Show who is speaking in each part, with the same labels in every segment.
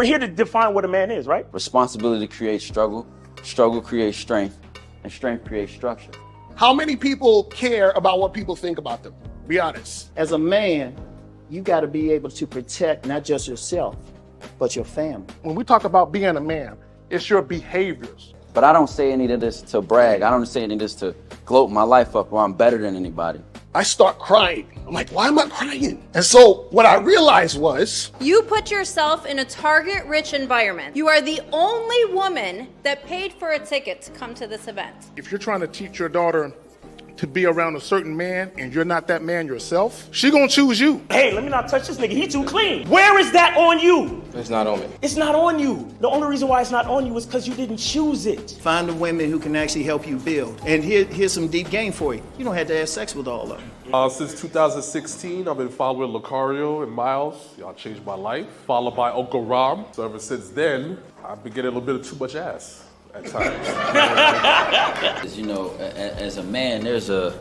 Speaker 1: We're here to define what a man is, right?
Speaker 2: Responsibility creates struggle, struggle creates strength, and strength creates structure.
Speaker 3: How many people care about what people think about them? Be honest.
Speaker 4: As a man, you got to be able to protect not just yourself, but your family.
Speaker 3: When we talk about being a man, it's your behaviors.
Speaker 2: But I don't say any of this to brag. I don't say any of this to gloat my life up or I'm better than anybody.
Speaker 3: I start crying. I'm like, why am I crying? And so what I realized was,
Speaker 5: you put yourself in a target-rich environment. You are the only woman that paid for a ticket to come to this event.
Speaker 3: if you're trying to teach your daughter to be around a certain man and you're not that man yourself, she gonna choose you.
Speaker 1: Hey, let me not touch this nigga. He too clean. Where is that on you?
Speaker 6: It's not on me.
Speaker 1: It's not on you. The only reason why it's not on you is because you didn't choose it.
Speaker 4: Find the women who can actually help you build. And here's some deep game for you. You don't have to have sex with all of them.
Speaker 7: Since 2016, I've been following Lucario and Miles. Y'all changed my life. Followed by Uncle Ram. So ever since then, I've been getting a little bit of too much ass at times.
Speaker 2: As you know, as a man, there's a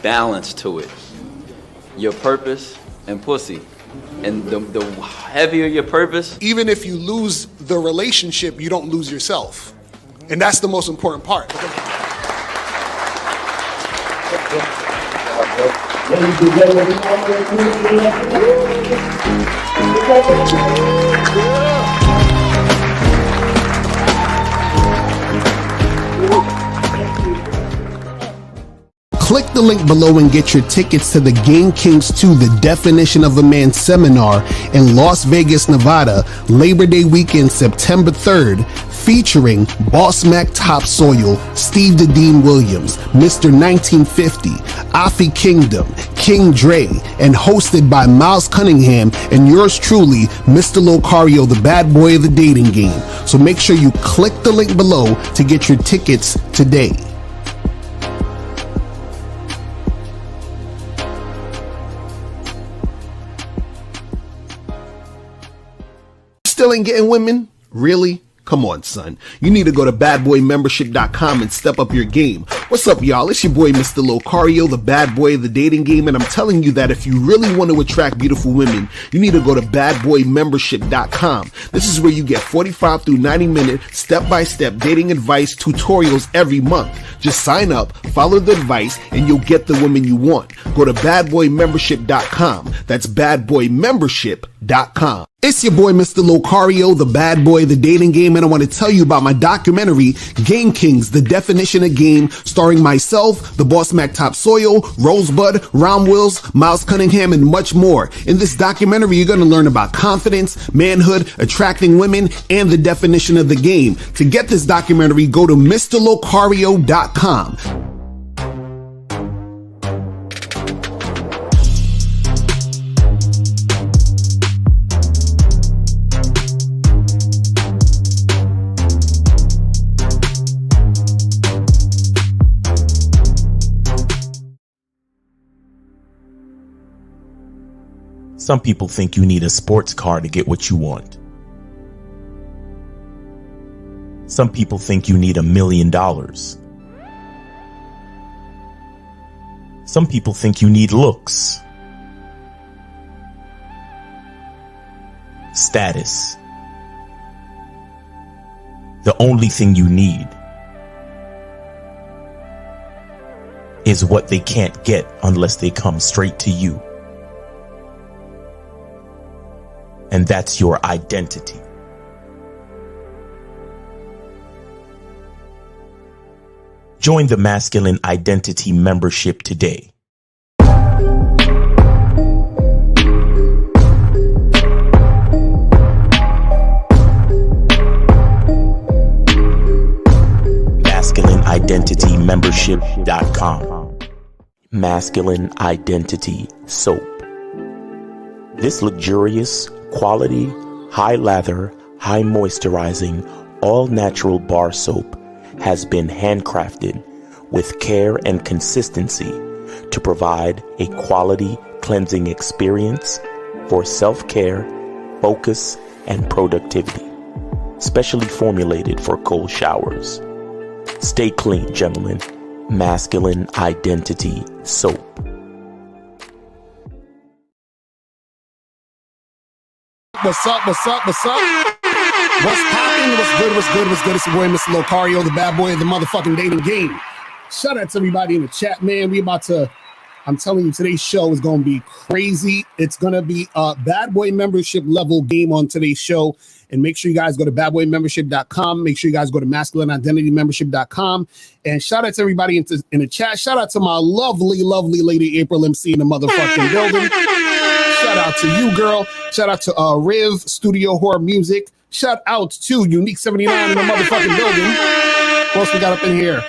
Speaker 2: balance to it. Your purpose and pussy. And the heavier your purpose.
Speaker 3: Even if you lose the relationship, you don't lose yourself. And that's the most important part.
Speaker 8: Click the link below and get your tickets to the Game Kings 2, The Definition of a Man seminar in Las Vegas, Nevada, Labor Day weekend, September 3rd, featuring Boss Mac Topsoil, Steve the Dean Williams, Mr. 1950, Afi Kingdom, King Dre, and hosted by Miles Cunningham and yours truly, Mr. Locario, the bad boy of the dating game. So make sure you click the link below to get your tickets today. Still ain't getting women? Really? Come on, son. You need to go to badboymembership.com and step up your game. What's up, y'all? It's your boy, Mr. Locario, the bad boy of the dating game, and I'm telling you that if you really want to attract beautiful women, you need to go to badboymembership.com. This is where you get 45 through 90-minute step-by-step dating advice tutorials every month. Just sign up, follow the advice, and you'll get the women you want. Go to badboymembership.com. That's badboymembership.com. It's your boy, Mr. Locario, the bad boy of the dating game, and I want to tell you about my documentary, Game Kings, The Definition of Game, starring myself, the Boss Mac Topsoil, Rosebud, Ron Wills, Miles Cunningham, and much more. In this documentary, you're going to learn about confidence, manhood, attracting women, and the definition of the game. To get this documentary, go to MrLocario.com.
Speaker 9: Some people think you need a sports car to get what you want. Some people think you need $1 million. Some people think you need looks, status. The only thing you need is what they can't get unless they come straight to you. And that's your identity. Join the Masculine Identity membership today. MasculineIdentityMembership.com. Masculine Identity Soap. This luxurious, quality, high lather, high moisturizing, all natural bar soap has been handcrafted with care and consistency to provide a quality cleansing experience for self-care, focus, and productivity. Specially formulated for cold showers. Stay clean, gentlemen. Masculine Identity Soap.
Speaker 8: What's up? What's up? What's up? What's poppin'? What's good? What's good? What's good? It's your boy, Mr. Locario, the bad boy of the motherfucking dating game. Shout out to everybody in the chat, man. I'm telling you, today's show is going to be crazy. It's going to be a bad boy membership level game on today's show. And make sure you guys go to badboymembership.com. Make sure you guys go to masculineidentitymembership.com. And shout out to everybody in the chat. Shout out to my lovely, lovely lady, April MC in the motherfucking building. Shout out to you, girl. Shout out to Riv, Studio Horror Music. Shout out to Unique 79 in the motherfucking building. What else we got up in here?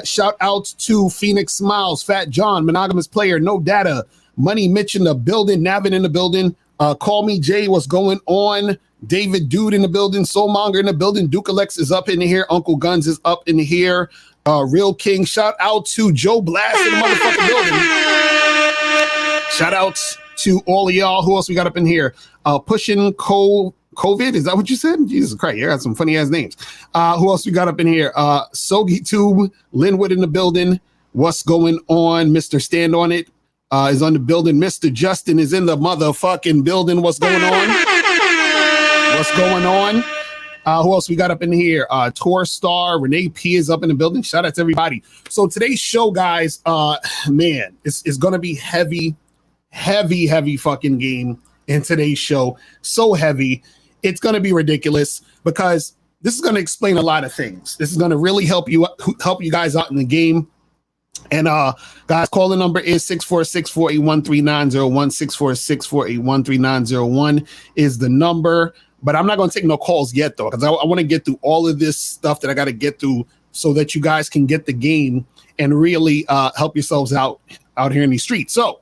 Speaker 8: Shout out to Phoenix Smiles, Fat John, Monogamous Player, No Data, Money Mitch in the building, Navin in the building, Call Me Jay, what's going on? David Dude in the building, Soulmonger in the building, Duke Alex is up in here, Uncle Guns is up in here, Real King. Shout out to Joe Blast in the motherfucking building. Shout out to all of y'all. Who else we got up in here? Pushing COVID, is that what you said? Jesus Christ, you got some funny ass names. Who else we got up in here? Sogi Tube, Linwood in the building. What's going on? Mr. Stand On It is on the building. Mr. Justin is in the motherfucking building. What's going on? What's going on? Who else we got up in here? Tor Star, Renee P is up in the building. Shout out to everybody. So today's show, guys, man, it's gonna be heavy fucking game in today's show. So heavy. It's going to be ridiculous because this is going to explain a lot of things. This is going to really help you guys out in the game. And guys, calling number is 646-481-3901. 646-481-3901 is the number. But I'm not going to take no calls yet, though, because I want to get through all of this stuff that I got to get through so that you guys can get the game and really help yourselves out here in these streets. So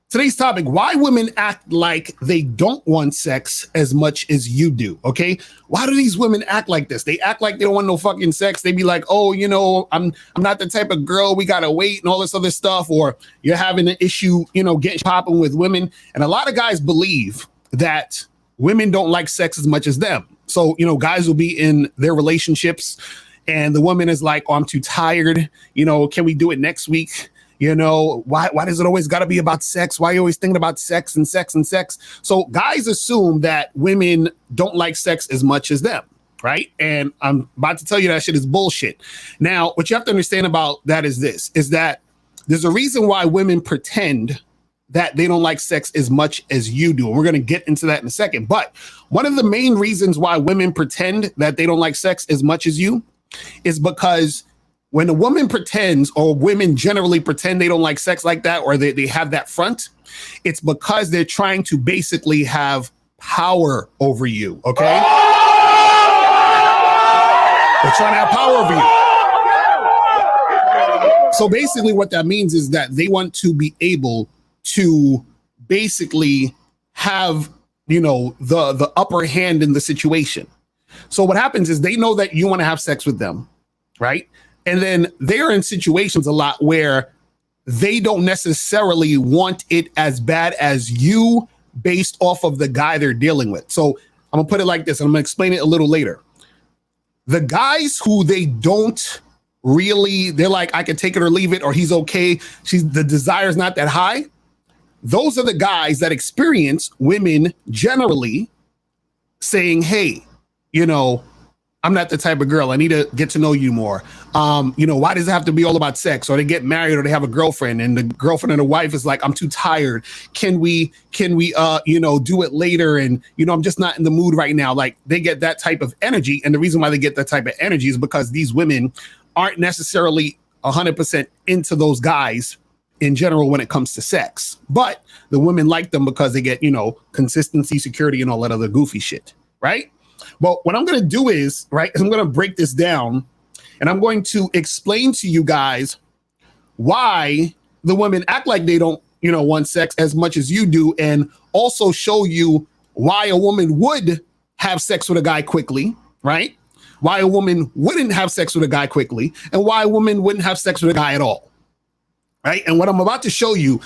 Speaker 8: today's topic, why women act like they don't want sex as much as you do, okay? Why do these women act like this? They act like they don't want no fucking sex. They be like, oh, you know, I'm not the type of girl, we gotta wait and all this other stuff, or you're having an issue, you know, getting popping with women. And a lot of guys believe that women don't like sex as much as them. So, you know, guys will be in their relationships and the woman is like, oh, I'm too tired. You know, can we do it next week? You know, why does it always got to be about sex? Why are you always thinking about sex and sex and sex? So guys assume that women don't like sex as much as them, right? And I'm about to tell you that shit is bullshit. Now, what you have to understand about that is this, is that there's a reason why women pretend that they don't like sex as much as you do. And we're going to get into that in a second. But one of the main reasons why women pretend that they don't like sex as much as you is because when a woman pretends, or women generally pretend they don't like sex like that, or they have that front, it's because they're trying to basically have power over you, okay? They're trying to have power over you. So basically what that means is that they want to be able to basically have, you know, the upper hand in the situation. So what happens is they know that you want to have sex with them, right? And then they're in situations a lot where they don't necessarily want it as bad as you based off of the guy they're dealing with. So I'm gonna put it like this, and I'm gonna explain it a little later. The guys who they don't really, they're like, I can take it or leave it, or he's okay, the desire's not that high. Those are the guys that experience women generally saying, hey, you know, I'm not the type of girl. I need to get to know you more. You know, why does it have to be all about sex? Or they get married, or they have a girlfriend, and the girlfriend and the wife is like, I'm too tired. Can we, you know, do it later? And, you know, I'm just not in the mood right now. Like, they get that type of energy. And the reason why they get that type of energy is because these women aren't necessarily 100% into those guys in general when it comes to sex. But the women like them because they get, you know, consistency, security, and all that other goofy shit, right? Well, what I'm going to do is, right, I'm going to break this down, and I'm going to explain to you guys why the women act like they don't, you know, want sex as much as you do, and also show you why a woman would have sex with a guy quickly, right? Why a woman wouldn't have sex with a guy quickly, and why a woman wouldn't have sex with a guy at all, right? And what I'm about to show you,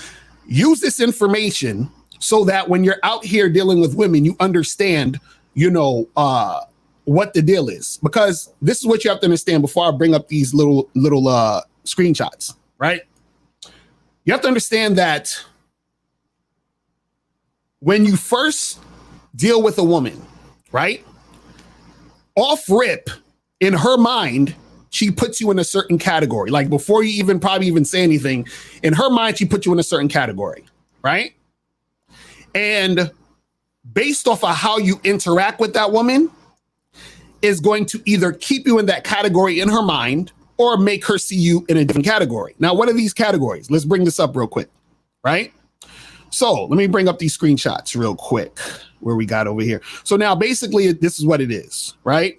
Speaker 8: use this information so that when you're out here dealing with women, you understand, you know, what the deal is, because this is what you have to understand before I bring up these little screenshots, right? You have to understand that when you first deal with a woman, right? Off rip, in her mind, she puts you in a certain category. Like before you even probably even say anything, in her mind, she puts you in a certain category, right? And based off of how you interact with that woman is going to either keep you in that category in her mind or make her see you in a different category. Now, what are these categories? Let's bring this up real quick, right? So let me bring up these screenshots real quick where we got over here. So now basically this is what it is, right?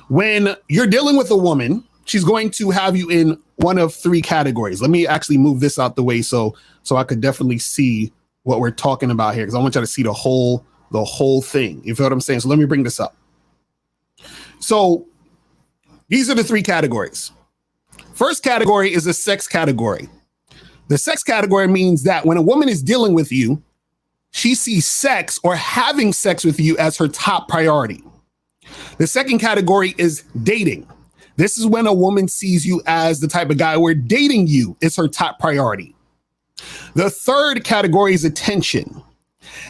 Speaker 8: When you're dealing with a woman, she's going to have you in one of three categories. Let me actually move this out the way so I could definitely see what we're talking about here, because I want you to see the whole thing. You feel what I'm saying? So let me bring this up. So these are the three categories. First category is a sex category. The sex category means that when a woman is dealing with you, she sees sex or having sex with you as her top priority. The second category is dating. This is when a woman sees you as the type of guy where dating you is her top priority. The third category is attention.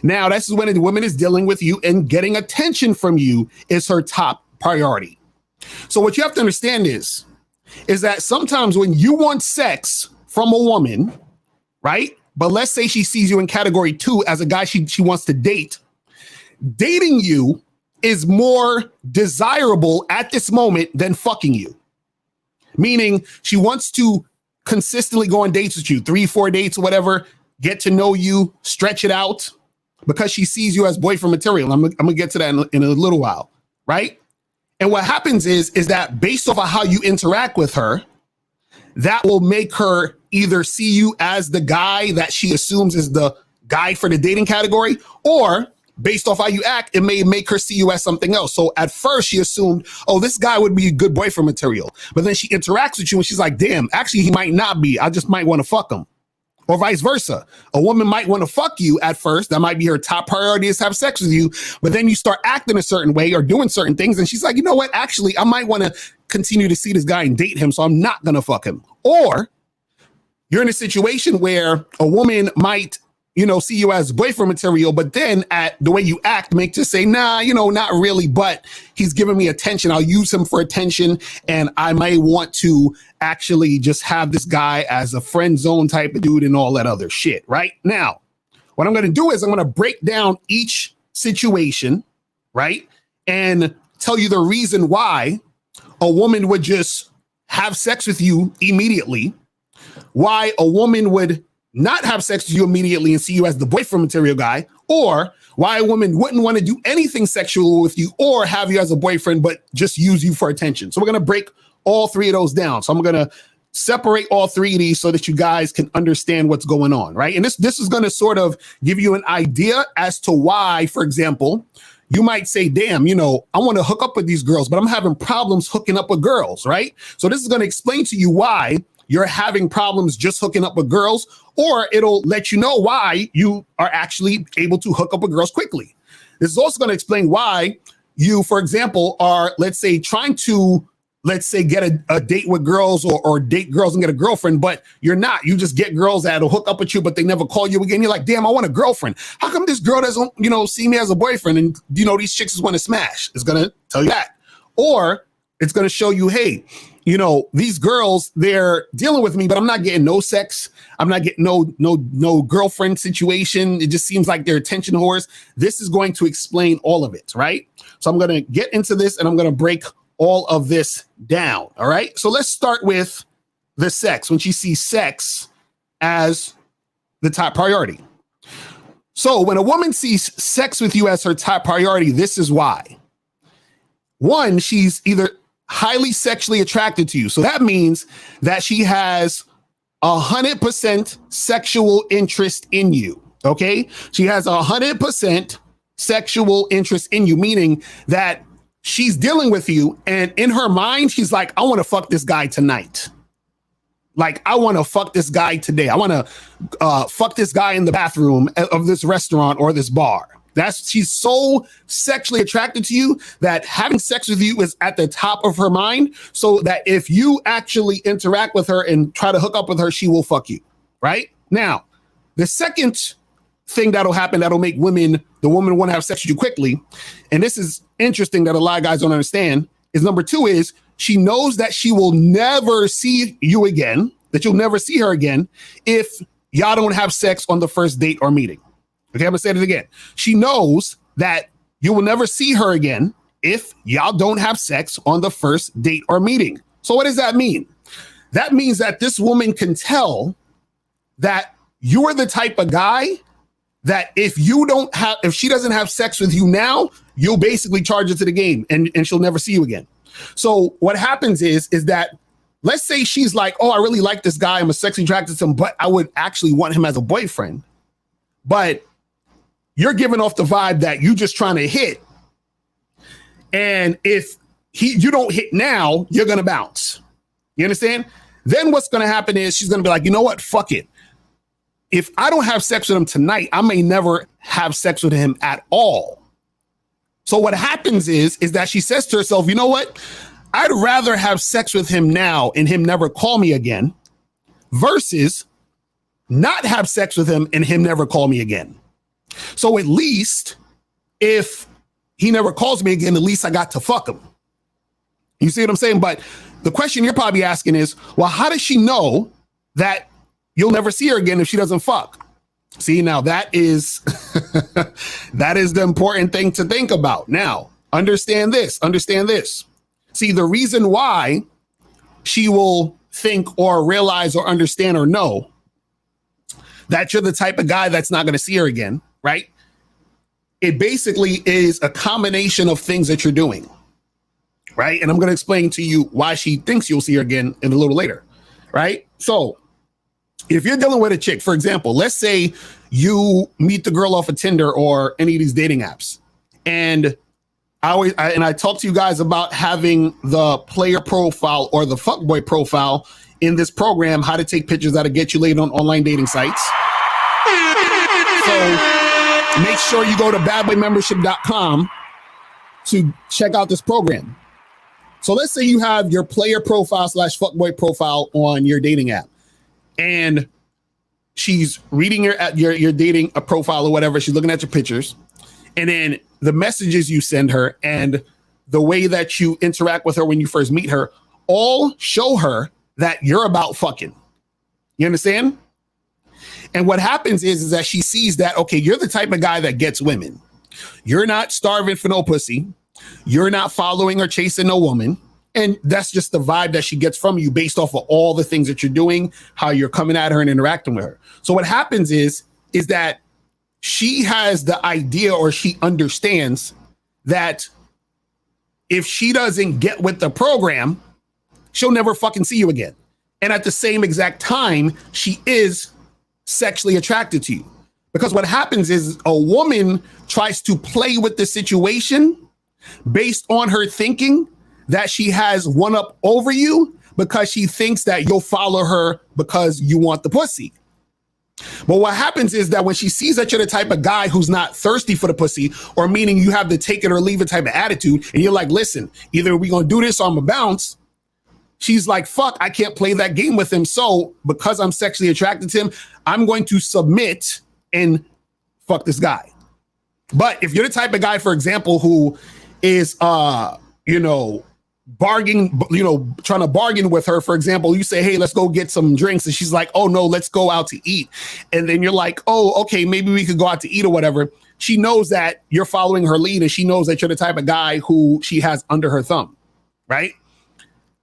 Speaker 8: Now, this is when a woman is dealing with you and getting attention from you is her top priority. So what you have to understand is that sometimes when you want sex from a woman, right? But let's say she sees you in category 2 as a guy she wants to date. Dating you is more desirable at this moment than fucking you. Meaning she wants to consistently go on dates with you, 3-4 dates, whatever, get to know you, stretch it out because she sees you as boyfriend material. I'm gonna get to that in a little while, right? And what happens is that based off of how you interact with her, that will make her either see you as the guy that she assumes is the guy for the dating category, or based off how you act, it may make her see you as something else. So at first she assumed, oh, this guy would be good boyfriend material. But then she interacts with you and she's like, damn, actually he might not be. I just might want to fuck him. Or vice versa. A woman might want to fuck you at first. That might be her top priority is to have sex with you. But then you start acting a certain way or doing certain things. And she's like, you know what? Actually, I might want to continue to see this guy and date him. So I'm not going to fuck him. Or you're in a situation where a woman might, see you as boyfriend material, but then at the way you act, make to say, nah, not really, but he's giving me attention. I'll use him for attention. And I might want to actually just have this guy as a friend zone type of dude and all that other shit. Right now, what I'm going to do is I'm going to break down each situation, right? And tell you the reason why a woman would just have sex with you immediately, why a woman would not have sex with you immediately and see you as the boyfriend material guy, or why a woman wouldn't want to do anything sexual with you or have you as a boyfriend, but just use you for attention. So we're going to break all three of those down. So I'm going to separate all three of these so that you guys can understand what's going on, right? And this is going to sort of give you an idea as to why, for example, you might say, damn, I want to hook up with these girls, but I'm having problems hooking up with girls, right? So this is going to explain to you why you're having problems just hooking up with girls, or it'll let you know why you are actually able to hook up with girls quickly. This is also going to explain why you, for example, are, let's say, trying to, get a date with girls or date girls and get a girlfriend, but you're not. You just get girls that'll hook up with you, but they never call you again. You're like, damn, I want a girlfriend. How come this girl doesn't, see me as a boyfriend? And, these chicks just want to smash. It's going to tell you that. Or it's going to show you, hey, these girls, they're dealing with me, but I'm not getting no sex. I'm not getting no girlfriend situation. It just seems like they're attention whores. This is going to explain all of it, right? So I'm going to get into this and I'm going to break all of this down, all right? So let's start with the sex, when she sees sex as the top priority. So when a woman sees sex with you as her top priority, this is why. One, she's either highly sexually attracted to you. So that means that she has 100% sexual interest in you. Okay. She has 100% sexual interest in you, meaning that she's dealing with you. And in her mind, she's like, I want to fuck this guy tonight. Like, I want to fuck this guy today. I want to fuck this guy in the bathroom of this restaurant or this bar. She's so sexually attracted to you that having sex with you is at the top of her mind, so that if you actually interact with her and try to hook up with her, she will fuck you, right? Now, the second thing that'll happen that'll make the woman want to have sex with you quickly, and this is interesting that a lot of guys don't understand, is number two is she knows that she will never see you again, that you'll never see her again if y'all don't have sex on the first date or meeting. Okay, I'm gonna say it again. She knows that you will never see her again if y'all don't have sex on the first date or meeting. So what does that mean? That means that this woman can tell that you're the type of guy that if she doesn't have sex with you now, you'll basically charge her to the game and she'll never see you again. So what happens is that, let's say she's like, oh, I really like this guy, I'm sexually attracted to him, but I would actually want him as a boyfriend. But you're giving off the vibe that you just trying to hit. And if you don't hit now, you're going to bounce. You understand? Then what's going to happen is she's going to be like, you know what? Fuck it. If I don't have sex with him tonight, I may never have sex with him at all. So what happens is that she says to herself, you know what? I'd rather have sex with him now and him never call me again versus not have sex with him and him never call me again. So at least if he never calls me again, at least I got to fuck him. You see what I'm saying? But the question you're probably asking is, well, how does she know that you'll never see her again if she doesn't fuck? See, now that is that is the important thing to think about. Now, understand this. See, the reason why she will think or realize or understand or know that you're the type of guy that's not going to see her again, right? It basically is a combination of things that you're doing, right? And I'm going to explain to you why she thinks you'll see her again in a little later, right? So if you're dealing with a chick, for example, let's say you meet the girl off of Tinder or any of these dating apps, and I talk to you guys about having the player profile or the fuckboy profile in this program, how to take pictures that'll get you laid on online dating sites. So make sure you go to badboymembership.com to check out this program. So let's say you have your player profile / fuckboy profile on your dating app, and she's reading your dating profile or whatever. She's looking at your pictures, and then the messages you send her and the way that you interact with her when you first meet her all show her that you're about fucking. You understand? And what happens is that she sees that, okay, you're the type of guy that gets women. You're not starving for no pussy. You're not following or chasing no woman. And that's just the vibe that she gets from you based off of all the things that you're doing, how you're coming at her and interacting with her. So what happens is that she has the idea, or she understands that if she doesn't get with the program, she'll never fucking see you again. And at the same exact time, she is sexually attracted to you. Because what happens is a woman tries to play with the situation based on her thinking that she has one up over you because she thinks that you'll follow her because you want the pussy. But what happens is that when she sees that you're the type of guy who's not thirsty for the pussy, or meaning you have the take it or leave it type of attitude, and you're like, listen, either we're going to do this or I'm going to bounce. She's like, fuck, I can't play that game with him. So because I'm sexually attracted to him, I'm going to submit and fuck this guy. But if you're the type of guy, for example, who is, bargaining, trying to bargain with her, for example, you say, hey, let's go get some drinks. And she's like, oh, no, let's go out to eat. And then you're like, oh, okay, maybe we could go out to eat or whatever. She knows that you're following her lead, and she knows that you're the type of guy who she has under her thumb, right?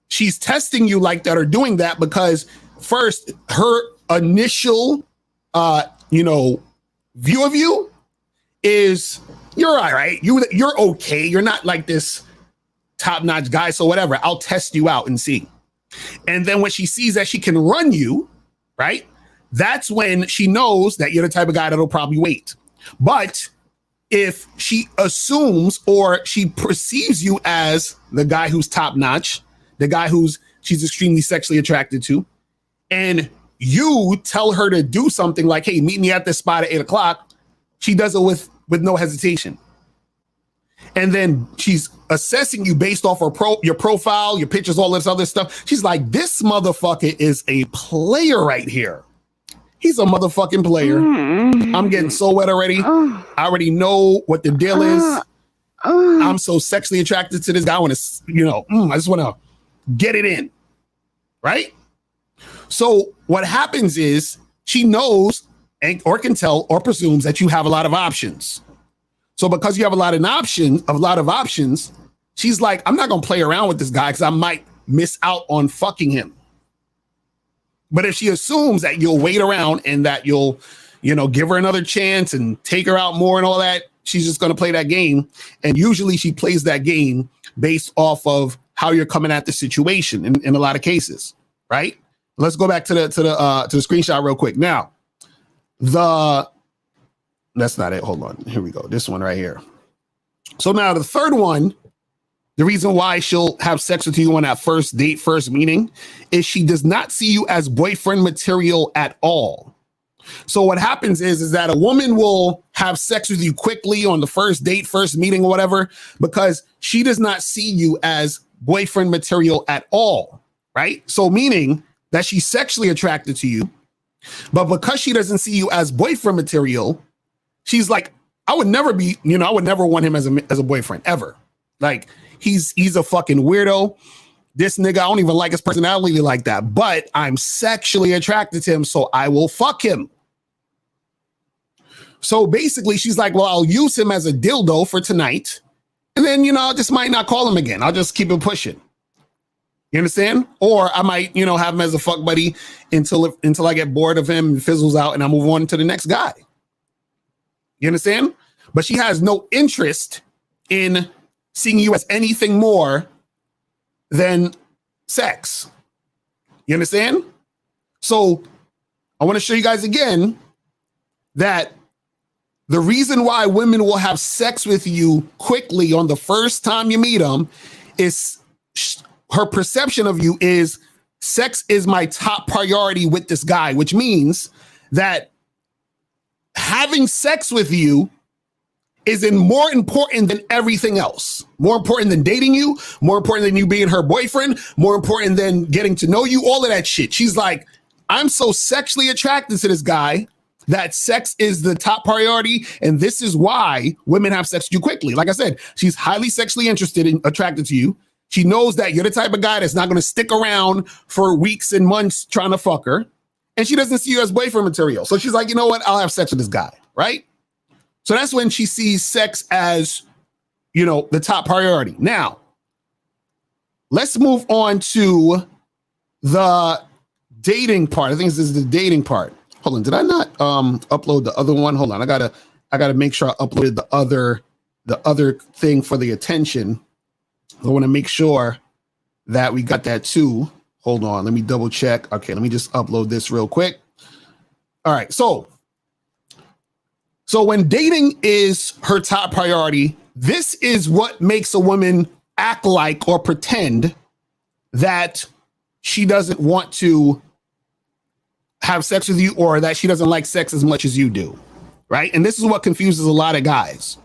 Speaker 8: She's testing you like that or doing that because first, her initial, view of you is you're all right. You're okay. You're not like this top-notch guy. So whatever, I'll test you out and see. And then when she sees that she can run you, right? That's when she knows that you're the type of guy that'll probably wait. But if she assumes or she perceives you as the guy who's top-notch, the guy she's extremely sexually attracted to, and you tell her to do something like, hey, meet me at this spot at 8:00, she does it with no hesitation. And then she's assessing you based off your profile, your pictures, all this other stuff. She's like, this motherfucker is a player right here. he's a motherfucking player. I'm getting so wet already. I already know what the deal is. I'm so sexually attracted to this guy. I want to, I just want to get it in, right? So what happens is she knows or can tell or presumes that you have a lot of options. So because you have a lot of options, she's like, I'm not going to play around with this guy because I might miss out on fucking him. But if she assumes that you'll wait around and that you'll, give her another chance and take her out more and all that, she's just going to play that game. And usually she plays that game based off of how you're coming at the situation in a lot of cases, right? Let's go back to the screenshot real quick. Now, that's not it. Hold on. Here we go. This one right here. So now the third one, the reason why she'll have sex with you on that first date, first meeting, is she does not see you as boyfriend material at all. So what happens is that a woman will have sex with you quickly on the first date, first meeting, or whatever, because she does not see you as boyfriend material at all, right? So meaning that she's sexually attracted to you, but because she doesn't see you as boyfriend material, she's like, I would never want him as a boyfriend ever. Like, he's a fucking weirdo. This nigga, I don't even like his personality like that, but I'm sexually attracted to him, so I will fuck him. So basically, she's like, well, I'll use him as a dildo for tonight, and then, I just might not call him again. I'll just keep it pushing. You understand? Or I might, have him as a fuck buddy until I get bored of him and fizzles out and I move on to the next guy. You understand? But she has no interest in seeing you as anything more than sex. You understand? So I want to show you guys again that the reason why women will have sex with you quickly on the first time you meet them is her perception of you is sex is my top priority with this guy, which means that having sex with you is more important than everything else. More important than dating you, more important than you being her boyfriend, more important than getting to know you, all of that shit. She's like, I'm so sexually attracted to this guy that sex is the top priority, and this is why women have sex with you quickly. Like I said, she's highly sexually attracted to you. She knows that you're the type of guy that's not going to stick around for weeks and months trying to fuck her, and she doesn't see you as boyfriend material. So she's like, you know what? I'll have sex with this guy, right? So that's when she sees sex as, the top priority. Now, let's move on to the dating part. I think this is the dating part. Hold on, did I not upload the other one? Hold on, I gotta make sure I uploaded the other thing for the attention. I want to make sure that we got that too. Hold on, let me double check. Okay, let me just upload this real quick. All right, so when dating is her top priority, this is what makes a woman act like or pretend that she doesn't want to have sex with you or that she doesn't like sex as much as you do, right? And this is what confuses a lot of guys.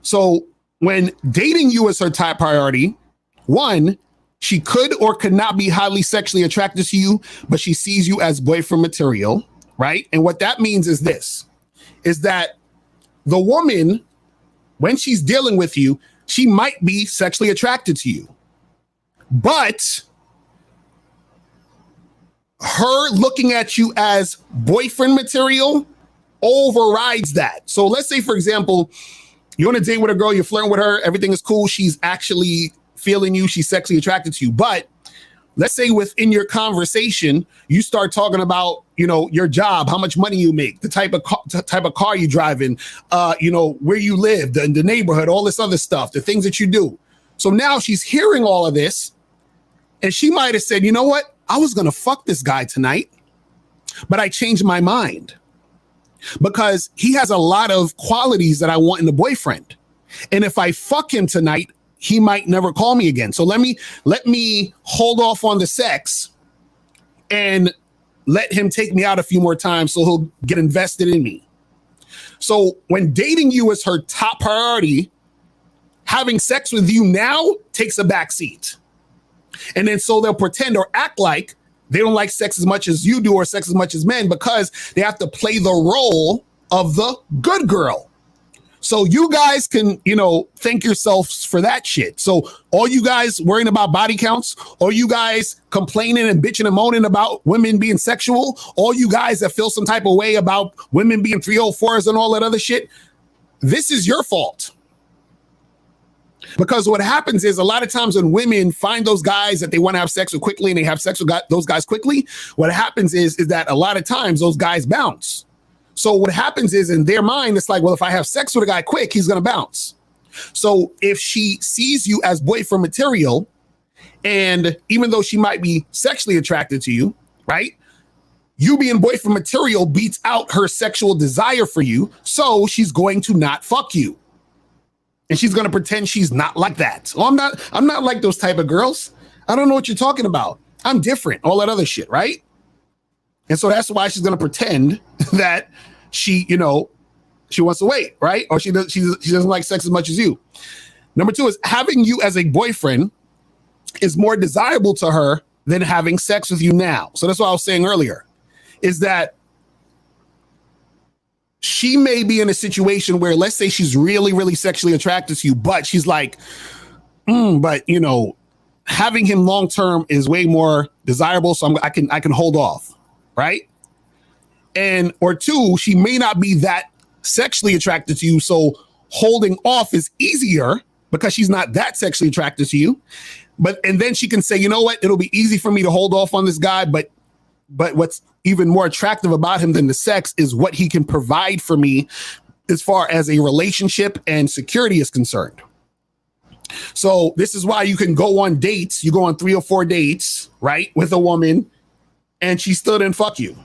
Speaker 8: So when dating you is her top priority, one, she could or could not be highly sexually attracted to you, but she sees you as boyfriend material, right? And what that means is this, is that the woman, when she's dealing with you, she might be sexually attracted to you, but her looking at you as boyfriend material overrides that. So let's say, for example, you're on a date with a girl, you're flirting with her, everything is cool, she's actually feeling you, she's sexually attracted to you. But let's say within your conversation, you start talking about, your job, how much money you make, the type of car you drive in, where you live, the neighborhood, all this other stuff, the things that you do. So now she's hearing all of this, and she might have said, you know what? I was going to fuck this guy tonight, but I changed my mind because he has a lot of qualities that I want in a boyfriend. And if I fuck him tonight, he might never call me again. So let me hold off on the sex and let him take me out a few more times so he'll get invested in me. So when dating you is her top priority, having sex with you now takes a back seat. And then so they'll pretend or act like they don't like sex as much as you do or sex as much as men because they have to play the role of the good girl. So you guys can, thank yourselves for that shit. So all you guys worrying about body counts, all you guys complaining and bitching and moaning about women being sexual, all you guys that feel some type of way about women being 304s and all that other shit, this is your fault. Because what happens is a lot of times when women find those guys that they want to have sex with quickly and they have sex with those guys quickly, what happens is that a lot of times those guys bounce. So what happens is in their mind, it's like, well, if I have sex with a guy quick, he's going to bounce. So if she sees you as boyfriend material, and even though she might be sexually attracted to you, right? You being boyfriend material beats out her sexual desire for you. So she's going to not fuck you. And she's going to pretend she's not like that. Well, I'm not like those type of girls. I don't know what you're talking about. I'm different, all that other shit, right? And so that's why she's going to pretend that she wants to wait, right? Or she doesn't like sex as much as you. Number two is having you as a boyfriend is more desirable to her than having sex with you now. So that's what I was saying earlier, is that she may be in a situation where, let's say she's really, really sexually attracted to you, but she's like, but having him long term is way more desirable, so I can hold off. Right? And or two, she may not be that sexually attracted to you. So holding off is easier because she's not that sexually attracted to you. And then she can say, you know what? It'll be easy for me to hold off on this guy. But what's even more attractive about him than the sex is what he can provide for me as far as a relationship and security is concerned. So this is why you can go on dates. You go on 3 or 4 dates, right? With a woman, and she still didn't fuck you.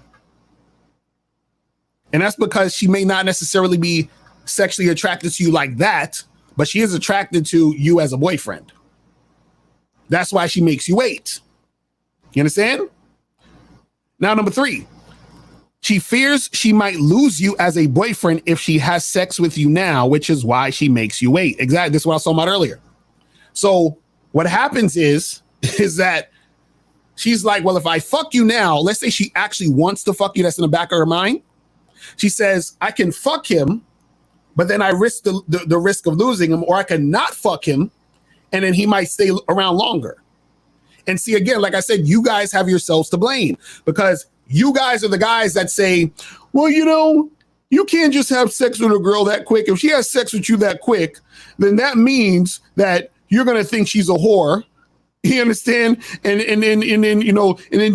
Speaker 8: And that's because she may not necessarily be sexually attracted to you like that, but she is attracted to you as a boyfriend. That's why she makes you wait. You understand? Now, number 3, she fears she might lose you as a boyfriend if she has sex with you now, which is why she makes you wait. Exactly. This is what I was talking about earlier. So what happens is that she's like, well, if I fuck you now, let's say she actually wants to fuck you. That's in the back of her mind. She says, I can fuck him, but then I risk the risk of losing him, or I can not fuck him, and then he might stay around longer. And see, again, like I said, you guys have yourselves to blame because you guys are the guys that say, well, you can't just have sex with a girl that quick. If she has sex with you that quick, then that means that you're going to think she's a whore. You understand? And then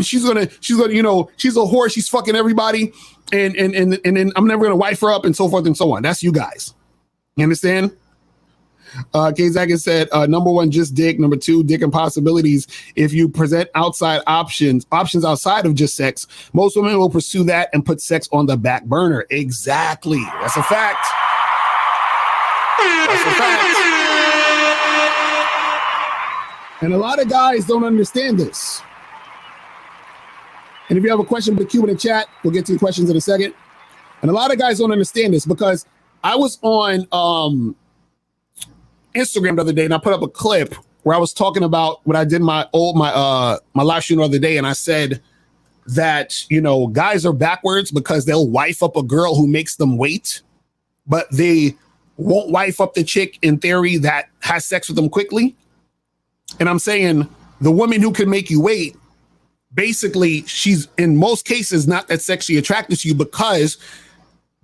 Speaker 8: she's gonna, she's a whore. She's fucking everybody. And then I'm never gonna wife her up and so forth and so on. That's you guys. You understand? K. Zagan said, number 1, just dick. Number 2, dick and possibilities. If you present outside options outside of just sex, most women will pursue that and put sex on the back burner. Exactly. That's a fact. That's a fact. And a lot of guys don't understand this. And if you have a question, put Q in the chat. We'll get to your questions in a second. And a lot of guys don't understand this because I was on Instagram the other day and I put up a clip where I was talking about what I did my live stream the other day, and I said that guys are backwards because they'll wife up a girl who makes them wait, but they won't wife up the chick in theory that has sex with them quickly. And I'm saying the woman who can make you wait, basically, she's in most cases not that sexually attracted to you because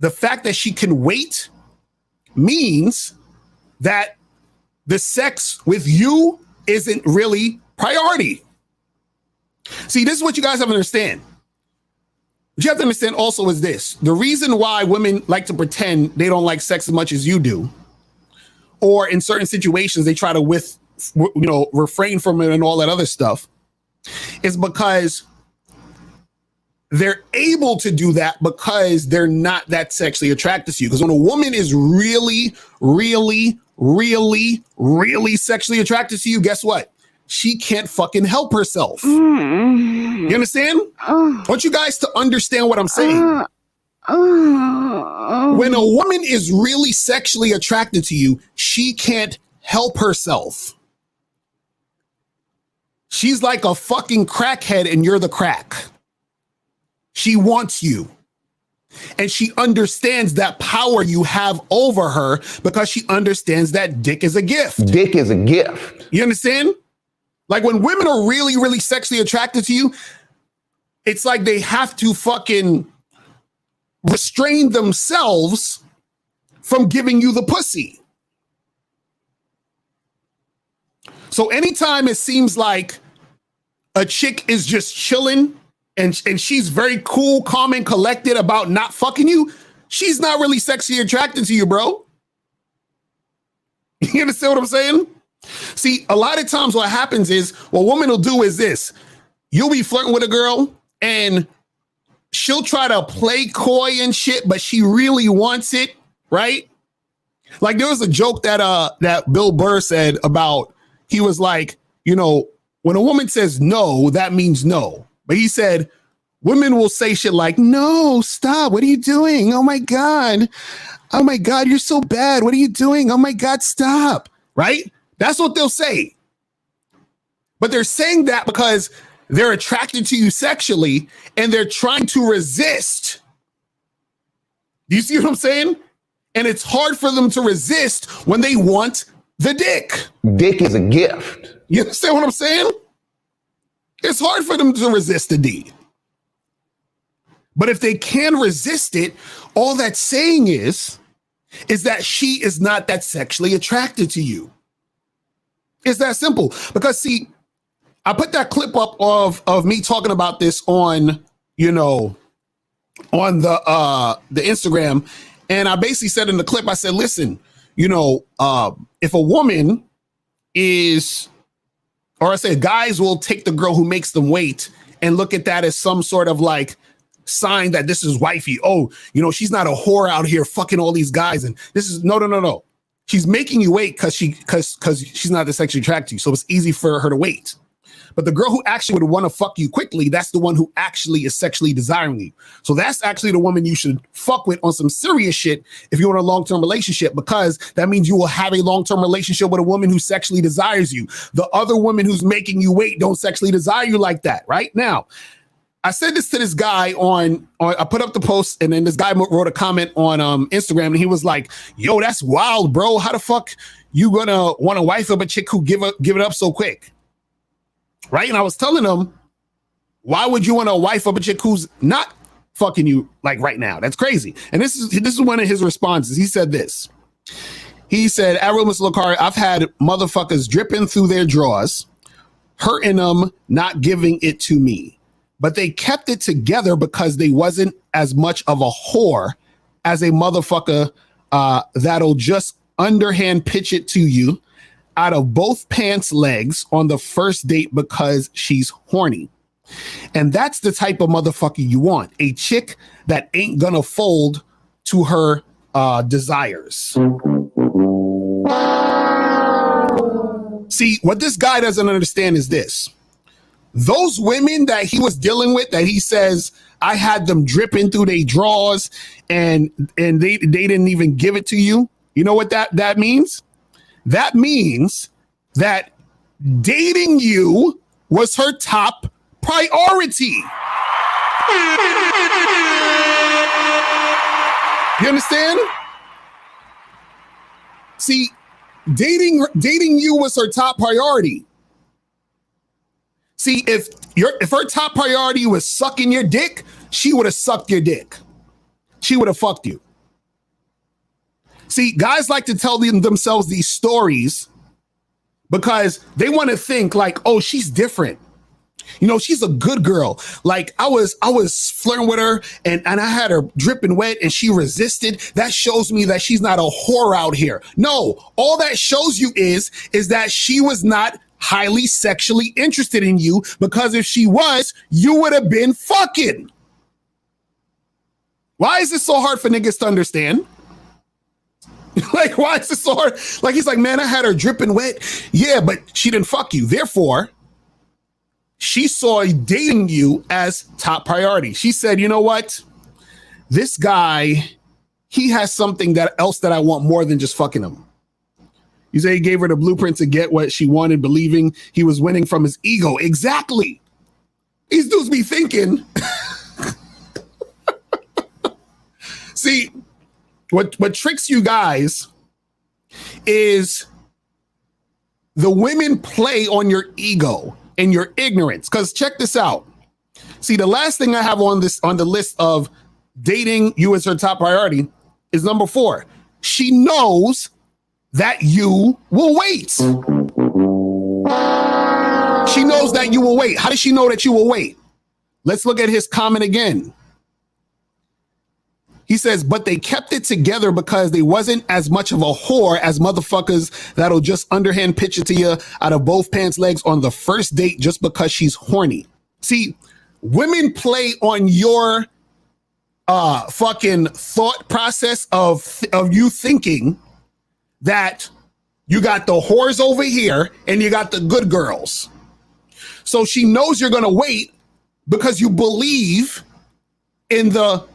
Speaker 8: the fact that she can wait means that the sex with you isn't really priority. See, this is what you guys have to understand. What you have to understand also is this. The reason why women like to pretend they don't like sex as much as you do, or in certain situations they try to refrain from it and all that other stuff, is because they're able to do that because they're not that sexually attracted to you. Because when a woman is really, really, really, really sexually attracted to you, guess what? She can't fucking help herself. You understand? I want you guys to understand what I'm saying. When a woman is really sexually attracted to you, she can't help herself. She's like a fucking crackhead and you're the crack. She wants you. And she understands that power you have over her because she understands that dick is a gift.
Speaker 6: Dick is a gift.
Speaker 8: You understand? Like when women are really, really sexually attracted to you, it's like they have to fucking restrain themselves from giving you the pussy. So anytime it seems like a chick is just chilling and she's very cool, calm, and collected about not fucking you, she's not really sexually attracted to you, bro. You understand what I'm saying? See, a lot of times what happens is, what a woman will do is this. You'll be flirting with a girl and she'll try to play coy and shit, but she really wants it, right? Like there was a joke that Bill Burr said about, he was like, you know, when a woman says no, that means no. But he said, women will say shit like, no, stop. What are you doing? Oh my God. Oh my God, you're so bad. What are you doing? Oh my God, stop. Right? That's what they'll say. But they're saying that because they're attracted to you sexually and they're trying to resist. Do you see what I'm saying? And it's hard for them to resist when they want the dick.
Speaker 6: Dick is a gift.
Speaker 8: You understand what I'm saying? It's hard for them to resist the D. But if they can resist it, all that's saying is that she is not that sexually attracted to you. It's that simple. Because see, I put that clip up of me talking about this on, you know, on the Instagram. And I basically said in the clip, I said, listen, you know, if a woman is, or I say guys will take the girl who makes them wait and look at that as some sort of like sign that this is wifey. Oh, you know, she's not a whore out here fucking all these guys. And this is no. She's making you wait because she's not sexually attracted to you. So it's easy for her to wait. But the girl who actually would want to fuck you quickly, that's the one who actually is sexually desiring you. So that's actually the woman you should fuck with on some serious shit if you want a long-term relationship, because that means you will have a long-term relationship with a woman who sexually desires you. The other woman who's making you wait don't sexually desire you like that, right? Now, I said this to this guy on I put up the post, and then this guy wrote a comment on Instagram, and he was like, yo, that's wild, bro. How the fuck you gonna want to wife up a chick who give it up so quick? Right? And I was telling him, why would you want to wife up a chick who's not fucking you like right now? That's crazy. And this is one of his responses. He said this. He said, at Real Mr. Lucari, I've had motherfuckers dripping through their drawers, hurting them, not giving it to me. But they kept it together because they wasn't as much of a whore as a motherfucker that'll just underhand pitch it to you out of both pants legs on the first date because she's horny. And that's the type of motherfucker you want. A chick that ain't gonna fold to her desires. See, what this guy doesn't understand is this. Those women that he was dealing with, that he says, I had them dripping through their drawers and they didn't even give it to you. You know what that means? That means that dating you was her top priority. You understand? See, dating you was her top priority. See, if her top priority was sucking your dick, she would have sucked your dick. She would have fucked you. See, guys like to tell themselves these stories because they want to think like, oh, she's different. You know, she's a good girl. Like I was flirting with her and I had her dripping wet and she resisted. That shows me that she's not a whore out here. No, all that shows you is that she was not highly sexually interested in you, because if she was, you would have been fucking. Why is this so hard for niggas to understand? Like, why is this so hard? Like, he's like, man, I had her dripping wet. Yeah, but she didn't fuck you. Therefore, she saw dating you as top priority. She said, you know what? This guy, he has something else that I want more than just fucking him. You say he gave her the blueprint to get what she wanted, believing he was winning from his ego. Exactly. These dudes be thinking. See, what tricks you guys is the women play on your ego and your ignorance. Because check this out. See, the last thing I have on the list of dating you as her top priority is number 4. She knows that you will wait. She knows that you will wait. How does she know that you will wait? Let's look at his comment again. He says, but they kept it together because they wasn't as much of a whore as motherfuckers that'll just underhand pitch it to you out of both pants legs on the first date just because she's horny. See, women play on your fucking thought process of you thinking that you got the whores over here and you got the good girls. So she knows you're going to wait because you believe in the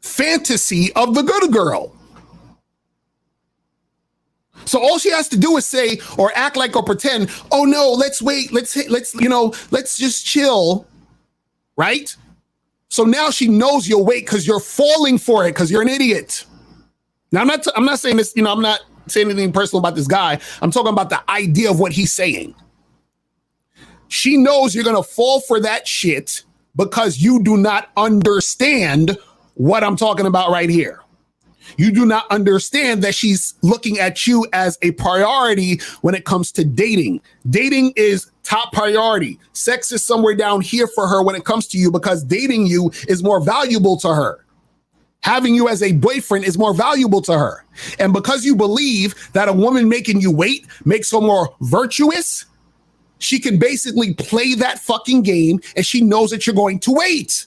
Speaker 8: fantasy of the good girl. So all she has to do is say or act like or pretend, oh no, let's wait, let's just chill, right? So now she knows you'll wait because you're falling for it because you're an idiot. Now I'm not saying this, I'm not saying anything personal about this guy. I'm talking about the idea of what he's saying. She knows you're gonna fall for that shit because you do not understand what I'm talking about right here. You do not understand that she's looking at you as a priority when it comes to dating. Dating is top priority. Sex is somewhere down here for her when it comes to you because dating you is more valuable to her. Having you as a boyfriend is more valuable to her. And because you believe that a woman making you wait makes her more virtuous, she can basically play that fucking game and she knows that you're going to wait.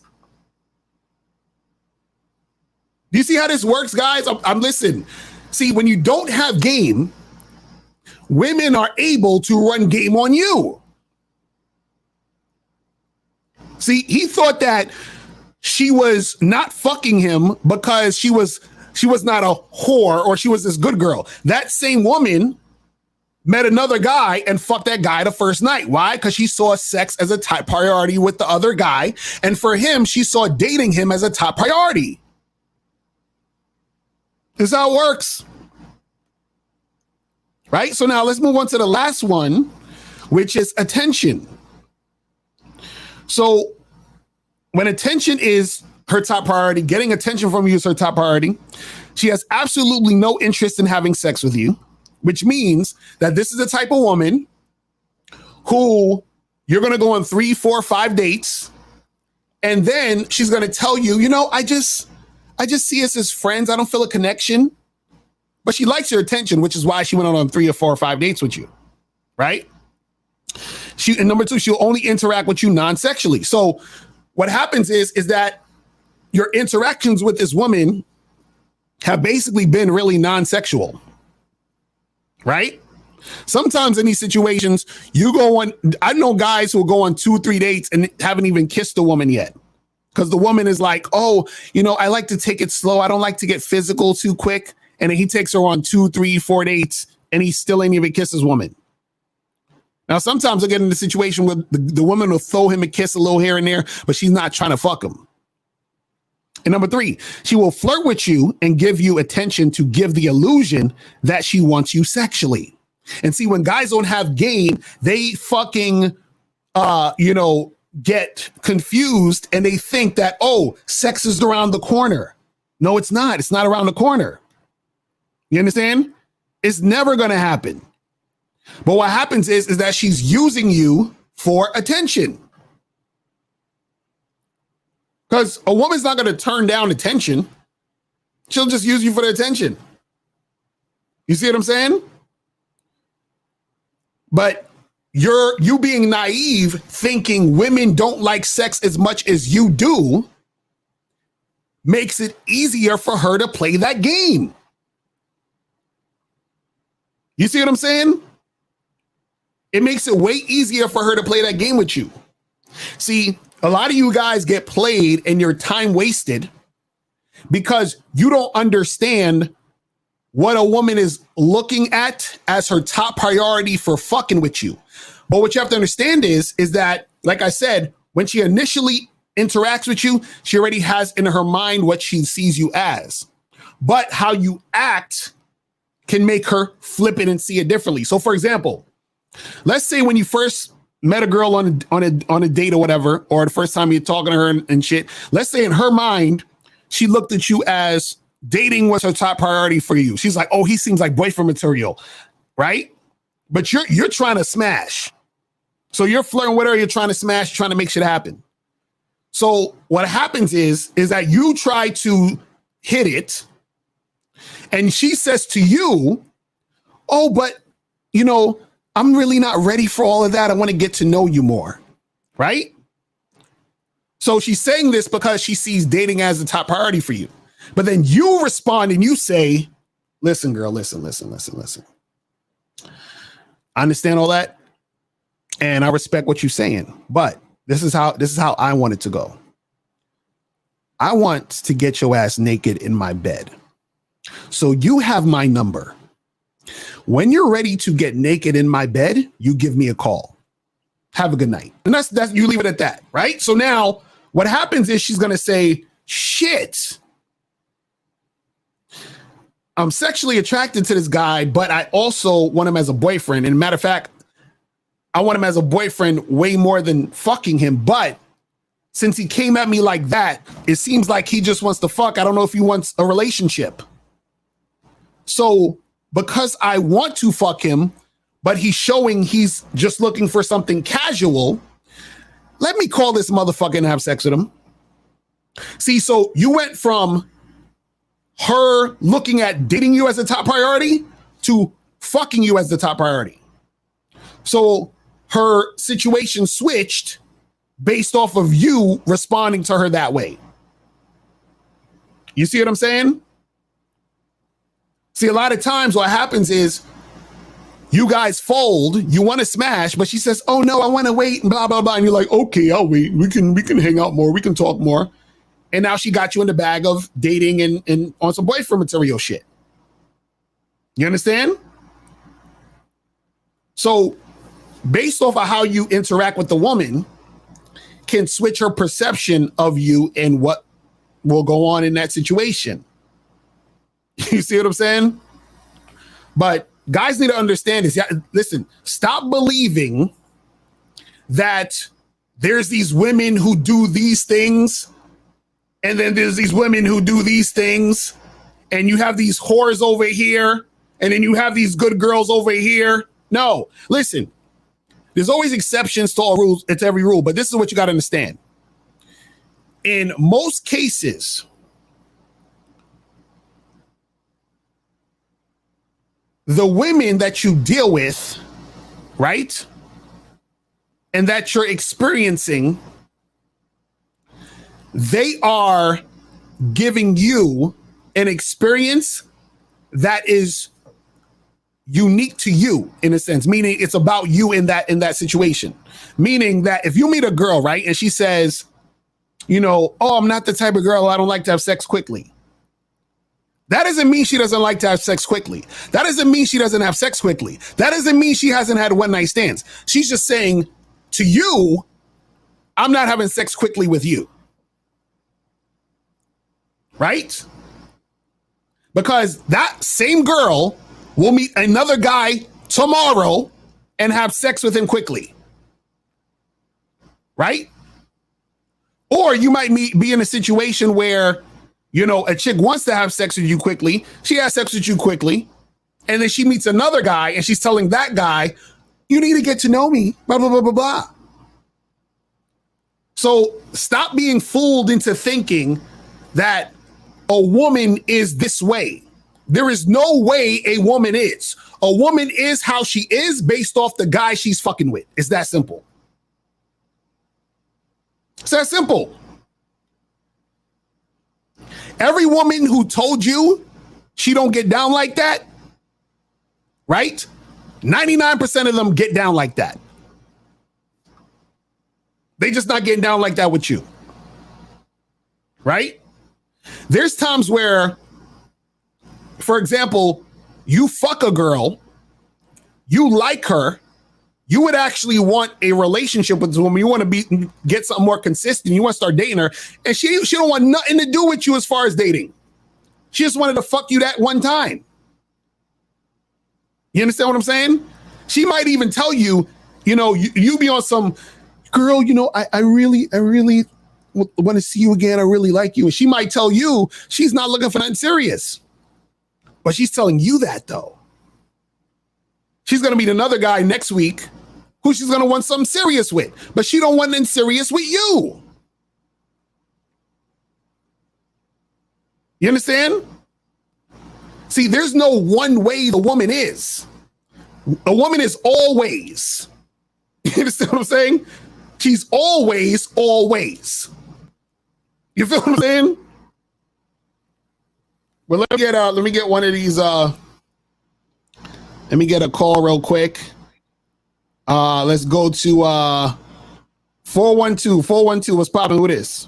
Speaker 8: Do you see how this works, guys? I'm listening. See, when you don't have game, women are able to run game on you. See, he thought that she was not fucking him because she was not a whore or she was this good girl. That same woman met another guy and fucked that guy the first night. Why? Because she saw sex as a top priority with the other guy. And for him, she saw dating him as a top priority. This is how it works. Right? So now let's move on to the last one, which is attention. So when attention is her top priority, getting attention from you is her top priority, she has absolutely no interest in having sex with you, which means that this is the type of woman who you're going to go on 3, 4, 5 dates. And then she's going to tell you, I just see us as friends. I don't feel a connection, but she likes your attention, which is why she went on 3 or 4 or 5 dates with you, right? And number 2, she'll only interact with you non-sexually. So what happens is that your interactions with this woman have basically been really non-sexual, right? Sometimes in these situations, I know guys who will go on 2, 3 dates and haven't even kissed a woman yet. Because the woman is like, oh, I like to take it slow. I don't like to get physical too quick. And then he takes her on 2, 3, 4 dates and he still ain't even kissed his woman. Now, sometimes I get in the situation where the woman will throw him a kiss a little here and there, but she's not trying to fuck him. And number 3, she will flirt with you and give you attention to give the illusion that she wants you sexually. And see, when guys don't have game, they fucking, get confused and they think that, oh, sex is around the corner. No, it's not. It's not around the corner. You understand? It's never going to happen. But what happens is that she's using you for attention. Because a woman's not going to turn down attention. She'll just use you for the attention. You see what I'm saying? But you being naive, thinking women don't like sex as much as you do, makes it easier for her to play that game. You see what I'm saying? It makes it way easier for her to play that game with you. See, a lot of you guys get played and your time wasted because you don't understand what a woman is looking at as her top priority for fucking with you. But what you have to understand is that, like I said, when she initially interacts with you, she already has in her mind what she sees you as. But how you act can make her flip it and see it differently. So, for example, let's say when you first met a girl on a date or whatever, or the first time you're talking to her and shit, let's say in her mind, she looked at you as dating was her top priority for you. She's like, oh, he seems like boyfriend material, right? But you're trying to smash. So you're flirting with her, you're trying to smash, trying to make shit happen. So what happens is that you try to hit it, and she says to you, oh, but, you know, I'm really not ready for all of that. I want to get to know you more, right? So she's saying this because she sees dating as the top priority for you. But then you respond and you say, listen, girl, listen. I understand all that, and I respect what you're saying, but this is how I want it to go. I want to get your ass naked in my bed. So you have my number. When you're ready to get naked in my bed, you give me a call. Have a good night. And that's you leave it at that, right? So now what happens is she's going to say, shit, I'm sexually attracted to this guy, but I also want him as a boyfriend. And matter of fact, I want him as a boyfriend way more than fucking him. But since he came at me like that, it seems like he just wants to fuck. I don't know if he wants a relationship. So because I want to fuck him, but he's showing he's just looking for something casual, let me call this motherfucker and have sex with him. See, so you went from her looking at dating you as a top priority to fucking you as the top priority. So her situation switched based off of you responding to her that way. You see what I'm saying? See, a lot of times what happens is you guys fold, you want to smash, but she says, oh no, I want to wait, and blah, blah, blah. And you're like, okay, I'll wait. We can hang out more. We can talk more. And now she got you in the bag of dating and on some boyfriend material shit. You understand? So based off of how you interact with the woman can switch her perception of you and what will go on in that situation. You see what I'm saying? But guys need to understand this. Listen, stop believing that there's these women who do these things, and then there's these women who do these things, and you have these whores over here, and then you have these good girls over here. No, listen, there's always exceptions to all rules. It's every rule, but this is what you got to understand. In most cases, the women that you deal with, right, and that you're experiencing, they are giving you an experience that is unique to you in a sense, meaning it's about you in that situation. Meaning that if you meet a girl, right, and she says, you know, oh, I'm not the type of girl, I don't like to have sex quickly. That doesn't mean she doesn't like to have sex quickly. That doesn't mean she doesn't have sex quickly. That doesn't mean she hasn't had one night stands. She's just saying to you, I'm not having sex quickly with you. Right? Because that same girl will meet another guy tomorrow and have sex with him quickly. Right? Or you might be in a situation where, you know, a chick wants to have sex with you quickly. She has sex with you quickly. And then she meets another guy and she's telling that guy, you need to get to know me, blah, blah, blah, blah, blah. So stop being fooled into thinking that a woman is this way. There is no way a woman is. A woman is how she is based off the guy she's fucking with. It's that simple. It's that simple. Every woman who told you she don't get down like that, right? 99% of them get down like that. They just not getting down like that with you. Right? There's times where for example, you fuck a girl, you like her, you would actually want a relationship with this woman. You want to get something more consistent. You want to start dating her, and she don't want nothing to do with you as far as dating. She just wanted to fuck you that one time. You understand what I'm saying? She might even tell you, you be on some girl, I really want to see you again. I really like you. And she might tell you she's not looking for nothing serious. But she's telling you that, though. She's going to meet another guy next week who she's going to want something serious with. But she don't want nothing serious with you. You understand? See, there's no one way the woman is. A woman is always. You understand what I'm saying? She's always. You feel what I'm saying? Well, let me get one of these. Let me get a call real quick. Let's go to 412. 412. What's popping with this?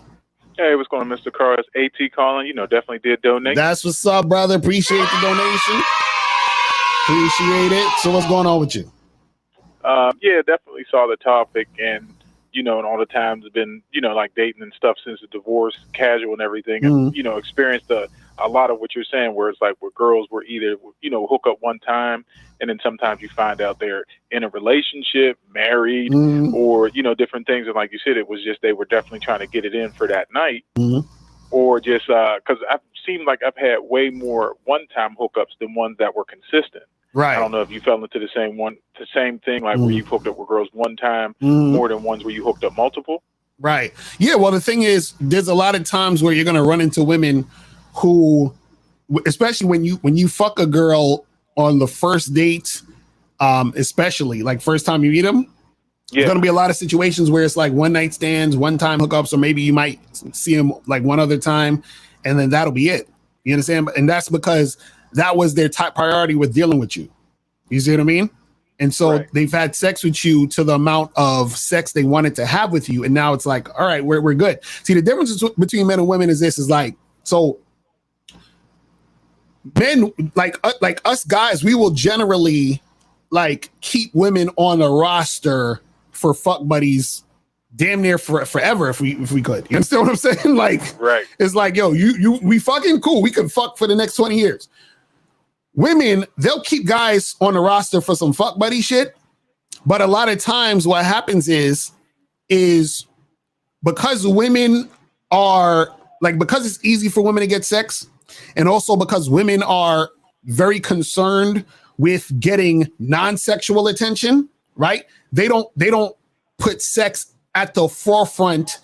Speaker 10: Hey, what's going on, Mr. Carr? It's AT calling. Definitely did donate.
Speaker 8: That's what's up, brother. Appreciate the donation. Appreciate it. So what's going on with you?
Speaker 10: Yeah, definitely saw the topic, and and all the times it's been like dating and stuff since the divorce, casual and everything, and experienced a lot of what you're saying, where it's like where girls were either hook up one time, and then sometimes you find out they're in a relationship, married, or different things, and like you said, it was just they were definitely trying to get it in for that night, or just because I've seen like I've had way more one-time hookups than ones that were consistent.
Speaker 8: Right.
Speaker 10: I don't know if you fell into the same thing, like where you hooked up with girls one time more than ones where you hooked up multiple.
Speaker 8: Right. Yeah. Well, the thing is, there's a lot of times where you're going to run into women who, especially when you fuck a girl on the first date, especially like first time you meet them, there's going to be a lot of situations where it's like one night stands, one time hookups, or maybe you might see them like one other time, and then that'll be it. You understand? And that's because that was their top priority with dealing with you. You see what I mean? And so they've had sex with you to the amount of sex they wanted to have with you. And now it's like, all right, we're good. See, the difference between men and women is this, is like, so men like us guys, we will generally like keep women on a roster for fuck buddies damn near forever if we could. You understand what I'm saying? Like, it's like, yo, we fucking cool. We could fuck for the next 20 years. Women, they'll keep guys on the roster for some fuck buddy shit. But a lot of times what happens is because women are like, because it's easy for women to get sex, and also because women are very concerned with getting non-sexual attention, right? They don't put sex at the forefront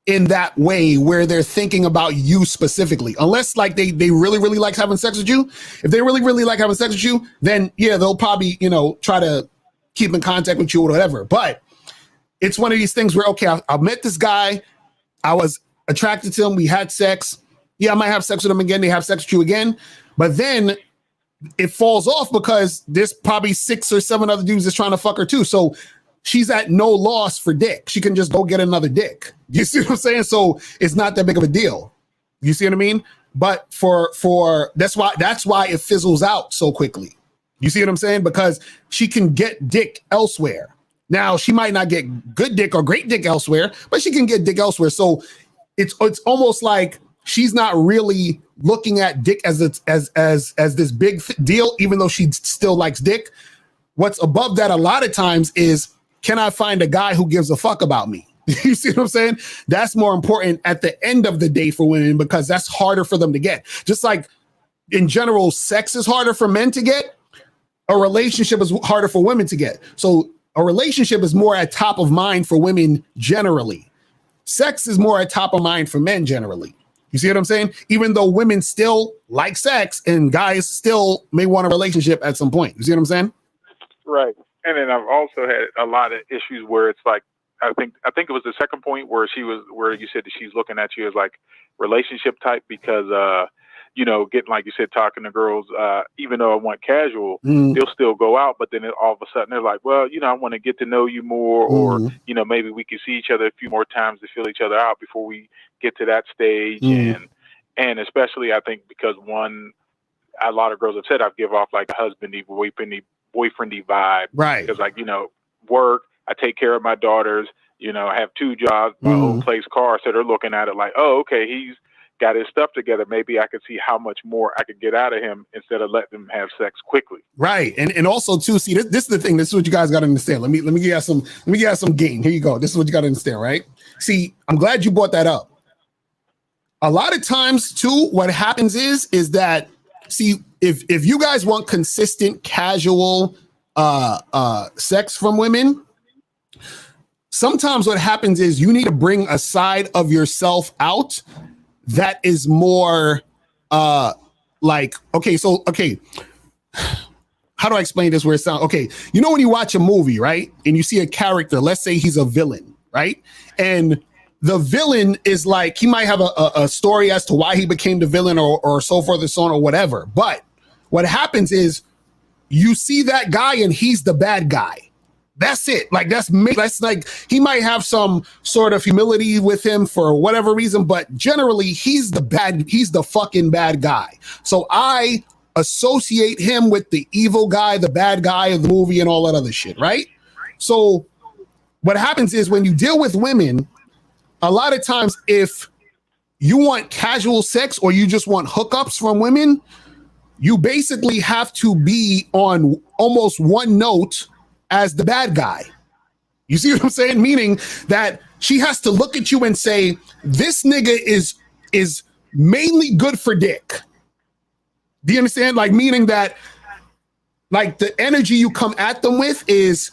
Speaker 8: in that way where they're thinking about you specifically, unless like they really, really like having sex with you. If they really, really like having sex with you, then yeah, they'll probably, try to keep in contact with you or whatever. But it's one of these things where, okay, I met this guy. I was attracted to him. We had sex. Yeah, I might have sex with him again. They have sex with you again. But then it falls off because there's probably 6 or 7 other dudes that's trying to fuck her too. So she's at no loss for dick. She can just go get another dick. You see what I'm saying? So it's not that big of a deal. You see what I mean? But for that's why it fizzles out so quickly. You see what I'm saying? Because she can get dick elsewhere. Now she might not get good dick or great dick elsewhere, but she can get dick elsewhere. So it's almost like she's not really looking at dick as this big deal, even though she still likes dick. What's above that a lot of times is, can I find a guy who gives a fuck about me? You see what I'm saying? That's more important at the end of the day for women, because that's harder for them to get. Just like in general, sex is harder for men to get. A relationship is harder for women to get. So a relationship is more at top of mind for women generally. Sex is more at top of mind for men generally. You see what I'm saying? Even though women still like sex and guys still may want a relationship at some point. You see what I'm saying?
Speaker 10: Right. And then I've also had a lot of issues where it's like, I think it was the second point where you said that she's looking at you as like relationship type, because, getting, like you said, talking to girls, even though I want casual, they'll still go out. But then all of a sudden they're like, well, I want to get to know you more, or, maybe we can see each other a few more times to feel each other out before we get to that stage. And especially I think because one, a lot of girls have said I give off like a husbandy, boyfriendy vibe.
Speaker 8: Right.
Speaker 10: Because like, work, I take care of my daughters, I have 2 jobs, my own place, car. So they're looking at it like, oh, okay, he's got his stuff together. Maybe I could see how much more I could get out of him instead of letting him have sex quickly.
Speaker 8: Right. And also too, see, this is the thing. This is what you guys got to understand. Let me give you some game. Here you go. This is what you got to understand, right? See, I'm glad you brought that up. A lot of times too, what happens is that, see, if you guys want consistent, casual sex from women, sometimes what happens is you need to bring a side of yourself out that is more like, okay, how do I explain this where it sounds okay? When you watch a movie, right, and you see a character, let's say he's a villain, right, and the villain is like, he might have a story as to why he became the villain or so forth and so on or whatever. But what happens is you see that guy and he's the bad guy. That's it. Like, that's like, he might have some sort of humility with him for whatever reason, but generally he's the fucking bad guy. So I associate him with the evil guy, the bad guy of the movie and all that other shit, right? So what happens is when you deal with women, a lot of times, if you want casual sex or you just want hookups from women, you basically have to be on almost one note as the bad guy. You see what I'm saying? Meaning that she has to look at you and say, this nigga is mainly good for dick. Do you understand? Like, meaning that, like, the energy you come at them with is,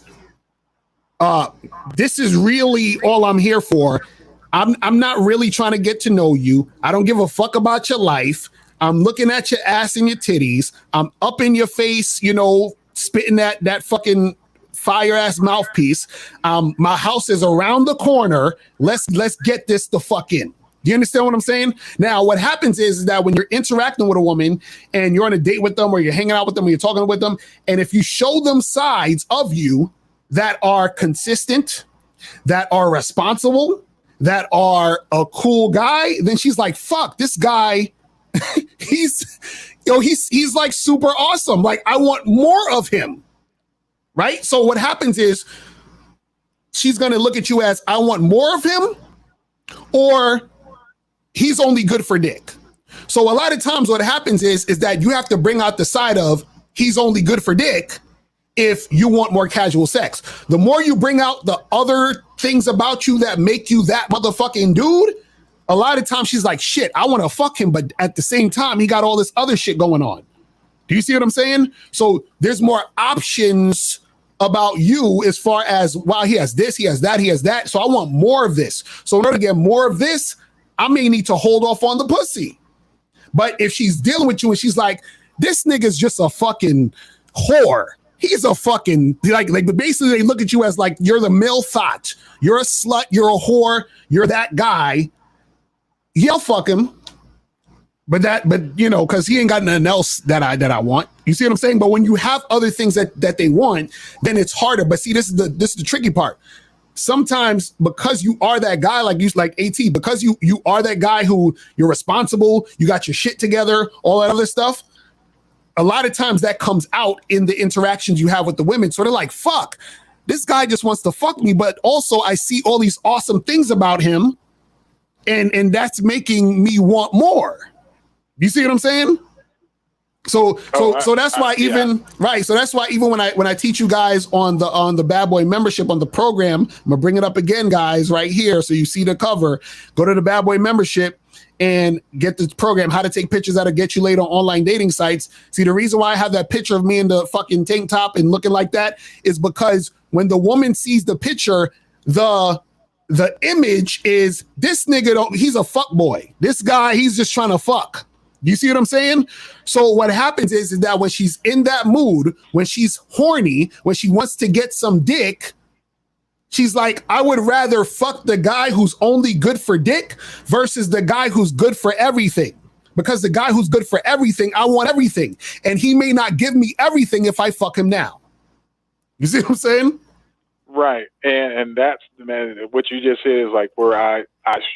Speaker 8: this is really all I'm here for. I'm not really trying to get to know you. I don't give a fuck about your life. I'm looking at your ass and your titties. I'm up in your face, spitting that fucking fire ass mouthpiece. My house is around the corner. Let's get this the fuck in. Do you understand what I'm saying? Now, what happens is that when you're interacting with a woman and you're on a date with them or you're hanging out with them or you're talking with them, and if you show them sides of you that are consistent, that are responsible, that are a cool guy, then she's like, fuck, this guy, he's like super awesome. Like, I want more of him. Right? So what happens is she's going to look at you as, I want more of him, or he's only good for dick. So a lot of times what happens is that you have to bring out the side of he's only good for dick if you want more casual sex. The more you bring out the other things about you that make you that motherfucking dude, a lot of times she's like, shit, I want to fuck him, but at the same time, he got all this other shit going on. Do you see what I'm saying? So there's more options about you as far as, wow, he has this, he has that, he has that. So I want more of this. So in order to get more of this, I may need to hold off on the pussy. But if she's dealing with you and she's like, this nigga's just a fucking whore. He's a fucking, like basically they look at you as like, you're the male thought. You're a slut, you're a whore, you're that guy. Yeah, I'll fuck him. But because he ain't got nothing else that I want. You see what I'm saying? But when you have other things that they want, then it's harder. But see, this is the tricky part. Sometimes because you are that guy, like AT, because you are that guy who you're responsible, you got your shit together, all that other stuff. A lot of times that comes out in the interactions you have with the women. So they're like, fuck, this guy just wants to fuck me. But also I see all these awesome things about him. And that's making me want more. You see what I'm saying? So that's why right. So that's why even when I teach you guys on the Bad Boy membership on the program, I'm gonna bring it up again, guys, right here. So you see the cover, go to the Bad Boy membership and get the program, how to take pictures that'll get you laid on online dating sites. See, the reason why I have that picture of me in the fucking tank top and looking like that is because when the woman sees the picture, the image is this nigga, he's a fuck boy. This guy, he's just trying to fuck. Do you see what I'm saying? So what happens is that when she's in that mood, when she's horny, when she wants to get some dick, she's like, I would rather fuck the guy who's only good for dick versus the guy who's good for everything. Because the guy who's good for everything, I want everything. And he may not give me everything if I fuck him now. You see what I'm saying?
Speaker 10: Right. And that's, man, what you just said is like where I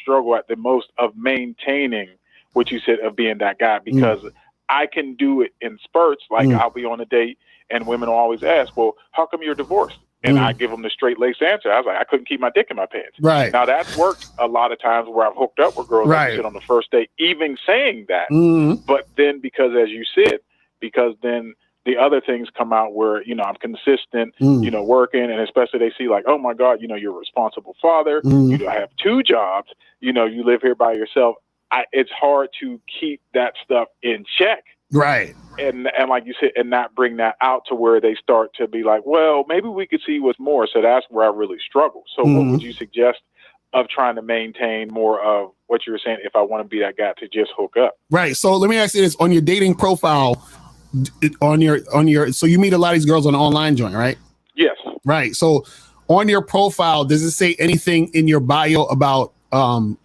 Speaker 10: struggle at the most of maintaining what you said of being that guy, because I can do it in spurts. Like I'll be on a date and women will always ask, well, how come you're divorced? And I give them the straight laced answer. I was like, I couldn't keep my dick in my pants.
Speaker 8: Right.
Speaker 10: Now that's worked a lot of times where I've hooked up with girls like you said on the first date, even saying that. But then because as you said, because then the other things come out where, you know, I'm consistent, you know, working, and especially they see like, oh my God, you know, you're a responsible father, you have 2 jobs, you know, you live here by yourself. It's hard to keep that stuff in check.
Speaker 8: Right.
Speaker 10: And like you said, and not bring that out to where they start to be like, well, maybe we could see what's more. So that's where I really struggle. So what would you suggest of trying to maintain more of what you were saying if I want to be that guy to just hook up?
Speaker 8: Right. So let me ask you this: on your dating profile, on your, so you meet a lot of these girls on the online joint, right?
Speaker 10: Yes.
Speaker 8: Right. So on your profile, does it say anything in your bio about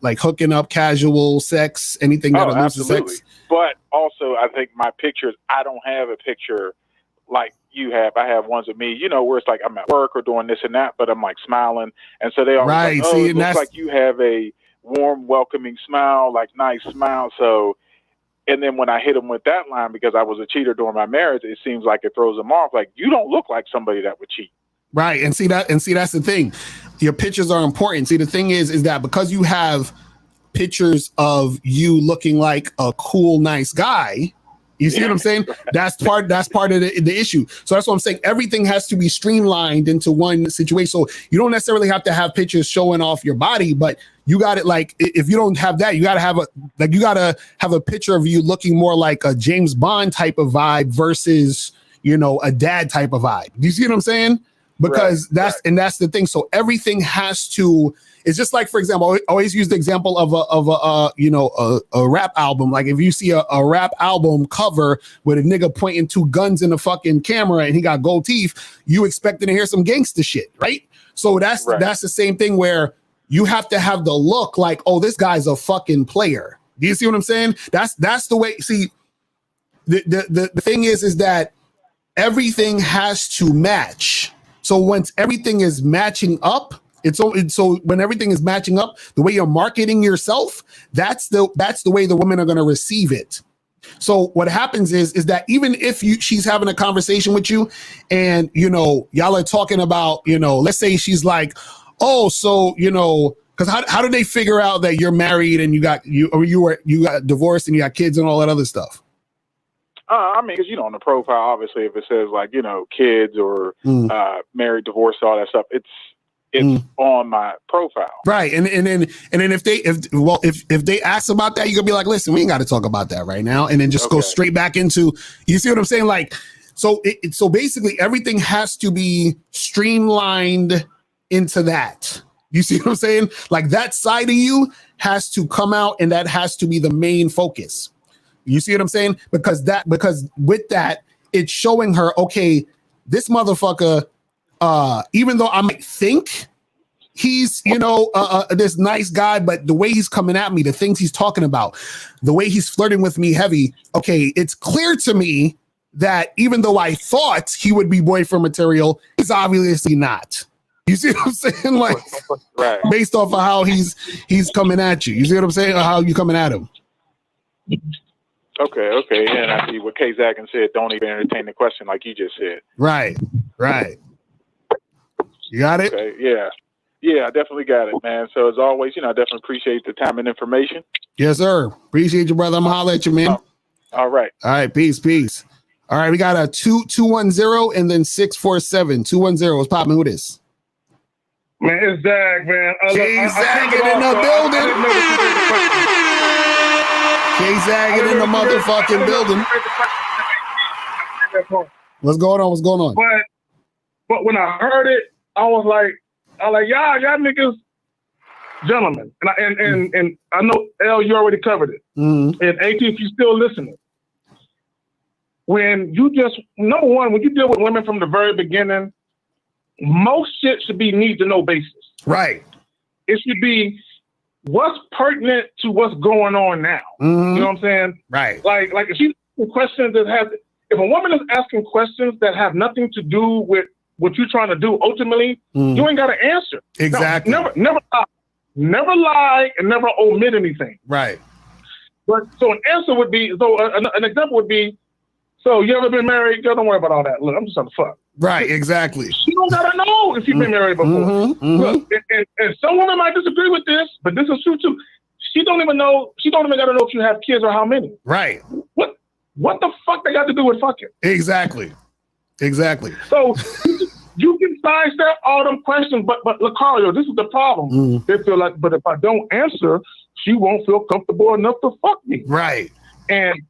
Speaker 8: like hooking up, casual sex, anything that alludes to sex?
Speaker 10: But also, I think my pictures, I don't have a picture like you have. I have ones of me, you know, where it's like I'm at work or doing this and that, but I'm like smiling. And so they always like, oh, it looks like you have a warm, welcoming smile, like nice smile. So, and then when I hit them with that line, because I was a cheater during my marriage, it seems like it throws them off. Like, you don't look like somebody that would cheat.
Speaker 8: Right. And see, that's the thing. Your pictures are important. See, the thing is that because you have pictures of you looking like a cool, nice guy, you see what I'm saying? That's part of the issue. So that's what I'm saying. Everything has to be streamlined into one situation. So you don't necessarily have to have pictures showing off your body, but you got it. Like, if you don't have that, you got to have a picture of you looking more like a James Bond type of vibe versus, you know, a dad type of vibe. Do you see what I'm saying? Because that's the thing. So everything has to. It's just like, for example, I always use the example of a rap album. Like, if you see a rap album cover with a nigga pointing 2 guns in the fucking camera and he got gold teeth, you expecting to hear some gangster shit, right? So that's the same thing where you have to have the look like, oh, this guy's a fucking player. Do you see what I'm saying? That's the way. See, the thing is that everything has to match. So once everything is matching up, so when everything is matching up, the way you're marketing yourself, that's the way the women are going to receive it. So what happens is that even if she's having a conversation with you, and you know y'all are talking about, you know, let's say she's like, oh, so you know, because how do they figure out that you're married and you got divorced and you got kids and all that other stuff?
Speaker 10: I mean, because, you know, on the profile, obviously, if it says like, you know, kids or married, divorced, all that stuff, it's on my profile. Right. And
Speaker 8: then if they ask about that, you're gonna be like, listen, we ain't got to talk about that right now. And then just go straight back into, you see what I'm saying? Like, so so basically everything has to be streamlined into that. You see what I'm saying? Like, that side of you has to come out, and that has to be the main focus. You see what I'm saying? Because with that, it's showing her, okay, this motherfucker, even though I might think he's, you know, this nice guy, but the way he's coming at me, the things he's talking about, the way he's flirting with me heavy, okay, it's clear to me that even though I thought he would be boyfriend material, he's obviously not. You see what I'm saying? Like, based off of how he's coming at you. You see what I'm saying? Or how you coming at him.
Speaker 10: Okay. And I see what K. Zagan said, don't even entertain the question, like you just said.
Speaker 8: Right. You got it?
Speaker 10: Okay, yeah, I definitely got it, man. So as always, you know, I definitely appreciate the time and information.
Speaker 8: Yes, sir. Appreciate you, brother. I'm gonna holler at you, man.
Speaker 10: All right.
Speaker 8: Peace. All right, we got a 210 and then 647. 210. What's popping? Who this?
Speaker 3: Man, it's Zag, man.
Speaker 8: K-Zagging in the building. K-Zagging in the motherfucking building. What's going on?
Speaker 3: But when I heard it, I was like, y'all niggas, gentlemen. And I know, L, you already covered it. And AT, if you still listening, when you just, number one, when you deal with women from the very beginning, most shit should be need to know basis.
Speaker 8: Right.
Speaker 3: It should be what's pertinent to what's going on now. You know what I'm saying?
Speaker 8: Right.
Speaker 3: Like if she's asking questions if a woman is asking questions that have nothing to do with what you're trying to do, ultimately, you ain't got to answer.
Speaker 8: Exactly.
Speaker 3: No, never lie and never omit anything.
Speaker 8: Right.
Speaker 3: But so an answer would be, an example would be, so you ever been married? Girl, don't worry about all that. Look, I'm just trying to fuck.
Speaker 8: Right, exactly.
Speaker 3: She don't gotta know if you've been married before. Look, and some women might disagree with this, but this is true too. She don't even gotta know if you have kids or how many.
Speaker 8: Right.
Speaker 3: What the fuck they got to do with fucking?
Speaker 8: Exactly.
Speaker 3: So you can sidestep all them questions, but Lucario, this is the problem. They feel like, but if I don't answer, she won't feel comfortable enough to fuck me.
Speaker 8: Right.
Speaker 3: And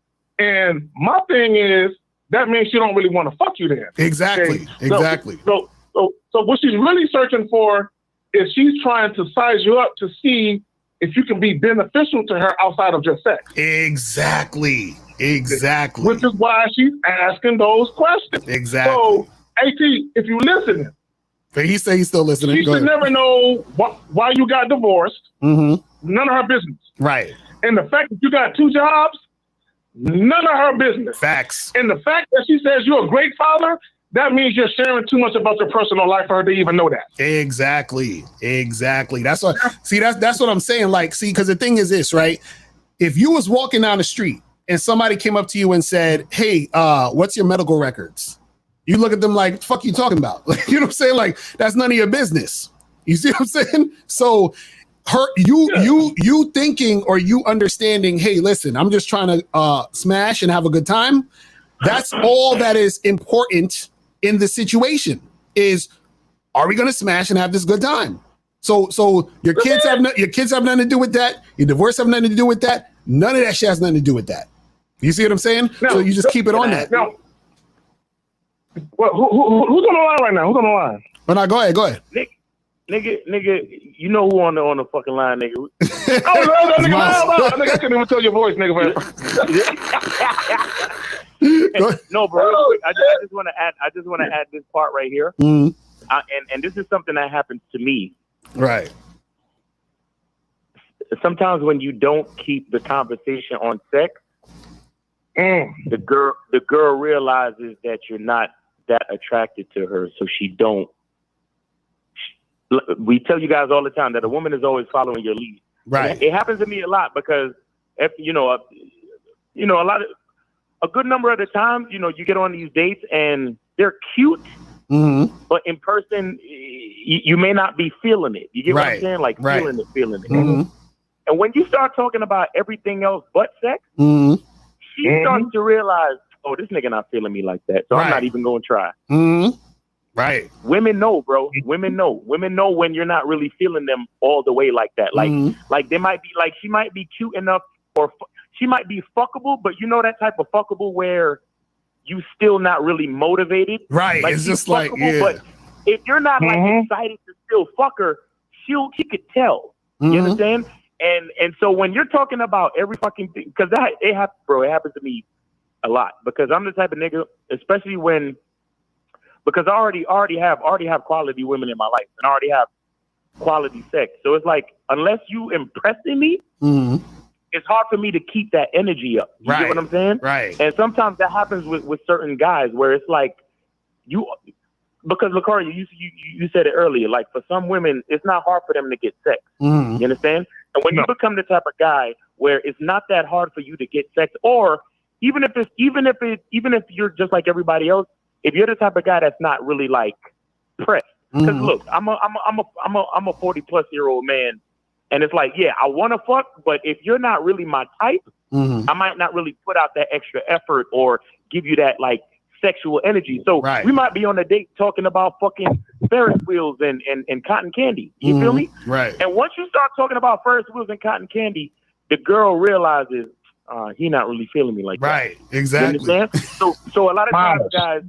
Speaker 3: my thing is, that means she don't really want to fuck you then.
Speaker 8: Exactly.
Speaker 3: Okay?
Speaker 8: Exactly.
Speaker 3: So what she's really searching for is she's trying to size you up to see if you can be beneficial to her outside of just sex.
Speaker 8: Exactly.
Speaker 3: Which is why she's asking those questions.
Speaker 8: Exactly.
Speaker 3: So, AT, if you're listening,
Speaker 8: but he say he's still listening.
Speaker 3: She should never know why you got divorced. None of her business.
Speaker 8: Right.
Speaker 3: And the fact that you got 2 jobs, none of her business.
Speaker 8: Facts.
Speaker 3: And the fact that she says you're a great father, that means you're sharing too much about your personal life for her to even know that. Exactly.
Speaker 8: That's what. See, that's what I'm saying. Like, see, because the thing is this, right? If you was walking down the street and somebody came up to you and said, "Hey, what's your medical records?" You look at them like, "Fuck you talking about?" Like, you know what I'm saying? Like, that's none of your business. You see what I'm saying? So, you thinking or you understanding, hey, listen, I'm just trying to smash and have a good time. That's all that is important in the situation. Is, are we going to smash and have this good time? So your kids have nothing to do with that. Your divorce have nothing to do with that. None of that shit has nothing to do with that. You see what I'm saying? So you just keep it on that.
Speaker 3: Now, well, who's on the line right now? Who's on the line?
Speaker 8: Oh, no, go ahead.
Speaker 11: Nigga, you know who on the fucking line, nigga?
Speaker 3: No, nigga, I couldn't even tell your voice, nigga.
Speaker 11: No, bro. I just want to add this part right here. And this is something that happens to me.
Speaker 8: Right.
Speaker 11: Sometimes when you don't keep the conversation on sex, the girl realizes that you're not that attracted to her, so she don't. We tell you guys all the time that a woman is always following your lead.
Speaker 8: Right.
Speaker 11: It happens to me a lot because if a good number of the times, you get on these dates and they're cute, but in person, you may not be feeling it. You get what I'm saying? Like feeling it. And when you start talking about everything else but sex, she starts to realize, oh, this nigga not feeling me like that, so I'm not even going to try.
Speaker 8: Right.
Speaker 11: Women know, bro. Women know when you're not really feeling them all the way like that. Like they might be like, she might be cute enough or she might be fuckable, but you know that type of fuckable where you still not really motivated.
Speaker 8: Right.
Speaker 11: Like,
Speaker 8: it's just like, yeah.
Speaker 11: But if you're not like excited to still fuck her, she could tell. You understand? And so when you're talking about every fucking thing, because it happens to me a lot because I'm the type of nigga, especially because I already have quality women in my life and I already have quality sex. So it's like, unless you impressing me, it's hard for me to keep that energy up. You get what I'm saying?
Speaker 8: Right.
Speaker 11: And sometimes that happens with certain guys where it's like because Lucario, you said it earlier, like for some women, it's not hard for them to get sex. You understand? And when you become the type of guy where it's not that hard for you to get sex, or even if you're just like everybody else, if you're the type of guy that's not really like pressed, because look, I'm a 40-plus-year-old man, and it's like, yeah, I want to fuck, but if you're not really my type, I might not really put out that extra effort or give you that like sexual energy. So we might be on a date talking about fucking Ferris wheels and cotton candy. You feel me?
Speaker 8: Right.
Speaker 11: And once you start talking about Ferris wheels and cotton candy, the girl realizes he not really feeling me like that.
Speaker 8: Right. Exactly.
Speaker 11: You understand? So a lot of times, guys,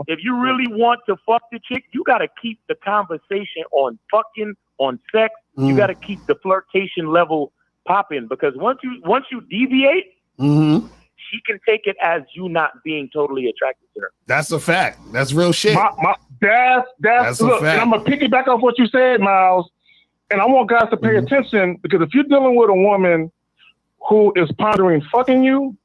Speaker 11: if you really want to fuck the chick, you got to keep the conversation on fucking, on sex. You got to keep the flirtation level popping, because once you deviate, she can take it as you not being totally attracted to her.
Speaker 8: That's a fact. That's real shit.
Speaker 3: That's look, and I'm gonna piggyback off what you said, Miles. And I want guys to pay attention, because if you're dealing with a woman who is pondering fucking you,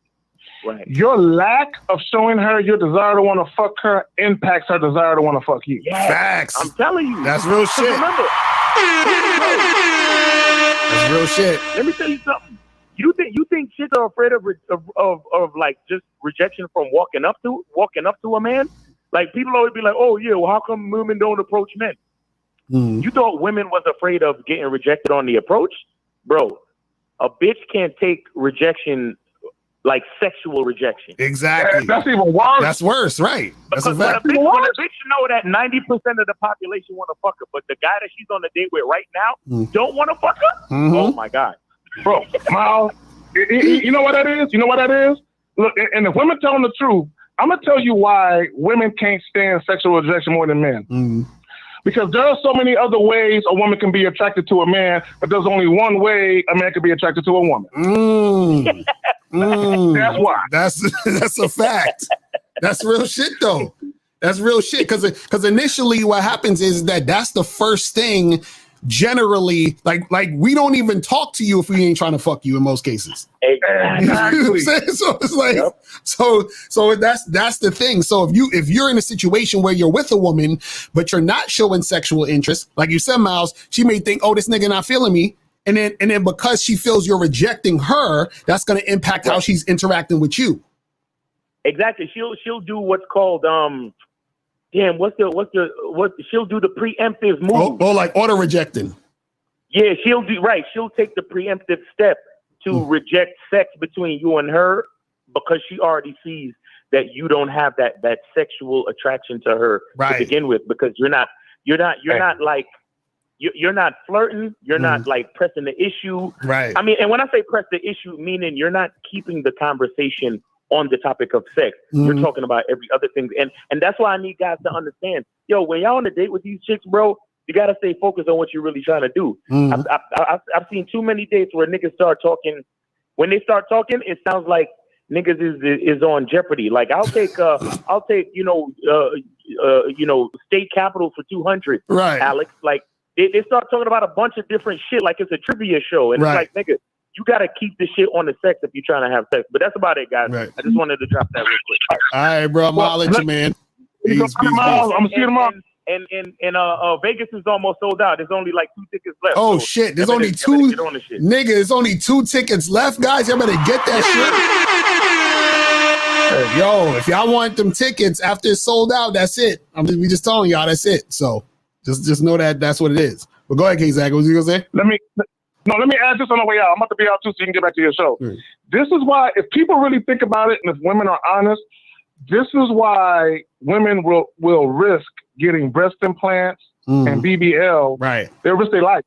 Speaker 3: your lack of showing her your desire to want to fuck her impacts her desire to want to fuck you.
Speaker 11: Yes,
Speaker 8: facts.
Speaker 11: I'm telling you.
Speaker 8: That's real shit.
Speaker 11: Remember,
Speaker 8: that's real shit.
Speaker 11: Let me tell you something. You think chicks are afraid of like just rejection from walking up to a man? Like people always be like, oh yeah, well how come women don't approach men? You thought women was afraid of getting rejected on the approach? Bro, a bitch can't take rejection like sexual rejection.
Speaker 8: Exactly.
Speaker 3: That's even worse.
Speaker 8: That's worse, right? That's a fact.
Speaker 11: When a bitch know that 90% of the population want to fuck her, but the guy that she's on a date with right now don't want to fuck her? Oh my God.
Speaker 3: Bro, Miles, you know what that is? You know what that is? Look, and if women telling the truth, I'm going to tell you why women can't stand sexual rejection more than men. Because there are so many other ways a woman can be attracted to a man, but there's only one way a man can be attracted to a woman. That's why.
Speaker 8: That's a fact. That's real shit, though. That's real shit. Because initially, what happens is that's the first thing. Generally, like we don't even talk to you if we ain't trying to fuck you in most cases.
Speaker 11: Exactly.
Speaker 8: You know what I'm saying? So it's like, so that's the thing. So if you're in a situation where you're with a woman, but you're not showing sexual interest, like you said, Miles, she may think, oh, this nigga not feeling me. And then because she feels you're rejecting her, that's going to impact how she's interacting with you.
Speaker 11: Exactly. She'll do what's called she'll do the preemptive move.
Speaker 8: Oh, like auto rejecting.
Speaker 11: Yeah, she'll take the preemptive step to reject sex between you and her because she already sees that you don't have that sexual attraction to her to begin with, because you're not flirting, you're not like pressing the issue.
Speaker 8: Right.
Speaker 11: I mean, and when I say press the issue, meaning you're not keeping the conversation on the topic of sex. You're talking about every other thing. And that's why I need guys to understand, yo, when y'all on a date with these chicks, bro, you got to stay focused on what you're really trying to do. I've seen too many dates where niggas start talking. When they start talking, it sounds like niggas is on Jeopardy. Like I'll take state capital for 200.
Speaker 8: Right.
Speaker 11: Alex, like they start talking about a bunch of different shit like it's a trivia show. And it's like, nigga, you got to keep the shit on the sex if you're trying to have sex. But that's about it, guys. Right. I just wanted to drop that real quick.
Speaker 8: All right, bro. I'm going to let you, man.
Speaker 3: Peace. I'm going to see you tomorrow.
Speaker 11: And Vegas is almost sold out. There's only like 2 tickets left.
Speaker 8: Oh, so shit. There's only 2. Nigga, there's only 2 tickets left, guys. Y'all better get that shit. Yo, if y'all want them tickets after it's sold out, that's it. We just telling y'all that's it. So just know that that's what it is. But go ahead, K-Zach. What was you going to say?
Speaker 3: Let me add this on the way out. I'm about to be out too, so you can get back to your show. This is why, if people really think about it, and if women are honest, this is why women will risk getting breast implants and BBL.
Speaker 8: Right.
Speaker 3: They'll risk their life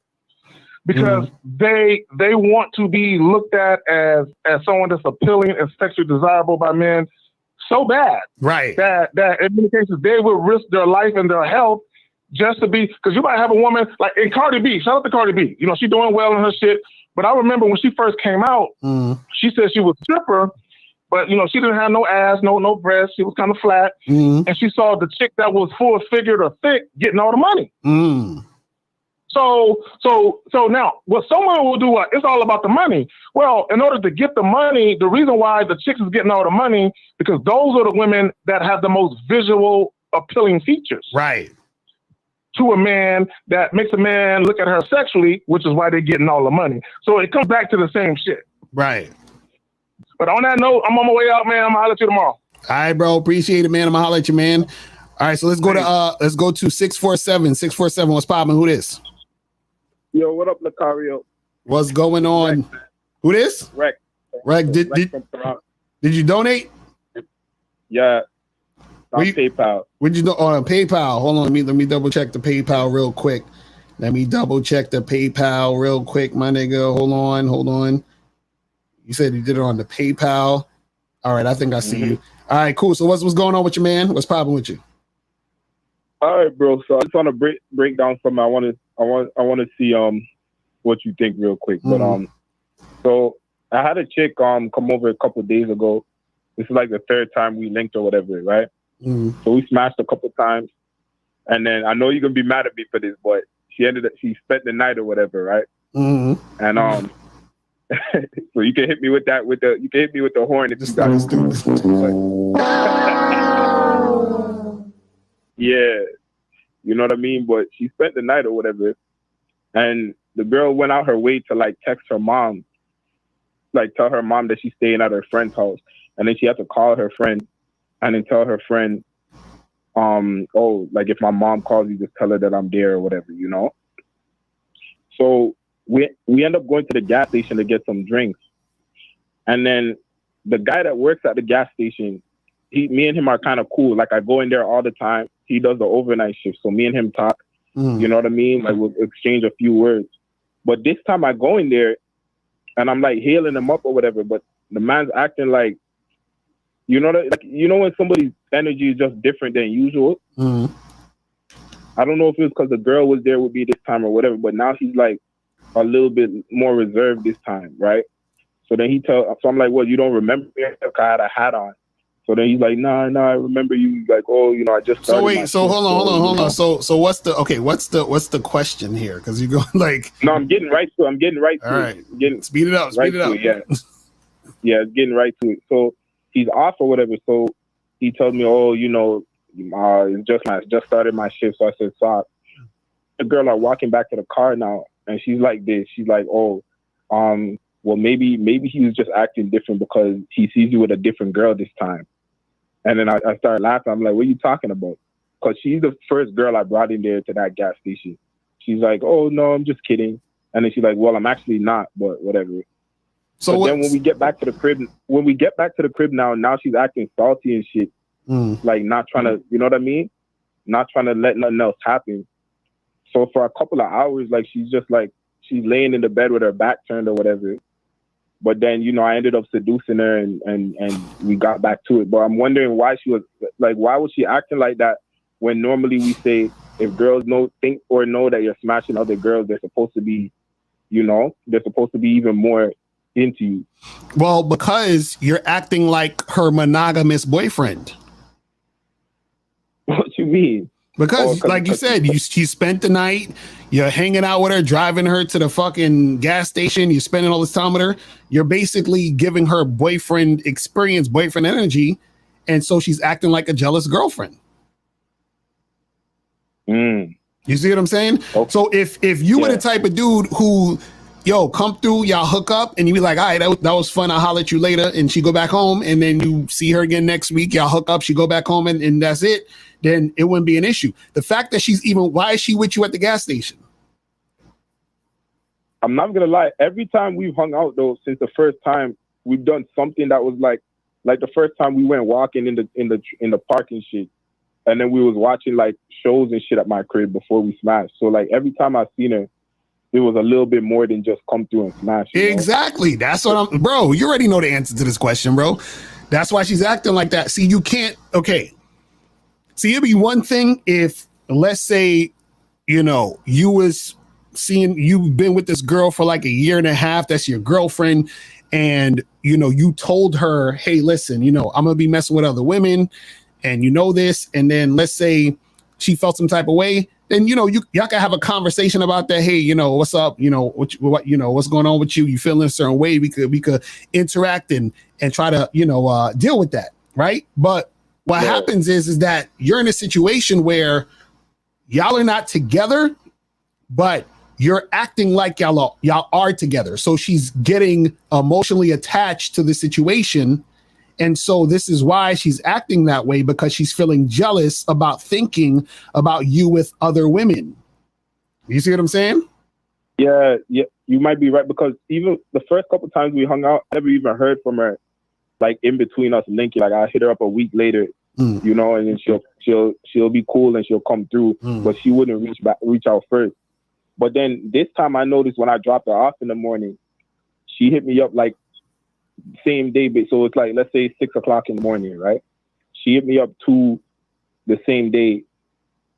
Speaker 3: because they want to be looked at as someone that's appealing and sexually desirable by men so bad.
Speaker 8: Right.
Speaker 3: That in many cases they will risk their life and their health just to be, because you might have a woman like in Cardi B. Shout out to Cardi B. You know, she's doing well in her shit. But I remember when she first came out, she said she was a stripper, but you know, she didn't have no ass, no breasts. She was kind of flat. And she saw the chick that was full figured or thick getting all the money. So now what someone will do, it's all about the money. Well, in order to get the money, the reason why the chicks is getting all the money, because those are the women that have the most visual appealing features.
Speaker 8: Right.
Speaker 3: To a man that makes a man look at her sexually, which is why they're getting all the money. So it comes back to the same shit.
Speaker 8: Right.
Speaker 3: But on that note, I'm on my way out, man. I'm gonna holler at you tomorrow.
Speaker 8: All right, bro. Appreciate it, man. I'm gonna holler at you, man. All right, so let's go to 647. 647. What's poppin'? Who this?
Speaker 12: Yo, what up, Lucario?
Speaker 8: What's going on?
Speaker 12: Rex.
Speaker 8: Who this?
Speaker 12: Rex.
Speaker 8: Did you donate?
Speaker 12: Yeah. On PayPal.
Speaker 8: Would you do on PayPal? Hold on, let me double check the PayPal real quick. My nigga. Hold on. You said you did it on the PayPal. All right, I think I see you. All right, cool. So what's going on with you, man? What's popping with you?
Speaker 12: All right, bro. So I just want to break down something. I want to see what you think real quick. But so I had a chick come over a couple of days ago. This is like the 3rd time we linked or whatever, right? So we smashed a couple times, and then I know you're gonna be mad at me for this, but she spent the night or whatever, right? And so you can hit me with that you can hit me with the horn if you got it. Yeah, you know what I mean. But she spent the night or whatever, and the girl went out her way to like text her mom like tell her mom that she's staying at her friend's house, and then she had to call her friend and then tell her friend, oh, like if my mom calls you, just tell her that I'm there or whatever, you know. So we end up going to the gas station to get some drinks, and then the guy that works at the gas station, me and him are kind of cool. Like I go in there all the time. He does the overnight shift, so me and him talk. You know what I mean? Like we'll exchange a few words. But this time I go in there and I'm like hailing him up or whatever, but the man's acting like, you know, when somebody's energy is just different than usual. I don't know if it was because the girl was there with me this time or whatever, but now he's like a little bit more reserved this time, right? So then so I'm like, well, you don't remember me? I had a hat on. So then he's like, nah, I remember you. Like, oh, you know, I just started.
Speaker 8: So wait, so hold on. So what's the question here? Because you go like,
Speaker 12: no, I'm getting right to it.
Speaker 8: All right, speed it up.
Speaker 12: Yeah, it's getting right to it. So he's off or whatever. So he tells me, oh, you know, it's just started my shift. So I said, stop. The girl are walking back to the car now, and she's like this. She's like, oh, well, maybe he was just acting different because he sees you with a different girl this time. And then I started laughing. I'm like, what are you talking about? Because she's the first girl I brought in there to that gas station. She's like, oh, no, I'm just kidding. And then she's like, well, I'm actually not, but whatever. So then when we get back to the crib now she's acting salty and shit. Like not trying to, you know what I mean? Not trying to let nothing else happen. So for a couple of hours, like she's she's laying in the bed with her back turned or whatever. But then, you know, I ended up seducing her and we got back to it. But I'm wondering why why was she acting like that when normally we say if girls know that you're smashing other girls, they're supposed to be, you know, they're supposed to be even more into you.
Speaker 8: Well, because you're acting like her monogamous boyfriend.
Speaker 12: What you mean?
Speaker 8: Because, like you said, you spent the night, you're hanging out with her, driving her to the fucking gas station, you're spending all this time with her. You're basically giving her boyfriend experience, boyfriend energy, and so she's acting like a jealous girlfriend. You see what I'm saying? Okay. So if you were the type of dude who, come through, y'all hook up, and you be like, all right, that was fun, I'll holler at you later, and she go back home, and then you see her again next week, y'all hook up, she go back home, and that's it, then it wouldn't be an issue. The fact that why is she with you at the gas station?
Speaker 12: I'm not gonna lie, every time we've hung out though, since the first time, we've done something that was like the first time we went walking in the park and shit, and then we was watching like shows and shit at my crib before we smashed. So like every time I seen her, it was a little bit more than just come through and smash.
Speaker 8: Exactly. That's what bro, you already know the answer to this question, bro. That's why she's acting like that. See, you can't, See, it'd be one thing if, let's say, you've been with this girl for like a year and a half, that's your girlfriend, and, you told her, hey, listen, I'm going to be messing with other women, and you know this, and then let's say she felt some type of way, then, y'all can have a conversation about that. Hey, what's up? What's going on with you? You feeling a certain way? We could interact and try to, deal with that. Right. But what happens is that you're in a situation where y'all are not together, but you're acting like y'all are together. So she's getting emotionally attached to the situation. And so this is why she's acting that way, because she's feeling jealous about thinking about you with other women. You see what I'm saying?
Speaker 12: Yeah, you might be right, because even the first couple times we hung out, I never even heard from her, like in between us linking. Like I hit her up a week later, and then she'll be cool and she'll come through, but she wouldn't reach out first. But then this time I noticed when I dropped her off in the morning, she hit me up like same day, so it's like, let's say 6 o'clock in the morning, right? She hit me up to the same day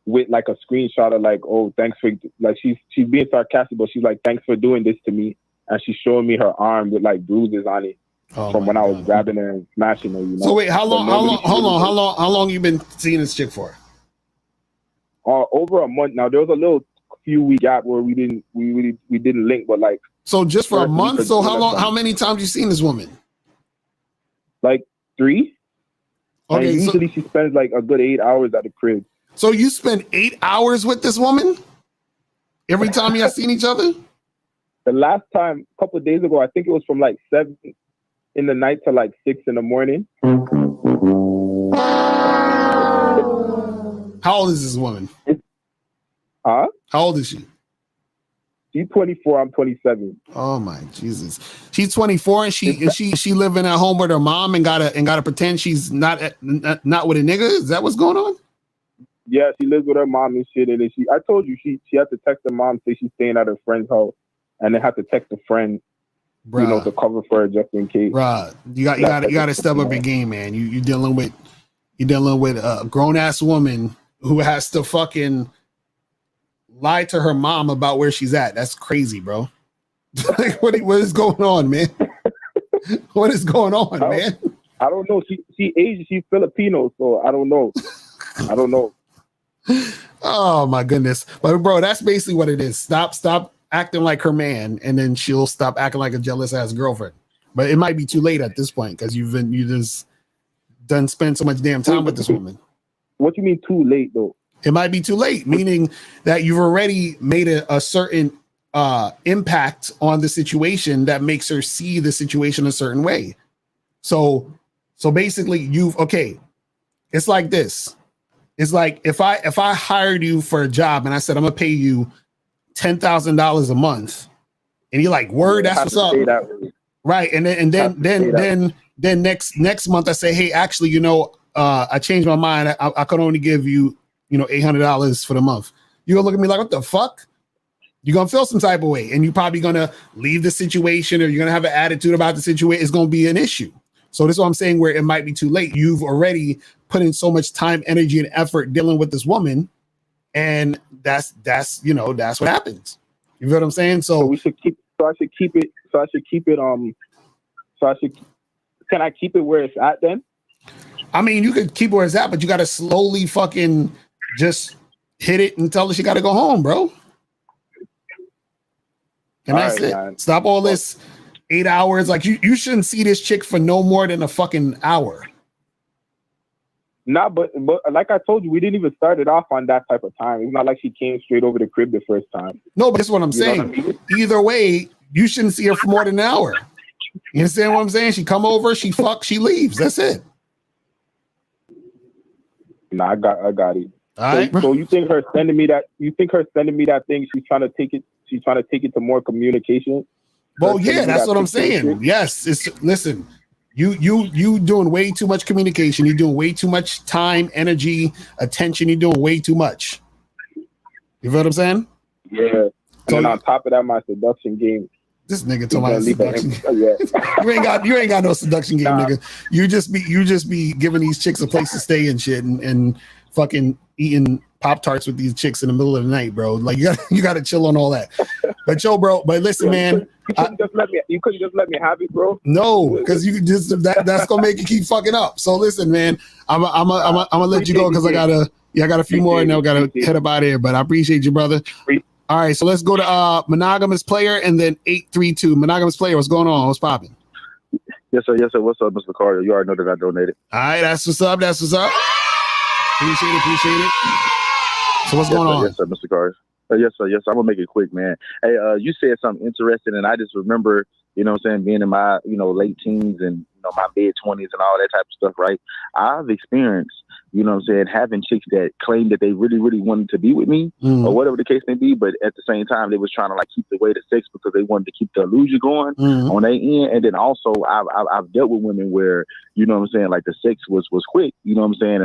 Speaker 12: with like a screenshot of like, oh, thanks for, like, she's being sarcastic, but she's like, thanks for doing this to me, and she's showing me her arm with like bruises on it from when I was grabbing her and smashing her.
Speaker 8: So wait, how long you been seeing this chick for?
Speaker 12: Over a month now. There was a little few week gap where we didn't link, but like.
Speaker 8: So just for a month? So how many times you seen this woman?
Speaker 12: Like 3.
Speaker 8: Okay.
Speaker 12: And usually she spends like a good 8 hours at the crib.
Speaker 8: So you spend 8 hours with this woman? Every time y'all seen each other?
Speaker 12: The last time, a couple of days ago, I think it was from like 7 in the night to like 6 in the morning.
Speaker 8: How old is this woman?
Speaker 12: Huh?
Speaker 8: How old is she?
Speaker 12: She's 24. I'm 27.
Speaker 8: Oh my Jesus! She's 24 and she living at home with her mom and gotta pretend she's not with a nigga. Is that what's going on?
Speaker 12: Yeah, she lives with her mom and shit. And then I told you she had to text her mom, say she's staying at her friend's house, and then have to text a friend,
Speaker 8: Bruh.
Speaker 12: to cover for her just in case.
Speaker 8: Bruh, you got to step up your game, man. You're dealing with a grown ass woman who has to fucking lie to her mom about where she's at. That's crazy, bro. Like, what is going on, man? What is going on, man?
Speaker 12: I don't know. She Asian, she's Filipino, so I don't know.
Speaker 8: Oh my goodness. But bro, that's basically what it is. Stop acting like her man, and then she'll stop acting like a jealous ass girlfriend. But it might be too late at this point because you just done spent so much damn time with this woman.
Speaker 12: What you mean too late though?
Speaker 8: It might be too late, meaning that you've already made a certain impact on the situation that makes her see the situation a certain way. So basically it's like this. It's like if I hired you for a job and I said I'm gonna pay you $10,000 a month, and you're like, word, that's what's up, right? And then next month I say, hey, actually, I changed my mind. I could only give you, $800 for the month. You're gonna look at me like, what the fuck? You're gonna feel some type of way, and you're probably gonna leave the situation, or you're gonna have an attitude about the situation. It's gonna be an issue. So this is what I'm saying, where it might be too late. You've already put in so much time, energy, and effort dealing with this woman, and that's what happens. You know what I'm saying? So
Speaker 12: we should keep. So I should keep it. Can I keep it where it's at then?
Speaker 8: I mean, you could keep it where it's at, but you got to slowly fucking just hit it and tell her she got to go home, bro. And that's it. Man. Stop all this 8 hours. Like you shouldn't see this chick for no more than a fucking hour.
Speaker 12: Nah, but like I told you, we didn't even start it off on that type of time. It's not like she came straight over the crib the first time.
Speaker 8: No, but that's what I'm saying. What I mean? Either way, you shouldn't see her for more than an hour. You understand what I'm saying? She come over, she fuck, she leaves. That's it.
Speaker 12: Nah, I got it.
Speaker 8: All right.
Speaker 12: So you think her sending me that? You think her sending me that thing? She's trying to take it to more communication.
Speaker 8: Well, yeah, that's what I'm saying. Yes, listen. You doing way too much communication. You're doing way too much time, energy, attention. You're doing way too much. You feel what I'm saying?
Speaker 12: Yeah. And then on top of that, my seduction game.
Speaker 8: This nigga talking about seduction. Yeah. you ain't got no seduction game, nigga. You just be giving these chicks a place to stay and shit, and fucking eating Pop-Tarts with these chicks in the middle of the night, bro. Like you got to chill on all that. But but listen, man.
Speaker 12: You couldn't just let me have it, bro.
Speaker 8: No, because you just that's gonna make you keep fucking up. So listen, man. I'm gonna let you go because I got a few more and then I gotta head up out of here. But I appreciate you, brother. All right, so let's go to monogamous player and then 832. Monogamous player, what's going on? What's popping?
Speaker 13: Yes, sir. What's up, Mr. Carter? You already know that I donated.
Speaker 8: All right, that's what's up. Appreciate it. So what's going on?
Speaker 13: Yes, sir, Mr. Carter. Yes, sir. I'm gonna make it quick, man. Hey, you said something interesting, and I just remember, being in my, late teens and my mid 20s and all that type of stuff, right? I've experienced, having chicks that claim that they really, really wanted to be with me or whatever the case may be, but at the same time, they was trying to keep the weight of sex because they wanted to keep the illusion going on their end. And then also, I've dealt with women where, the sex was quick, and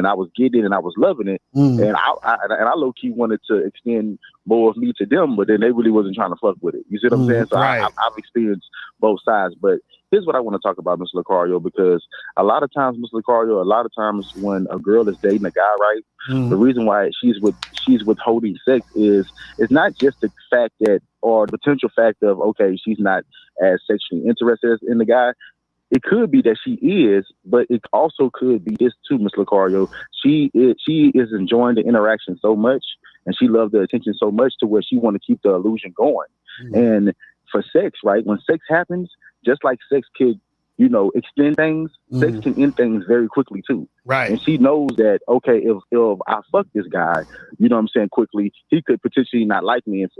Speaker 13: I was getting it and I was loving it, and I low key wanted to extend more of me to them, but then they really wasn't trying to fuck with it. You see what I'm saying? So right. I've experienced both sides, but here's what I want to talk about, Mr. Lucario, because a lot of times, Mr. Lucario, when a girl is dating a guy, right, the reason why she's withholding sex is it's not just the fact that, or the potential fact of, okay, she's not as sexually interested in the guy. It could be that she is, but it also could be this too, Mr. Lucario. She is enjoying the interaction so much, and she loves the attention so much to where she want to keep the illusion going. And for sex, right, when sex happens, just like sex could, extend things, sex can end things very quickly too.
Speaker 8: Right.
Speaker 13: And she knows that, okay, if I fuck this guy, you know what I'm saying, quickly, he could potentially not like me and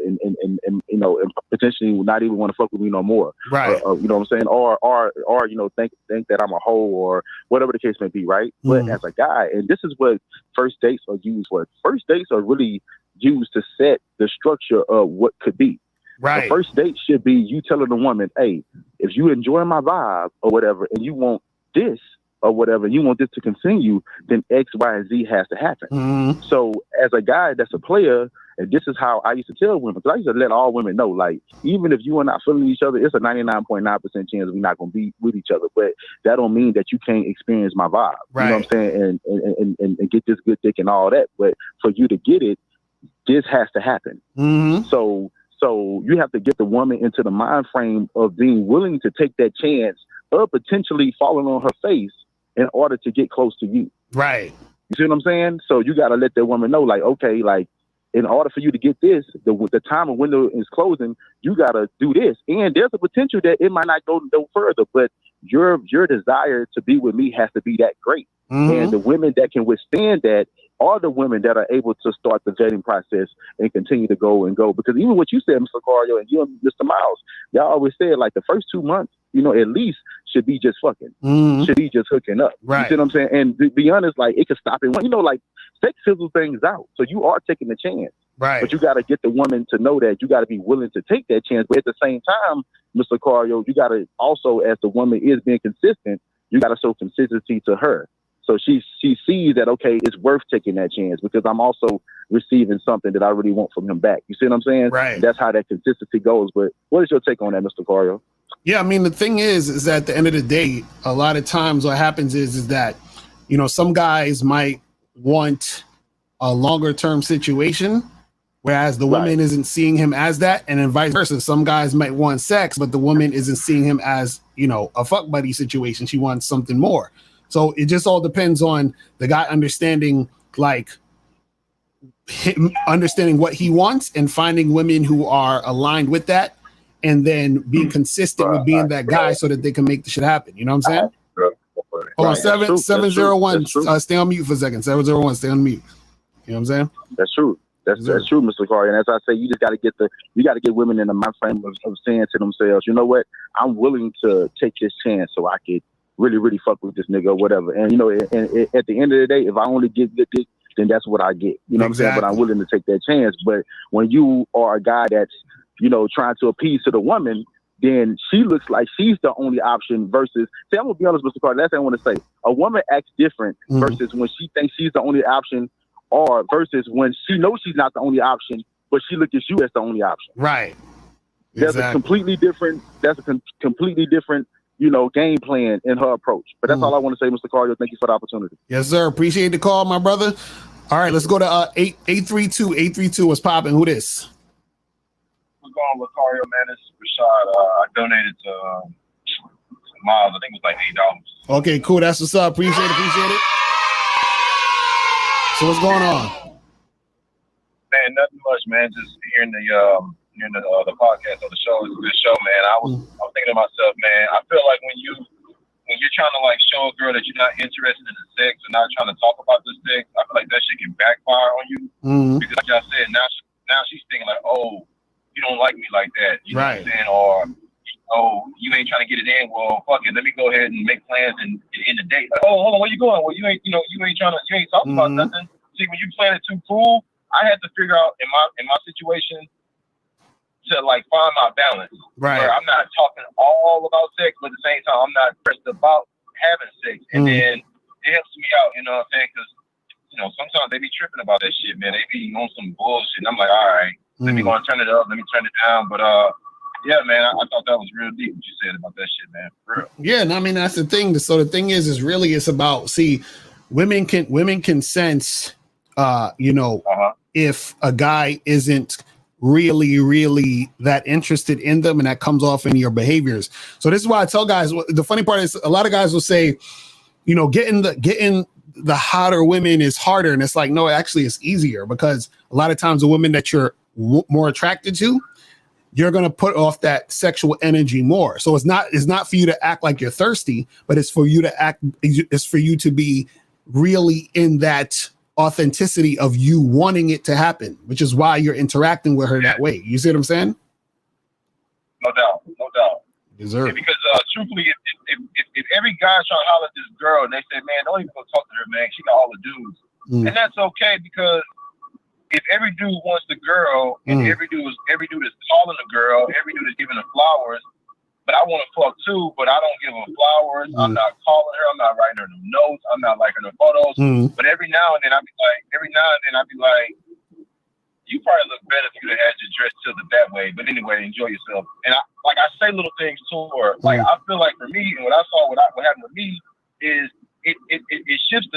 Speaker 13: potentially not even want to fuck with me no more.
Speaker 8: Right.
Speaker 13: You know what I'm saying? Or think that I'm a hoe or whatever the case may be, right? But as a guy, and this is what first dates are used for. First dates are really used to set the structure of what could be.
Speaker 8: Right.
Speaker 13: The first date should be you telling the woman, hey, if you enjoy my vibe or whatever, and you want this or whatever, you want this to continue, then X, Y, and Z has to happen. So as a guy that's a player, and this is how I used to tell women, because I used to let all women know, like, even if you are not feeling each other, it's a 99.9% chance we're not going to be with each other. But that don't mean that you can't experience my vibe.
Speaker 8: Right.
Speaker 13: You know what I'm saying? And get this good dick and all that. But for you to get it, this has to happen. So you have to get the woman into the mind frame of being willing to take that chance of potentially falling on her face in order to get close to you.
Speaker 8: Right.
Speaker 13: You see what I'm saying? So you got to let that woman know, like, okay, like, in order for you to get this, the time of window is closing, you got to do this. And there's a potential that it might not go no further, but your desire to be with me has to be that great. And the women that can withstand that are the women that are able to start the vetting process and continue to go and go. Because even what you said, Mr. Cario, and you and Mr. Miles, y'all always said, like, the first 2 months, at least should be just fucking, should be just hooking up.
Speaker 8: Right.
Speaker 13: You see what I'm saying? And to be honest, like, it could stop it. Like, sex fizzles things out. So you are taking the chance.
Speaker 8: Right.
Speaker 13: But you got to get the woman to know that you got to be willing to take that chance. But at the same time, Mr. Cario, you got to also, as the woman is being consistent, you got to show consistency to her. So she sees that, okay, it's worth taking that chance because I'm also receiving something that I really want from him back. You see what I'm saying?
Speaker 8: Right.
Speaker 13: That's how that consistency goes. But what is your take on that, Mr. Cario?
Speaker 8: Yeah, I mean, the thing is at the end of the day, a lot of times what happens is that, some guys might want a longer term situation, whereas the woman isn't seeing him as that, and then vice versa. Some guys might want sex, but the woman isn't seeing him as, a fuck buddy situation. She wants something more. So it just all depends on the guy understanding, like, him understanding what he wants and finding women who are aligned with that, and then being consistent with being that guy so that they can make the shit happen. You know what I'm saying? Hold on, 701. Stay on mute for a second. 701. Stay on mute. You know what I'm saying?
Speaker 13: That's true. That's true, Mr. Cario. And as I say, you just got to get women in the mind frame of saying to themselves, you know what? I'm willing to take this chance so I could really, really fuck with this nigga or whatever. And, and at the end of the day, if I only get good dick, then that's what I get. You know what I'm saying? But I'm willing to take that chance. But when you are a guy that's, trying to appease to the woman, then she looks like she's the only option versus, see, I'm going to be honest, Mr. Carter, that's what I want to say. A woman acts different versus when she thinks she's the only option or versus when she knows she's not the only option, but she looks at you as the only option.
Speaker 8: Right.
Speaker 13: That's a completely different, game plan in her approach. But that's all I want to say, Mr. Cario. Thank you for the opportunity.
Speaker 8: Yes, sir. Appreciate the call, my brother. All right, let's go to 832. 832. What's popping? Who this?
Speaker 14: What's going on, Cario, man? This is Rashad. I donated to Miles. I think it was like $8.
Speaker 8: Okay, cool. That's what's up. Appreciate it. So what's going on?
Speaker 14: Man, nothing much, man. Just hearing the podcast or the show. It's a good show, man. I was thinking to myself, man, I feel like when you're trying to, like, show a girl that you're not interested in the sex or not trying to talk about the sex, I feel like that shit can backfire on you. Because like I said, now she's thinking like, oh, you don't like me like that. You know what I'm saying? Or, oh, you ain't trying to get it in. Well, fuck it. Let me go ahead and make plans and end the date. Like, oh, hold on, where you going? Well, you ain't talking about nothing. See, when you playing it too cool, I had to figure out in my situation to, like, find my balance.
Speaker 8: Right.
Speaker 14: Where I'm not talking all about sex, but at the same time, I'm not stressed about having sex. And then it helps me out, you know what I'm saying? Because, sometimes they be tripping about that shit, man. They be on some bullshit. And I'm like, all right, let me go and turn it up. Let me turn it down. But, yeah, man, I thought that was real deep what you said about that shit, man. For real.
Speaker 8: Yeah, and I mean, that's the thing. So the thing is really it's about, women can sense, if a guy isn't really that interested in them, and that comes off in your behaviors. So this is why I tell guys, the funny part is a lot of guys will say, getting the hotter women is harder. And it's like, no, actually it's easier because a lot of times the women that you're more attracted to, you're going to put off that sexual energy more. So it's not for you to act like you're thirsty, but it's for you to be really in that authenticity of you wanting it to happen, which is why you're interacting with her that way. You see what I'm saying?
Speaker 14: No doubt.
Speaker 8: Deserve.
Speaker 14: Because truthfully, if every guy trying to holler at this girl and they say, man, don't even go talk to her, man, she got all the dudes. And that's okay, because if every dude wants the girl and every dude is calling the girl, every dude is giving her flowers, but I want to fuck too, but I don't give her flowers. I'm not calling her. I'm not writing her no notes. I'm not liking her photos. But every now and then I'd be like, you probably look better if you had your dress tilted that way. But anyway, enjoy yourself. And I say little things to her. Like I feel like for me, and what I saw, what happened with me is it shifts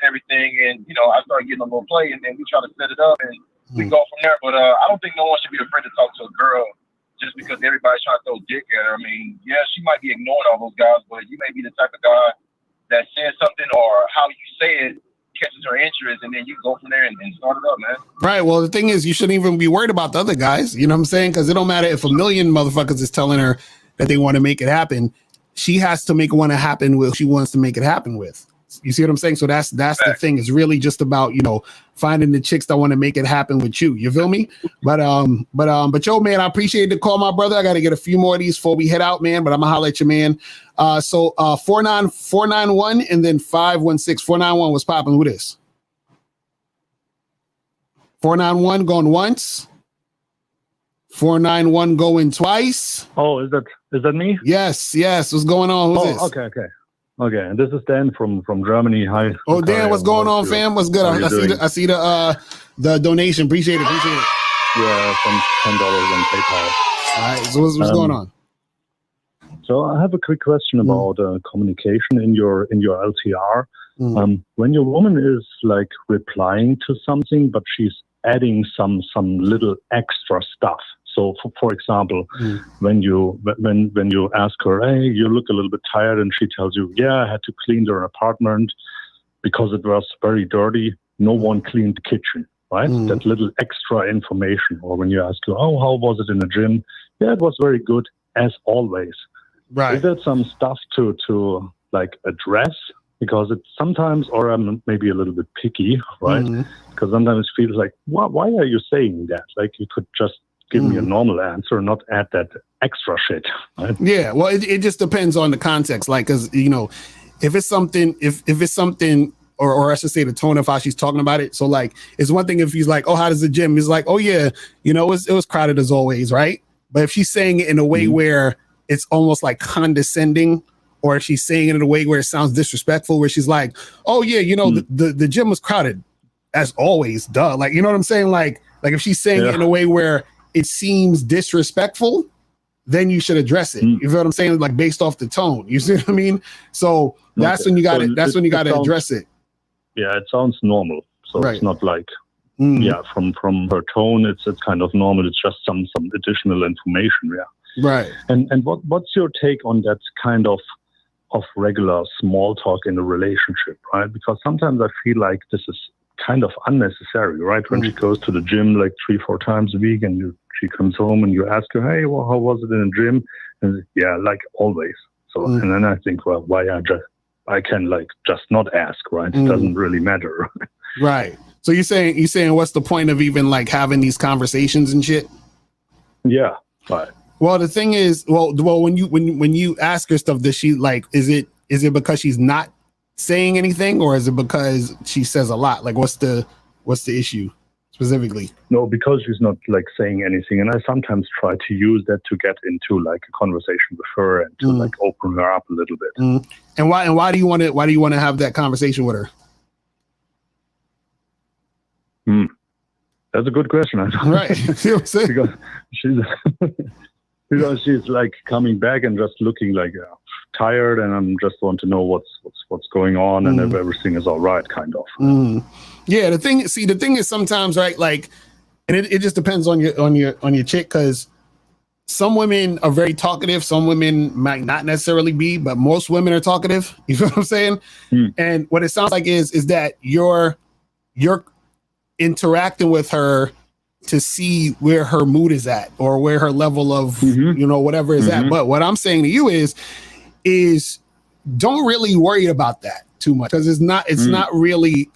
Speaker 14: everything. And I started getting a little play, and then we try to set it up, and we go from there. But I don't think no one should be afraid to talk to a girl just because everybody's trying to throw dick at her. I mean, yeah, she might be ignoring all those guys, but you may be the type of guy that says something or how you say it catches her interest, and then you go from there and start it up, man.
Speaker 8: Right. Well, the thing is, you shouldn't even be worried about the other guys. You know what I'm saying? Because it don't matter if a million motherfuckers is telling her that they want to make it happen. She has to make one happen with who she wants to make it happen with. You see what I'm saying? So that's the thing. It's really just about, finding the chicks that want to make it happen with you. You feel me? But yo, man, I appreciate the call, my brother. I got to get a few more of these before we head out, man. But I'm gonna holler at you, man. So 49491 and then 516. 491 was popping. Who this? 491 going once. 491 going twice.
Speaker 15: Oh, is that me?
Speaker 8: Yes. What's going on? Who's this?
Speaker 15: Okay. This is Dan from Germany. Hi.
Speaker 8: Oh, Dan, what's going on, fam? What's good? I see the donation. Appreciate it.
Speaker 15: Yeah, some $10 on PayPal.
Speaker 8: All right. So what's going on?
Speaker 15: So I have a quick question about communication in your LTR. When your woman is like replying to something, but she's adding some little extra stuff. So, for example, when you ask her, hey, you look a little bit tired, and she tells you, yeah, I had to clean their apartment because it was very dirty. No one cleaned the kitchen, right? That little extra information. Or when you ask her, oh, how was it in the gym? Yeah, it was very good, as always.
Speaker 8: Right.
Speaker 15: Is that some stuff to like address? Because it's sometimes, or I'm maybe a little bit picky, right? Because sometimes it feels like, why are you saying that? Like you could just give me a normal answer, not add that extra shit. Right?
Speaker 8: Yeah, well, it just depends on the context. Like, because if it's something, or I should say the tone of how she's talking about it. So, like, it's one thing if he's like, "Oh, how does the gym?" He's like, "Oh yeah, it was crowded as always, right?" But if she's saying it in a way where it's almost like condescending, or if she's saying it in a way where it sounds disrespectful, where she's like, "Oh yeah, the gym was crowded as always, duh." Like, you know what I'm saying? Like if she's saying it in a way where it seems disrespectful, then you should address it. You feel what I'm saying? Like based off the tone. You see what I mean? So that's when you got to address it.
Speaker 15: Yeah, it sounds normal. So
Speaker 8: right.
Speaker 15: It's not like from her tone, it's kind of normal. It's just some additional information. Yeah.
Speaker 8: Right.
Speaker 15: And what's your take on that kind of regular small talk in a relationship, right? Because sometimes I feel like this is kind of unnecessary, right? When she goes to the gym like 3-4 times a week, and she comes home and you ask her, hey, well, how was it in the gym? And yeah, like always. So and then I think, well, why I can like just not ask, right? It doesn't really matter.
Speaker 8: Right. So you're saying what's the point of even like having these conversations and shit?
Speaker 15: Yeah. Right.
Speaker 8: Well, the thing is, when you ask her stuff, does she like, is it because she's not saying anything, or is it because she says a lot? Like, what's the issue specifically? No, because she's not like saying anything, and I sometimes try to use that to get into like a conversation with her and to like open her up a little bit. And why do you want to have that conversation with her? That's a good question. Right. See what I'm saying? Because she's like coming back and just looking like tired, and I'm just want to know what's going on and if everything is all right, kind of. Yeah, the thing is sometimes, right, like, and it just depends on your chick, because some women are very talkative, some women might not necessarily be, but most women are talkative. You feel what I'm saying? And what it sounds like is that you're interacting with her to see where her mood is at or where her level of, you know, whatever is at. But what I'm saying to you is don't really worry about that too much, because it's not really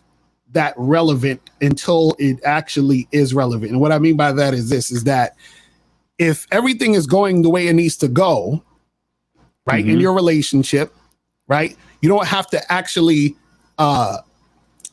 Speaker 8: that relevant until it actually is relevant. And what I mean by that is this, is that if everything is going the way it needs to go, right, in your relationship, right, you don't have to actually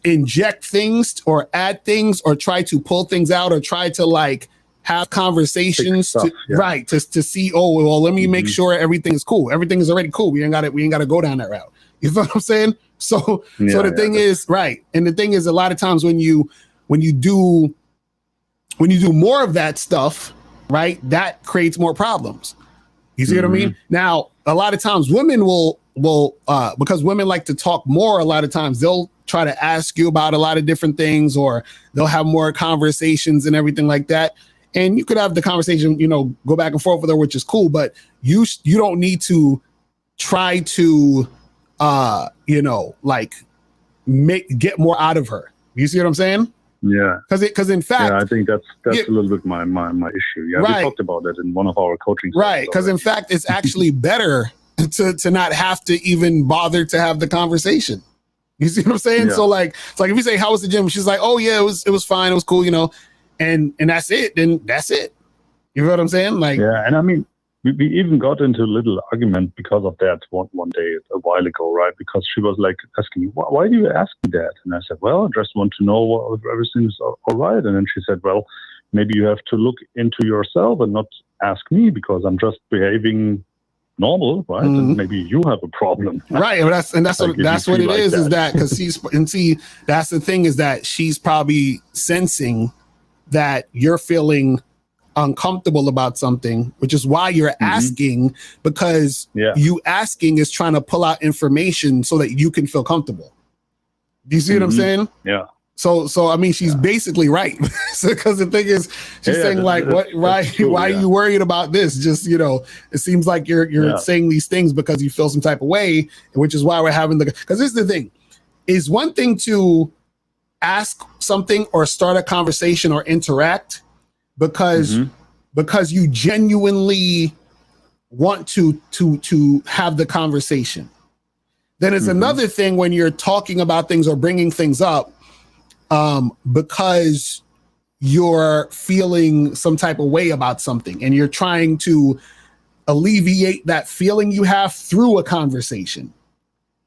Speaker 8: inject things or add things or try to pull things out or try to like have conversations right to see, oh well, let me make sure everything is cool. Everything is already cool. We ain't gotta go down that route. You know what I'm saying? So the thing is, right, and the thing is, a lot of times when you do more of that stuff, right, that creates more problems. You see what I mean? Now, a lot of times women will because women like to talk more, a lot of times they'll try to ask you about a lot of different things, or they'll have more conversations and everything like that. And you could have the conversation, you know, go back and forth with her, which is cool, but you don't need to try to you know, like get more out of her. You see what I'm saying?
Speaker 15: Yeah.
Speaker 8: Because in fact,
Speaker 15: I think that's a little bit my issue. Yeah,
Speaker 8: right.
Speaker 15: We talked about that in one of our coaching sessions.
Speaker 8: Right, because in fact, it's actually better to not have to even bother to have the conversation. You see what I'm saying?
Speaker 15: Yeah.
Speaker 8: So like, it's like if you say, "How was the gym?" She's like, "Oh yeah, it was fine. It was cool," you know, and that's it. Then that's it. You know what I'm saying? Like,
Speaker 15: yeah, and I mean, we even got into a little argument because of that one day a while ago, right? Because she was like asking me, why do you ask me that? And I said, well, I just want to know if everything is all right. And then she said, well, maybe you have to look into yourself and not ask me, because I'm just behaving normal, right? And maybe you have a problem,
Speaker 8: right? And that's like, that's what it like is that because that's the thing, is that she's probably sensing that you're feeling uncomfortable about something, which is why you're asking, because you asking is trying to pull out information so that you can feel comfortable. Do you see what I'm saying?
Speaker 15: Yeah.
Speaker 8: So I mean, she's basically right. Because the thing is, she's saying like, why are you worried about this? Just, you know, it seems like you're saying these things because you feel some type of way, which is why we're having because this is the thing, is one thing to ask something or start a conversation or interact because you genuinely want to have the conversation. Then it's another thing when you're talking about things or bringing things up because you're feeling some type of way about something and you're trying to alleviate that feeling you have through a conversation.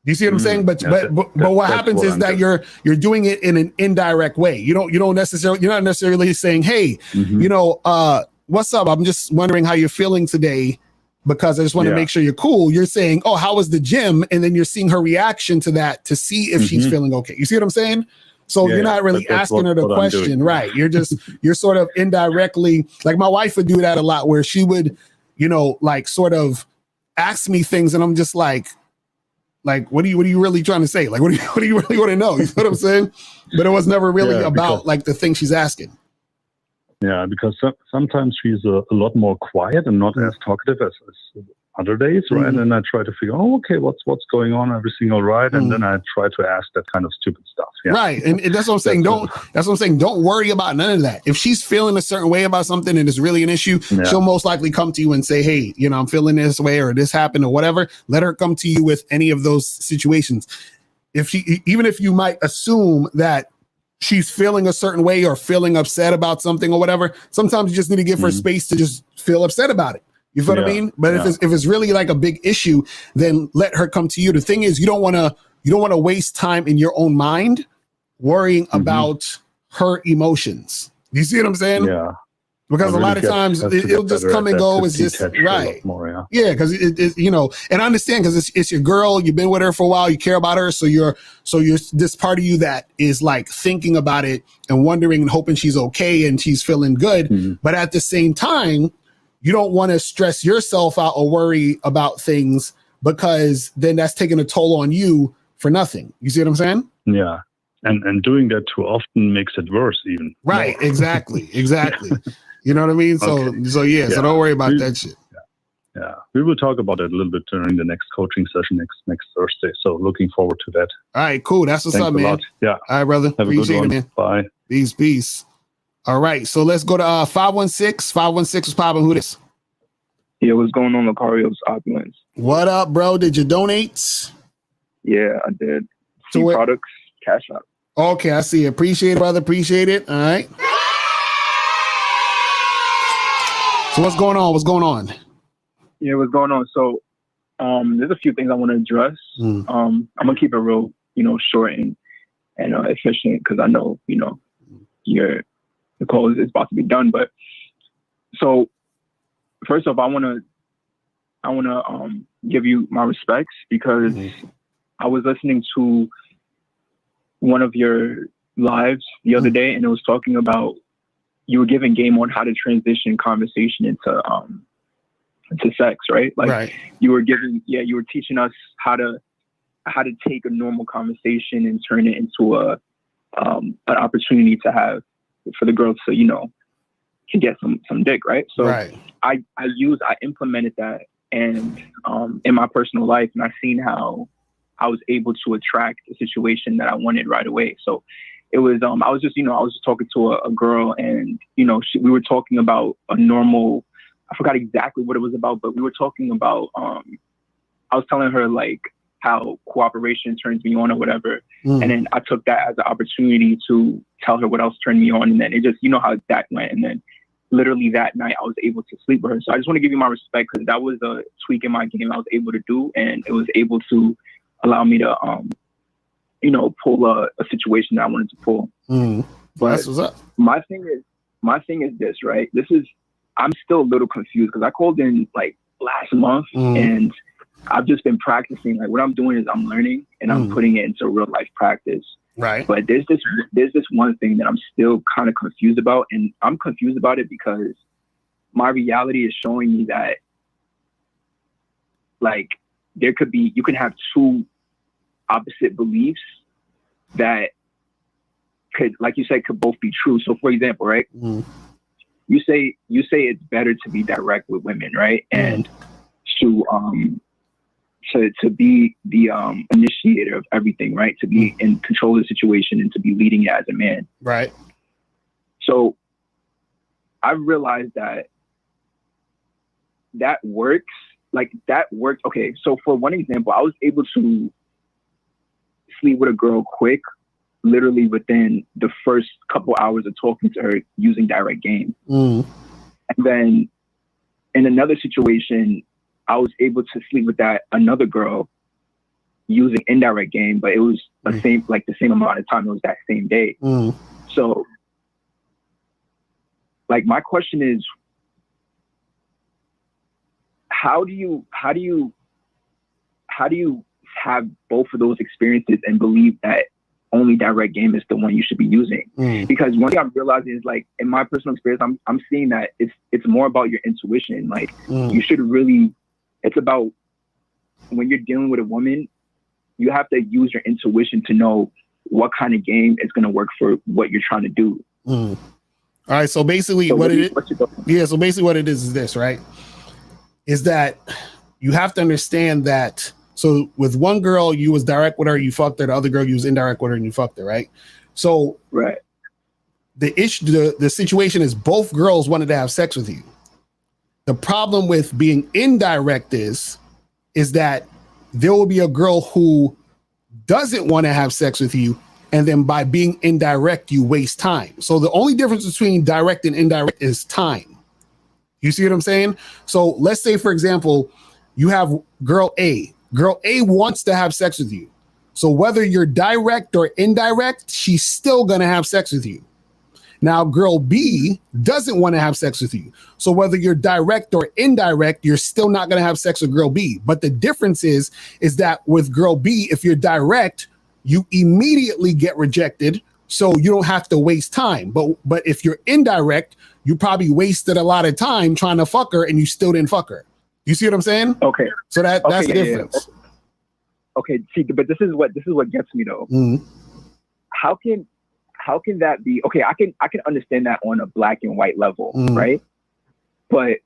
Speaker 8: Do you see what I'm saying? But what happens is that you're doing it in an indirect way. You're not necessarily saying, hey, you know, what's up? I'm just wondering how you're feeling today, because I just want to make sure you're cool. You're saying, oh, how was the gym? And then you're seeing her reaction to that to see if she's feeling okay. You see what I'm saying? So you're not really asking her the question, right? You're sort of indirectly, like my wife would do that a lot, where she would, you know, like sort of ask me things, and I'm just like, what are you really trying to say? Like, what do you really want to know? You know what I'm saying? But it was never really about like the thing she's asking.
Speaker 15: Yeah, because sometimes she's a lot more quiet and not as talkative as other days, right? And then I try to figure, okay, what's going on? Everything all right? And then I try to ask that kind of stupid stuff. Yeah.
Speaker 8: Right, and that's what I'm saying. That's what I'm saying. Don't worry about none of that. If she's feeling a certain way about something and it's really an issue, she'll most likely come to you and say, hey, you know, I'm feeling this way, or this happened, or whatever. Let her come to you with any of those situations. Even if you might assume that she's feeling a certain way or feeling upset about something or whatever, sometimes you just need to give her space to just feel upset about it. You feel what I mean? But if it's really like a big issue, then let her come to you. The thing is, you don't want to waste time in your own mind worrying about her emotions. Do you see what I'm saying?
Speaker 15: Yeah.
Speaker 8: Because a lot of times it'll just come and go. It's just right.
Speaker 15: More,
Speaker 8: yeah, because it you know, and I understand, because it's your girl. You've been with her for a while. You care about her, so you're this part of you that is like thinking about it and wondering and hoping she's okay and she's feeling good. But at the same time, you don't want to stress yourself out or worry about things, because then that's taking a toll on you for nothing. You see what I'm saying?
Speaker 15: Yeah. And doing that too often makes it worse even.
Speaker 8: Right. Exactly. You know what I mean? So don't worry about that shit.
Speaker 15: Yeah. We will talk about it a little bit during the next coaching session next Thursday. So looking forward to that.
Speaker 8: All right, cool. That's what's up, man.
Speaker 15: Yeah.
Speaker 8: All right, brother.
Speaker 15: Have a good one.
Speaker 8: Man.
Speaker 15: Bye.
Speaker 8: Peace. All right, so let's go to 516. 516 was popping. Who this?
Speaker 16: Yeah, what's going on, Lucario's Opulence?
Speaker 8: What up, bro? Did you donate?
Speaker 16: Yeah, I did.
Speaker 8: So
Speaker 16: C products, cash out.
Speaker 8: Okay, I see. Appreciate it, brother. Appreciate it. All right. So what's going on? What's going on?
Speaker 16: Yeah, what's going on? So, there's a few things I want to address. I'm gonna keep it real, short and efficient because I know, the call is about to be done. But so, first off, I wanna give you my respects because I was listening to one of your lives the other day, and it was talking about you were giving game on how to transition conversation into sex, right? Like you were teaching us how to take a normal conversation and turn it into an opportunity to have for the girls to can get some dick, right? So I implemented that and in my personal life, and I've seen how I was able to attract a situation that I wanted right away. So it was I was just talking to a girl, and we were talking about a normal, I forgot exactly what it was about, but we were talking about I was telling her like how cooperation turns me on or whatever, and then I took that as an opportunity to tell her what else turned me on, and then it just how that went, and then literally that night I was able to sleep with her. So I just want to give you my respect because that was a tweak in my game I was able to do, and it was able to allow me to pull a situation that I wanted to pull. But
Speaker 8: that's what's up.
Speaker 16: My thing is this, right? I'm still a little confused because I called in like last month and I've just been practicing. Like what I'm doing is I'm learning and I'm putting it into real life practice.
Speaker 8: Right.
Speaker 16: But there's this one thing that I'm still kind of confused about, and I'm confused about it because my reality is showing me that like you can have two opposite beliefs that could, like you said, could both be true. So for example, right? You say it's better to be direct with women, right? And to be the initiator of everything, right? To be in control of the situation and to be leading it as a man.
Speaker 8: Right.
Speaker 16: So I've realized that works. Like that worked. Okay. So for one example, I was able to sleep with a girl quick, literally within the first couple hours of talking to her using direct game. And then in another situation, I was able to sleep with another girl using indirect game, but it was the same amount of time. It was that same day. So like my question is, how do you have both of those experiences and believe that only direct game is the one you should be using? Because one thing I'm realizing is like in my personal experience, I'm seeing that it's more about your intuition. Like you should really, it's about when you're dealing with a woman, you have to use your intuition to know what kind of game is going to work for what you're trying to do.
Speaker 8: All right. So basically what it is this, right? Is that you have to understand that. So with one girl, you was direct with her, you fucked her. The other girl, you was indirect with her and you fucked her, right? So the issue, the situation is both girls wanted to have sex with you. The problem with being indirect is that there will be a girl who doesn't want to have sex with you, and then by being indirect, you waste time. So the only difference between direct and indirect is time. You see what I'm saying? So let's say, for example, you have girl A. Girl A wants to have sex with you. So whether you're direct or indirect, she's still going to have sex with you. Now, girl B doesn't want to have sex with you. So whether you're direct or indirect, you're still not going to have sex with girl B. But the difference is that with girl B, if you're direct, you immediately get rejected. So you don't have to waste time. But if you're indirect, you probably wasted a lot of time trying to fuck her and you still didn't fuck her. You see what I'm saying?
Speaker 16: Okay.
Speaker 8: So that's the difference.
Speaker 16: Yeah. Okay. See, but this is what gets me though. How can that be? Okay, I can understand that on a black and white level, right? But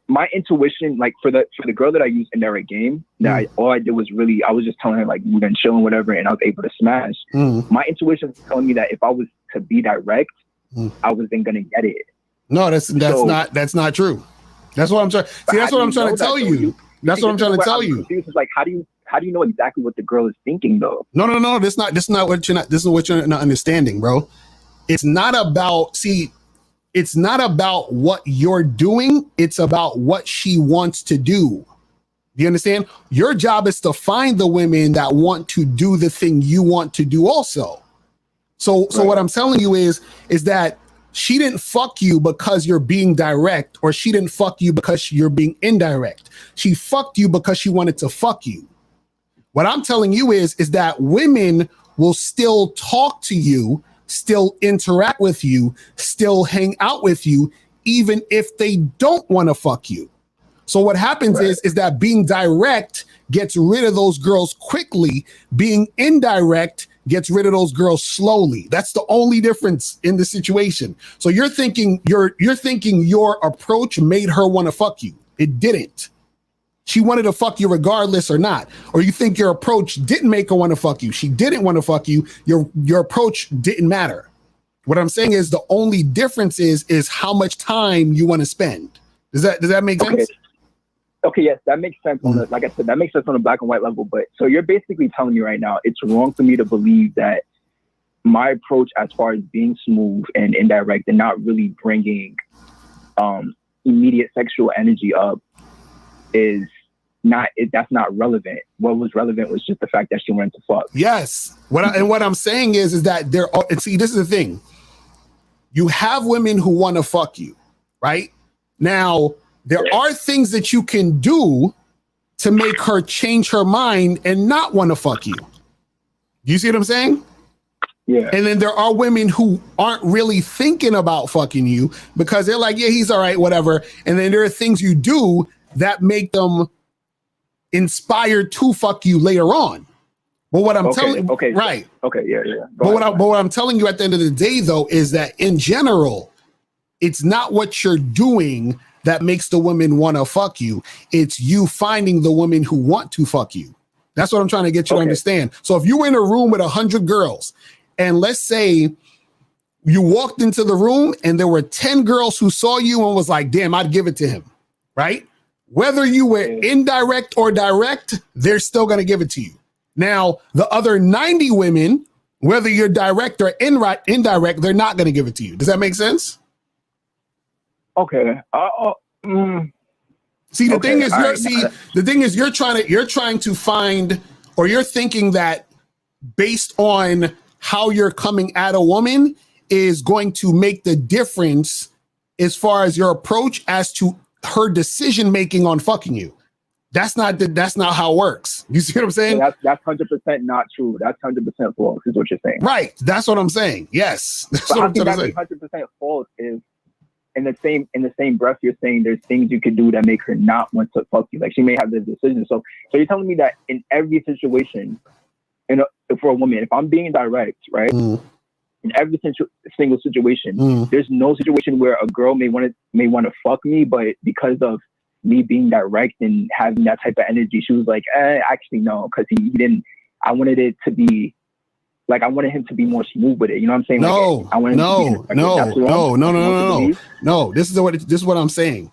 Speaker 16: my intuition, like for the girl that I used in direct game, all I did was I was just telling her like we've been chilling, whatever, and I was able to smash. My intuition was telling me that if I was to be direct, I wasn't gonna get it.
Speaker 8: No, that's not true. That's what I'm trying. See, that's what I'm trying to tell you. That's what I'm trying to tell you.
Speaker 16: It's like, how do you know exactly what the girl is thinking though?
Speaker 8: No. This is what you're not understanding, bro. It's not about what you're doing. It's about what she wants to do. Do you understand? Your job is to find the women that want to do the thing you want to do also. So what I'm telling you is that she didn't fuck you because you're being direct, or she didn't fuck you because you're being indirect. She fucked you because she wanted to fuck you. What I'm telling you is that women will still talk to you, still interact with you, still hang out with you, even if they don't want to fuck you. So what happens is that being direct gets rid of those girls quickly. Being indirect gets rid of those girls slowly. That's the only difference in the situation. So you're thinking your approach made her want to fuck you. It didn't. She wanted to fuck you regardless or not. Or you think your approach didn't make her want to fuck you. She didn't want to fuck you. Your approach didn't matter. What I'm saying is the only difference is how much time you want to spend. Does that make sense?
Speaker 16: Okay, yes, that makes sense. Like I said, that makes sense on a black and white level. But so you're basically telling me right now it's wrong for me to believe that my approach, as far as being smooth and indirect and not really bringing immediate sexual energy up, that's not relevant. What was relevant was just the fact that she wanted to fuck.
Speaker 8: Yes. What I'm saying is that see, this is the thing. You have women who want to fuck you, right? Now, there are things that you can do to make her change her mind and not want to fuck you. You see what I'm saying?
Speaker 16: Yeah.
Speaker 8: And then there are women who aren't really thinking about fucking you because they're like, yeah, he's all right, whatever. And then there are things you do that make them inspired to fuck you later on. But what I'm telling you, right?
Speaker 16: Okay, yeah.
Speaker 8: But what I'm telling you at the end of the day, though, is that in general, it's not what you're doing that makes the women want to fuck you. It's you finding the women who want to fuck you. That's what I'm trying to get you to understand. So if you were in a room with 100 girls, and let's say you walked into the room and there were 10 girls who saw you and was like, damn, I'd give it to him, right? Whether you were indirect or direct, they're still going to give it to you. Now, the other 90 women, whether you're direct or indirect, they're not going to give it to you. Does that make sense?
Speaker 16: Okay.
Speaker 8: See, the thing is, you're trying to find, or you're thinking that based on how you're coming at a woman is going to make the difference as far as your approach as to her decision making on fucking you. That's not how it works. You see what I'm saying?
Speaker 16: Yeah, that's 100% not true. That's 100% false, is what you're saying.
Speaker 8: Right. That's what I'm saying. Yes. That's
Speaker 16: but
Speaker 8: what
Speaker 16: I
Speaker 8: I'm
Speaker 16: think
Speaker 8: saying.
Speaker 16: that's 100% false is in the same breath you're saying there's things you could do that make her not want to fuck you. Like she may have this decision. So you're telling me that in every situation, for a woman, if I'm being direct, right? In every single situation, there's no situation where a girl may want to fuck me, but because of me being direct and having that type of energy, she was like, actually no, because he didn't. I wanted it to be like I wanted him to be more smooth with it. You know what I'm saying?
Speaker 8: No. This is what I'm saying.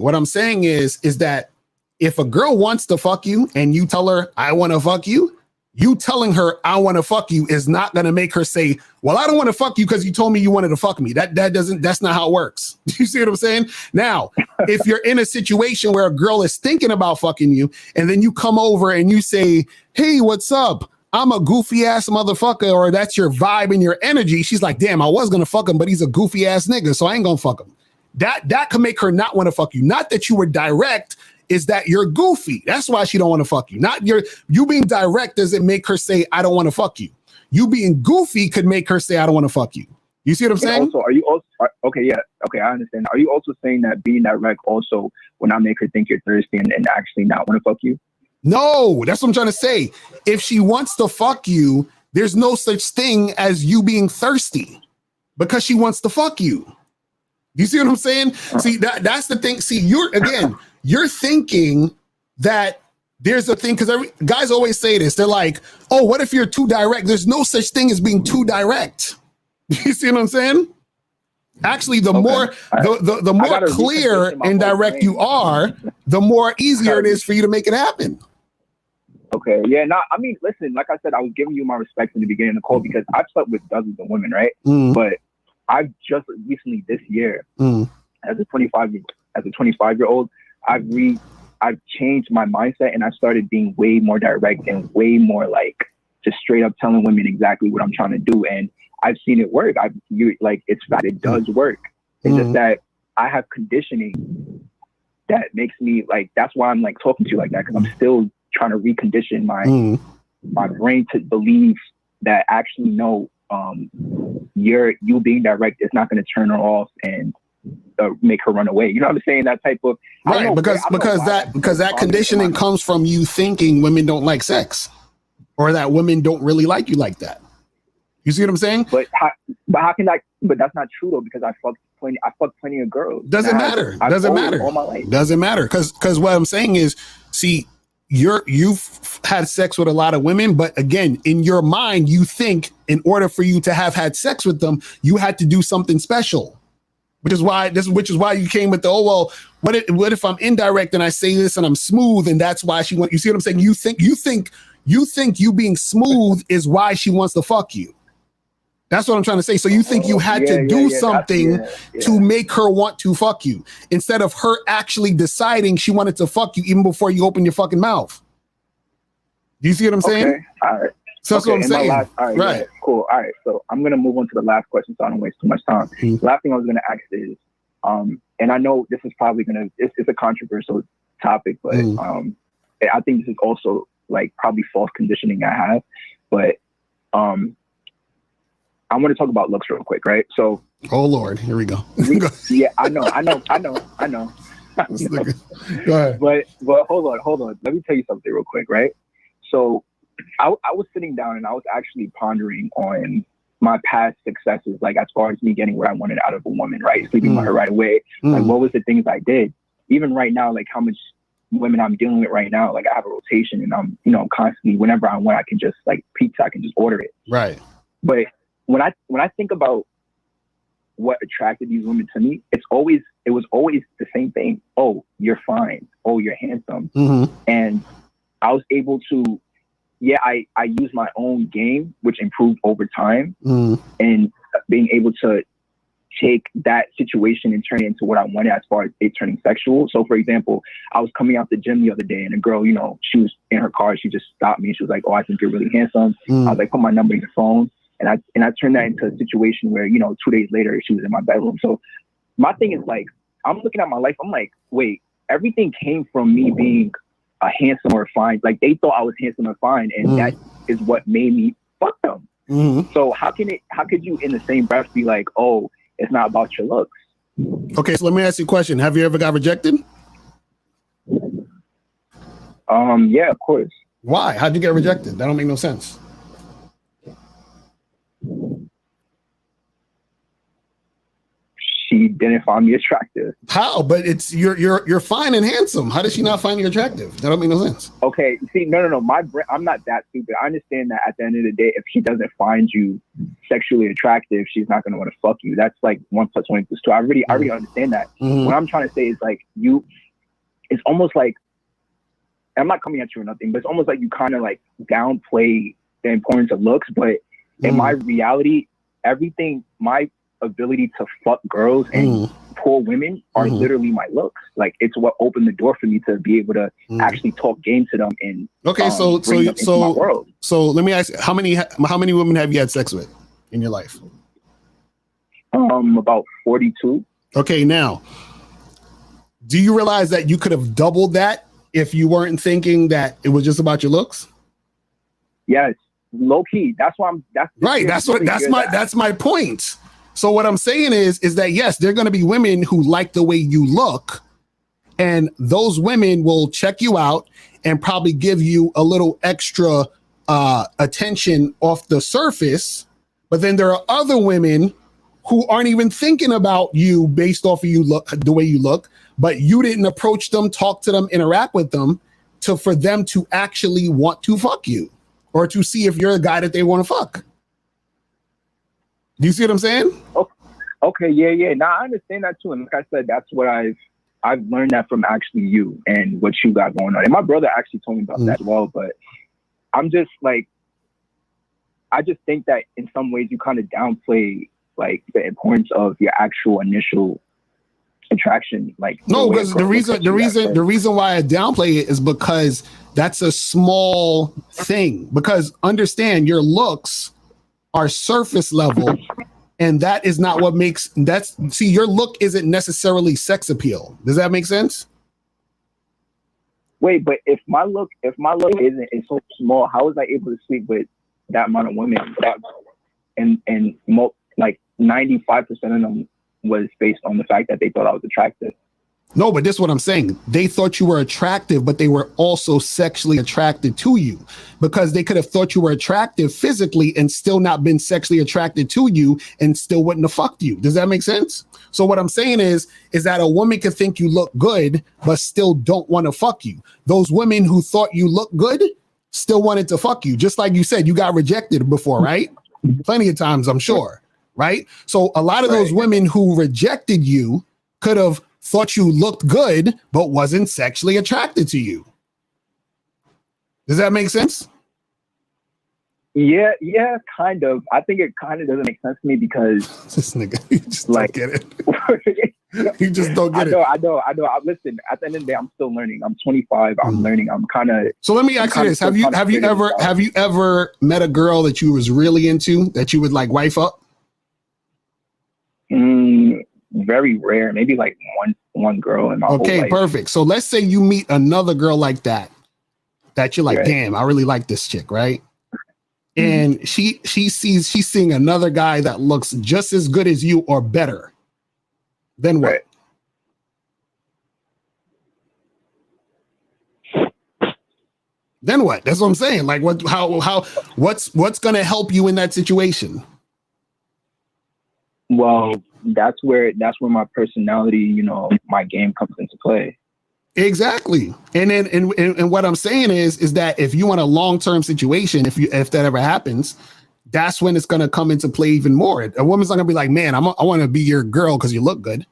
Speaker 8: What I'm saying is that if a girl wants to fuck you and you tell her I want to fuck you, you telling her I want to fuck you is not going to make her say, well, I don't want to fuck you because you told me you wanted to fuck me. That's not how it works. You see what I'm saying? Now, if you're in a situation where a girl is thinking about fucking you and then you come over and you say, hey, what's up? I'm a goofy ass motherfucker, or that's your vibe and your energy. She's like, damn, I was going to fuck him, but he's a goofy ass nigga, so I ain't going to fuck him. That can make her not want to fuck you. Not that you were direct, is that you're goofy. That's why she don't want to fuck you. Not you being direct doesn't make her say, I don't want to fuck you. You being goofy could make her say, I don't want to fuck you. You see what I'm saying?
Speaker 16: Also, are you also okay? Yeah, okay, I understand. Are you also saying that being direct also will not make her think you're thirsty and actually not want to fuck you?
Speaker 8: No, that's what I'm trying to say. If she wants to fuck you, there's no such thing as you being thirsty because she wants to fuck you. You see what I'm saying? See, that's the thing. See, you're thinking that there's a thing, because guys always say this. They're like, oh, what if you're too direct? There's no such thing as being too direct. You see what I'm saying? Actually, the more clear and direct you are, the more easier it is for you to make it happen.
Speaker 16: Okay, yeah, I mean, listen, like I said, I was giving you my respect in the beginning of the call because I've slept with dozens of women, right? But I've just recently this year, as a 25-year-old, I've changed my mindset and I started being way more direct and way more like just straight up telling women exactly what I'm trying to do. And I've seen it work. It's that it does work. It's just that I have conditioning that makes me like, that's why I'm like talking to you like that. Cause I'm still trying to recondition my brain to believe that actually no, you being direct is not going to turn her off and make her run away. You know what I'm saying? That type of
Speaker 8: right, because that conditioning comes from you thinking women don't like sex, or that women don't really like you like that. You see what I'm saying?
Speaker 16: But how can that? But that's not true though, because I fucked plenty of girls.
Speaker 8: Doesn't matter. Doesn't matter.
Speaker 16: All my life.
Speaker 8: Doesn't matter. Because what I'm saying is, see, you've had sex with a lot of women, but again, in your mind, you think in order for you to have had sex with them, you had to do something special. Which is why you came with the what if I'm indirect and I say this and I'm smooth and that's why she wants. You see what I'm saying? You think you being smooth is why she wants to fuck you. That's what I'm trying to say. So you think you had to do something to make her want to fuck you instead of her actually deciding she wanted to fuck you even before you open your fucking mouth. Do you see what I'm saying?
Speaker 16: Okay. All right.
Speaker 8: So that's what I'm saying.
Speaker 16: All right. Yeah, cool. All right. So I'm going to move on to the last question so I don't waste too much time. The last thing I was going to ask is, and I know this is probably it's a controversial topic, but I think this is also like probably false conditioning I have. But I want to talk about looks real quick, right? So,
Speaker 8: oh Lord, here we go.
Speaker 16: Yeah, I know.
Speaker 8: Go ahead.
Speaker 16: But hold on. Let me tell you something real quick, right? So I was sitting down and I was actually pondering on my past successes, like as far as me getting what I wanted out of a woman, right? Sleeping with her right away. Like what was the things I did? Even right now, like how much women I'm dealing with right now, like I have a rotation and I'm, constantly, whenever I want, I can just like pizza, I can just order it.
Speaker 8: Right.
Speaker 16: But when I think about what attracted these women to me, it was always the same thing. Oh, you're fine. Oh, you're handsome. And I was able to, I used my own game, which improved over time, and being able to take that situation and turn it into what I wanted as far as it turning sexual. So for example, I was coming out the gym the other day and a girl, she was in her car. She just stopped me. She was like, oh, I think you're really handsome. I was like, put my number in your phone. And I turned that into a situation where, 2 days later, she was in my bedroom. So my thing is like, I'm looking at my life. I'm like, wait, everything came from me being a handsome or fine. Like they thought I was handsome or fine. And that is what made me fuck them. So how could you in the same breath be like, oh, it's not about your looks?
Speaker 8: Okay. So let me ask you a question. Have you ever got rejected?
Speaker 16: Yeah, of course.
Speaker 8: Why? How'd you get rejected? That don't make no sense.
Speaker 16: She didn't find me attractive.
Speaker 8: How? But it's you're fine and handsome. How does she not find you attractive? That don't make no sense.
Speaker 16: Okay, see, no. I'm not that stupid. I understand that at the end of the day, if she doesn't find you sexually attractive, she's not going to want to fuck you. That's like 1 + 1 = 2. I already understand that. What I'm trying to say is like it's almost like, I'm not coming at you or nothing, but it's almost like you kind of like downplay the importance of looks. But in my reality, my ability to fuck girls and poor women are literally my looks. Like it's what opened the door for me to be able to actually talk game to them and bring them into my world.
Speaker 8: So let me ask you, how many women have you had sex with in your life?
Speaker 16: About 42.
Speaker 8: Okay, now do you realize that you could have doubled that if you weren't thinking that it was just about your looks?
Speaker 16: Yes, low key. That's why
Speaker 8: that's my point. So what I'm saying is that yes, there are going to be women who like the way you look, and those women will check you out and probably give you a little extra attention off the surface. But then there are other women who aren't even thinking about you based off of the way you look, but you didn't approach them, talk to them, interact with them for them to actually want to fuck you or to see if you're a guy that they want to fuck. Do you see what I'm saying?
Speaker 16: Okay, yeah. Now I understand that too, and like I said, that's what I've learned that from actually you and what you got going on. And my brother actually told me about that as well. But I'm just like, I just think that in some ways you kind of downplay like the importance of your actual initial attraction. Like
Speaker 8: no, because the reason why I downplay it is because that's a small thing. Because understand, your looks are surface level, and that is not what makes your look isn't necessarily sex appeal. Does that make sense?
Speaker 16: Wait, but if my look is so small, how was I able to sleep with that amount of women? Like 95% of them was based on the fact that they thought I was attractive.
Speaker 8: No, but this is what I'm saying. They thought you were attractive, but they were also sexually attracted to you, because they could have thought you were attractive physically and still not been sexually attracted to you and still wouldn't have fucked you. Does that make sense? So what I'm saying is that a woman could think you look good, but still don't want to fuck you. Those women who thought you looked good still wanted to fuck you. Just like you said, you got rejected before, right? Plenty of times, I'm sure, right? So a lot of those women who rejected you could have thought you looked good, but wasn't sexually attracted to you. Does that make sense?
Speaker 16: Yeah, kind of. I think it kind of doesn't make sense to me because
Speaker 8: this nigga, you just like, don't get it. You just don't get it.
Speaker 16: I know. Listen, at the end of the day, I'm still learning. I'm 25. I'm learning. I'm kind of.
Speaker 8: So let me ask you this: Have you ever met a girl that you was really into that you would like wife up?
Speaker 16: Very rare. Maybe like one girl in my whole life.
Speaker 8: Okay, perfect. So let's say you meet another girl like that you're like, damn, I really like this chick, right? And she's seeing another guy that looks just as good as you or better. Then what? Then what? That's what I'm saying. Like what's gonna help you in that situation?
Speaker 16: Well, that's where my personality, my game comes into play.
Speaker 8: Exactly. And then and what I'm saying is that if you want a long-term situation, if that ever happens, that's when it's gonna come into play even more. A woman's not gonna be like, man, I want to be your girl because you look good.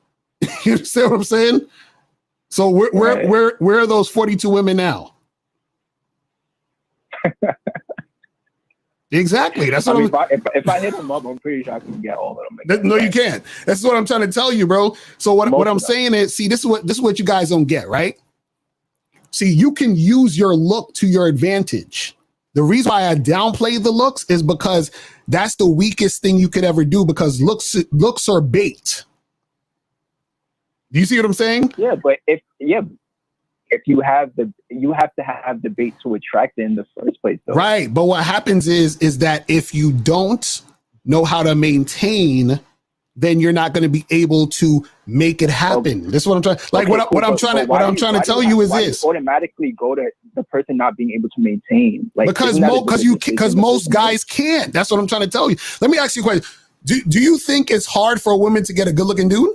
Speaker 8: You understand what I'm saying? So where are those 42 women now? Exactly. That's what
Speaker 16: if I hit them up, I'm pretty sure I can get all of them.
Speaker 8: No, you can't. That's what I'm trying to tell you, bro. So what I'm saying is, see, this is what you guys don't get, right? See, you can use your look to your advantage. The reason why I downplay the looks is because that's the weakest thing you could ever do, because looks are bait. Do you see what I'm saying?
Speaker 16: Yeah, but if you have to have the bait to attract it in the first place, though.
Speaker 8: Right. But what happens is that if you don't know how to maintain, then you're not going to be able to make it happen. This is what I'm trying. Like what I'm trying to tell you is this:
Speaker 16: automatically go to the person not being able to maintain, like
Speaker 8: because most guys can't. That's what I'm trying to tell you. Let me ask you a question: Do you think it's hard for a woman to get a good looking dude?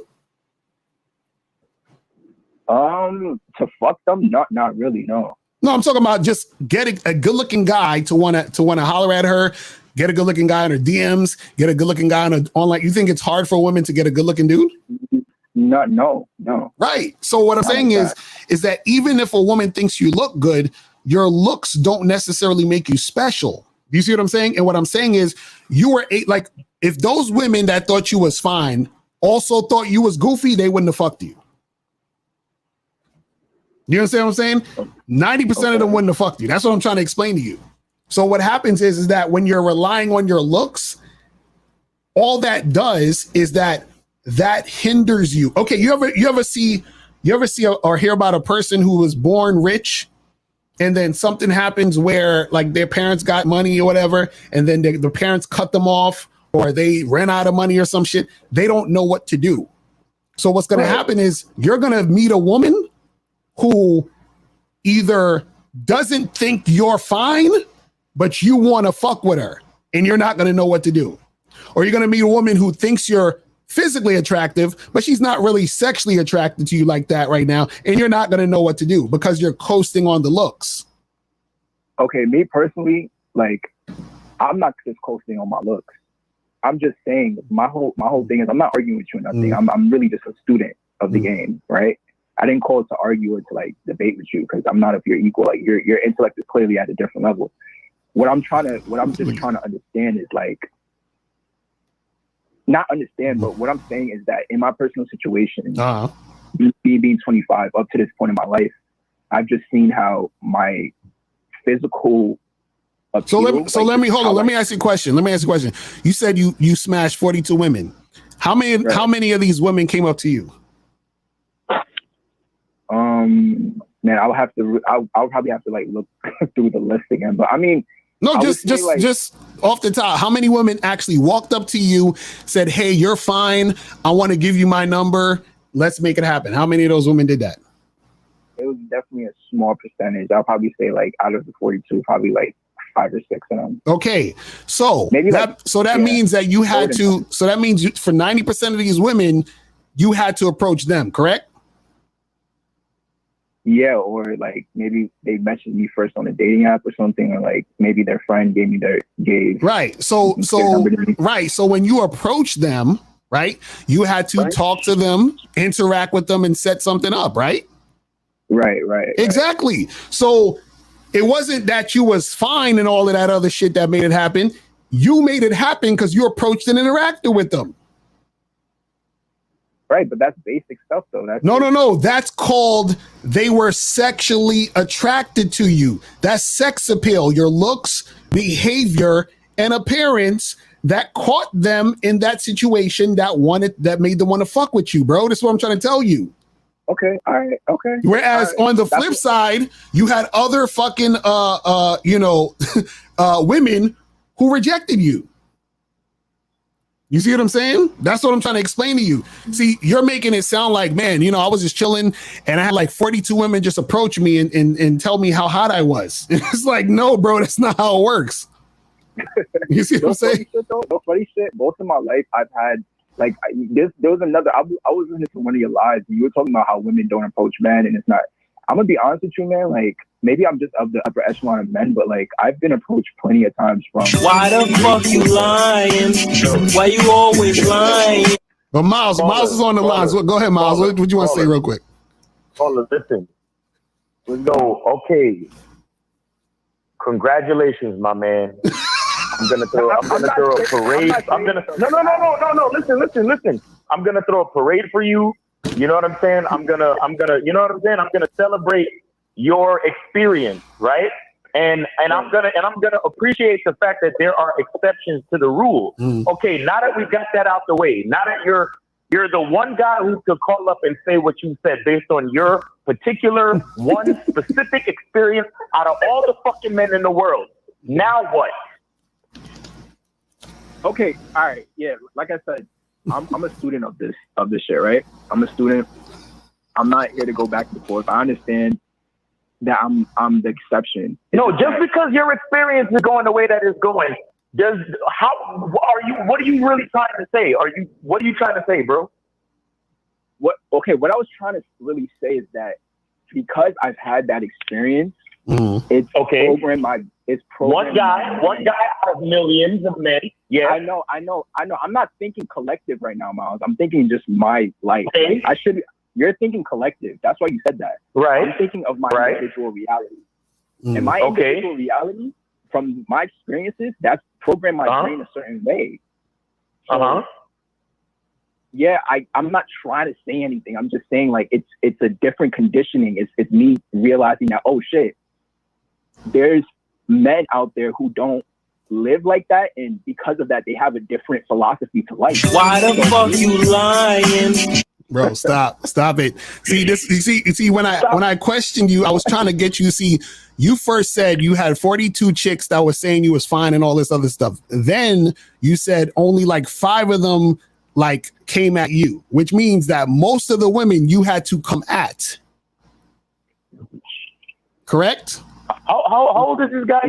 Speaker 16: To fuck them, not really, no.
Speaker 8: No, I'm talking about just getting a good looking guy to wanna holler at her, get a good looking guy on her DMs, get a good looking guy on online. You think it's hard for a woman to get a good looking dude?
Speaker 16: No.
Speaker 8: Right. So what I'm saying is that even if a woman thinks you look good, your looks don't necessarily make you special. Do you see what I'm saying? And what I'm saying is like if those women that thought you was fine also thought you was goofy, they wouldn't have fucked you. You understand what I'm saying? 90% of them wouldn't have fucked you. That's what I'm trying to explain to you. So what happens is that when you're relying on your looks, all that does is that hinders you. Okay, you ever see or hear about a person who was born rich, and then something happens where like their parents got money or whatever, and then the parents cut them off, or they ran out of money or some shit. They don't know what to do. So what's going to happen is you're going to meet a woman who either doesn't think you're fine, but you want to fuck with her, and you're not going to know what to do. Or you're going to meet a woman who thinks you're physically attractive, but she's not really sexually attracted to you like that right now, and you're not going to know what to do because you're coasting on the looks.
Speaker 16: Okay, me personally, like, I'm not just coasting on my looks. I'm just saying my whole thing is I'm not arguing with you or nothing. I'm really just a student of the game, right? I didn't call to argue or to like debate with you because I'm not of your equal. Like your intellect is clearly at a different level. What I'm just trying to understand is like, not understand, but what I'm saying is that in my personal situation, me being 25 up to this point in my life, I've just seen how my physical appeal,
Speaker 8: let me ask you a question. You said you smashed 42 women. How many of these women came up to you?
Speaker 16: Man, I'll probably have to like look through the list again. But I mean,
Speaker 8: no, just off the top, how many women actually walked up to you, said, "Hey, you're fine. I want to give you my number. Let's make it happen." How many of those women did that?
Speaker 16: It was definitely a small percentage. I'll probably say like out of the 42, probably like 5 or 6 of them.
Speaker 8: Okay, so that means that you had to. So that means for 90% of these women, you had to approach them, correct?
Speaker 16: Yeah, or like maybe they messaged me first on a dating app or something, or like maybe their friend gave
Speaker 8: right. So when you approach them, right, you had to talk to them, interact with them, and set something up, right?
Speaker 16: Right.
Speaker 8: Exactly. So it wasn't that you was fine and all of that other shit that made it happen. You made it happen because you approached and interacted with them.
Speaker 16: Right, but that's basic stuff though.
Speaker 8: No. That's called they were sexually attracted to you. That's sex appeal. Your looks, behavior, and appearance that caught them in that situation that made them want to fuck with you, bro. That's what I'm trying to tell you.
Speaker 16: Okay, all right, okay.
Speaker 8: Whereas on the flip side, you had other fucking women who rejected you. You see what I'm saying? That's what I'm trying to explain to you. See, you're making it sound like, man, I was just chilling and I had like 42 women just approach me and tell me how hot I was. It's like, no, bro, that's not how it works. You see what I'm saying?
Speaker 16: No funny shit. Most of my life, I've had like there was another. I was listening to one of your lives and you were talking about how women don't approach men, and it's not. I'm gonna be honest with you, man. Like maybe I'm just of the upper echelon of men, but like I've been approached plenty of times from.
Speaker 17: Why the fuck you lying? Why you always lying?
Speaker 8: Well, Miles is on the lines. Go ahead, Miles. What you want to say real quick?
Speaker 18: Listen. Okay. Congratulations, my man. I'm gonna throw a parade. No. Listen. I'm gonna throw a parade for you. You know what I'm saying? I'm gonna celebrate your experience, right? And I'm gonna appreciate the fact that there are exceptions to the rule. Okay, now that we got that out the way, now that you're the one guy who could call up and say what you said based on your particular one specific experience out of all the fucking men in the world. Now what?
Speaker 16: Okay, all right, yeah. Like I said, I'm a student of this shit, right? I'm a student. I'm not here to go back and forth. I understand that I'm the exception.
Speaker 18: No, just because your experience is going the way that it's going, what are you really trying to say? What are you trying to say, bro?
Speaker 16: What I was trying to really say is that because I've had that experience, it's programmed
Speaker 18: one guy out of millions of men. Yeah,
Speaker 16: I know. I'm not thinking collective right now, Miles. I'm thinking just my life.
Speaker 18: Okay.
Speaker 16: You're thinking collective. That's why you said that.
Speaker 18: Right.
Speaker 16: I'm thinking of my individual reality. And my individual reality, from my experiences, that's programmed my brain a certain way. So, yeah, I'm not trying to say anything. I'm just saying like it's a different conditioning. It's me realizing that, oh shit, there's men out there who don't live like that, and because of that they have a different philosophy to life.
Speaker 17: Why the fuck you lying?
Speaker 8: Bro, stop it. See when I questioned you, I was trying to get you. See, you first said you had 42 chicks that were saying you was fine and all this other stuff. Then you said only like 5 of them like came at you, which means that most of the women you had to come at. Correct?
Speaker 18: How old is this guy?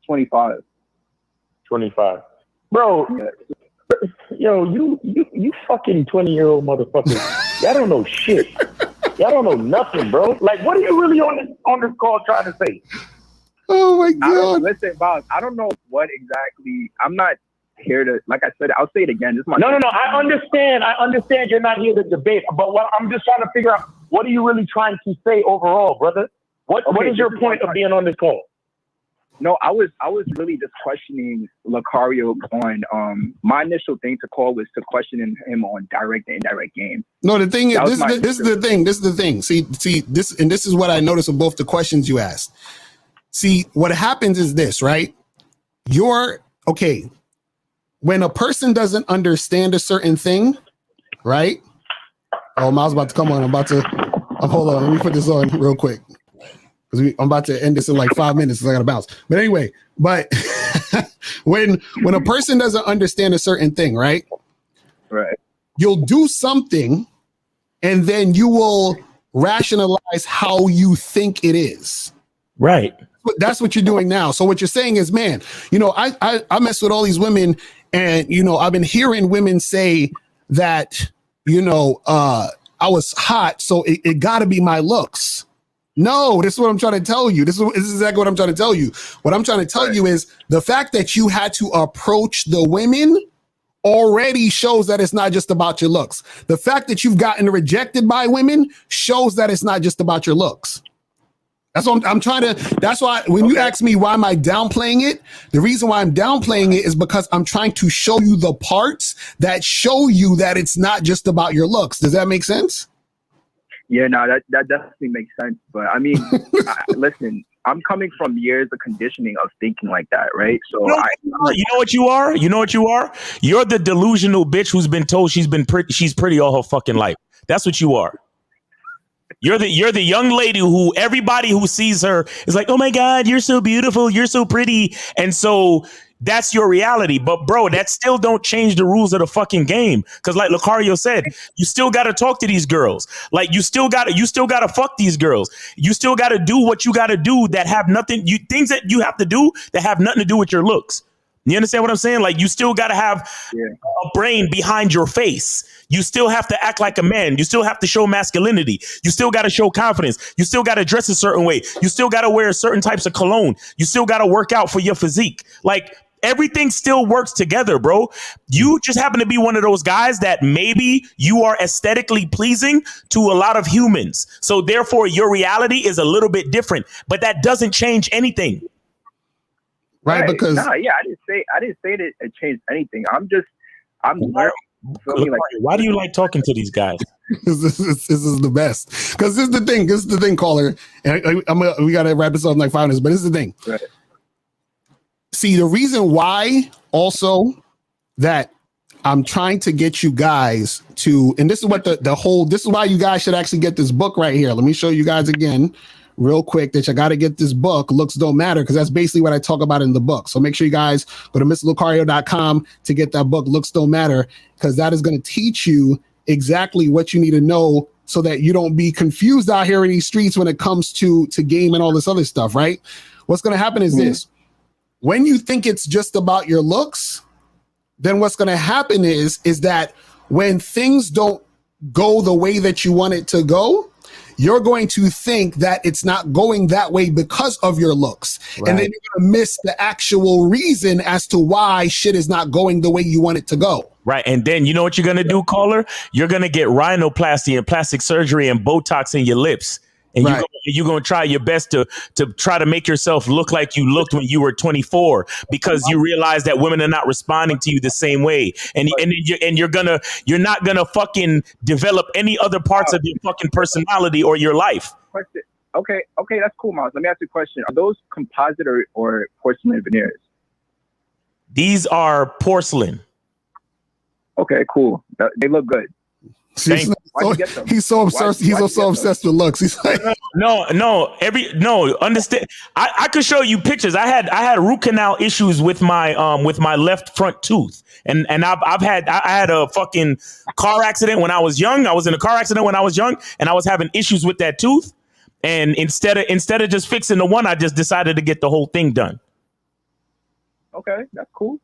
Speaker 16: 25.
Speaker 18: 25. Bro, yo, you fucking 20-year-old motherfucker. Y'all don't know shit. Y'all don't know nothing, bro. Like, what are you really on this call trying to say?
Speaker 8: Oh my God.
Speaker 16: Listen, Bob, I don't know what exactly. I'm not here to, like I said, I'll say it again. This is my
Speaker 11: No. I understand you're not here to debate, but what I'm just trying to figure out, what are you really trying to say overall, brother? What is your point of being on this call?
Speaker 16: No, I was really just questioning Lucario on my initial thing to call was to question him on direct and indirect game.
Speaker 8: No, the thing is, this is the thing. See this, and this is what I noticed of both the questions you asked. See, what happens is this, right? You're okay. When a person doesn't understand a certain thing, right? Oh, Miles about to come on. Hold on. Let me put this on real quick. I'm about to end this in like 5 minutes, so I gotta bounce. But anyway, when a person doesn't understand a certain thing, right?
Speaker 16: Right.
Speaker 8: You'll do something, and then you will rationalize how you think it is.
Speaker 9: Right.
Speaker 8: That's what you're doing now. So what you're saying is, man, I mess with all these women, and I've been hearing women say that, I was hot, so it got to be my looks. No, this is what I'm trying to tell you. This is exactly what I'm trying to tell you. What I'm trying to tell you is the fact that you had to approach the women already shows that it's not just about your looks. The fact that you've gotten rejected by women shows that it's not just about your looks. That's what I'm trying to. That's why when you ask me why am I downplaying it, the reason why I'm downplaying it is because I'm trying to show you the parts that show you that it's not just about your looks. Does that make sense?
Speaker 16: Yeah, no, that definitely makes sense. But I mean, listen, I'm coming from years of conditioning of thinking like that, right? So
Speaker 9: you know what you are? You know what you are? You're the delusional bitch who's been told she's pretty all her fucking life. That's what you are. You're the young lady who everybody who sees her is like, oh my God, you're so beautiful, you're so pretty. And so that's your reality. But bro, that still don't change the rules of the fucking game. Cause like Lucario said, you still gotta talk to these girls. Like you still gotta fuck these girls. You still gotta do what you gotta do that have nothing, things that you have to do that have nothing to do with your looks. You understand what I'm saying? Like you still got to have a brain behind your face. You still have to act like a man. You still have to show masculinity. You still got to show confidence. You still got to dress a certain way. You still got to wear certain types of cologne. You still got to work out for your physique. Like everything still works together, bro. You just happen to be one of those guys that maybe you are aesthetically pleasing to a lot of humans. So therefore your reality is a little bit different, but that doesn't change anything.
Speaker 8: Right, because
Speaker 16: I didn't say that it changed anything. I'm learning.
Speaker 9: Why do you like talking to these guys?
Speaker 8: This is the best. Because this is the thing, caller. And we gotta wrap this up in like 5 minutes, but this is the thing.
Speaker 16: Right.
Speaker 8: See, the reason why also that I'm trying to get you guys to, and this is what this is why you guys should actually get this book right here. Let me show you guys again real quick that you got to get this book, Looks Don't Matter, because that's basically what I talk about in the book. So make sure you guys go to mrlucario.com to get that book, Looks Don't Matter, because that is going to teach you exactly what you need to know so that you don't be confused out here in these streets when it comes to game and all this other stuff, right? What's going to happen is this. When you think it's just about your looks, then what's going to happen is that when things don't go the way that you want it to go, you're going to think that it's not going that way because of your looks. Right. And then you're going to miss the actual reason as to why shit is not going the way you want it to go.
Speaker 9: Right. And then you know what you're going to do, caller? You're going to get rhinoplasty and plastic surgery and Botox in your lips. And you're going to try your best to try to make yourself look like you looked when you were 24 because you realize that women are not responding to you the same way. And you're not going to fucking develop any other parts of your fucking personality or your life.
Speaker 16: Question. Okay, that's cool, Miles. Let me ask you a question. Are those composite or porcelain veneers?
Speaker 9: These are porcelain.
Speaker 16: Okay, cool. They look good.
Speaker 8: He's so obsessed. He's so obsessed with looks. He's like,
Speaker 9: understand. I could show you pictures. I had root canal issues with my left front tooth, and I had a fucking car accident when I was young. I was in a car accident when I was young, and I was having issues with that tooth. And instead of just fixing the one, I just decided to get the whole thing done.
Speaker 16: Okay, that's cool.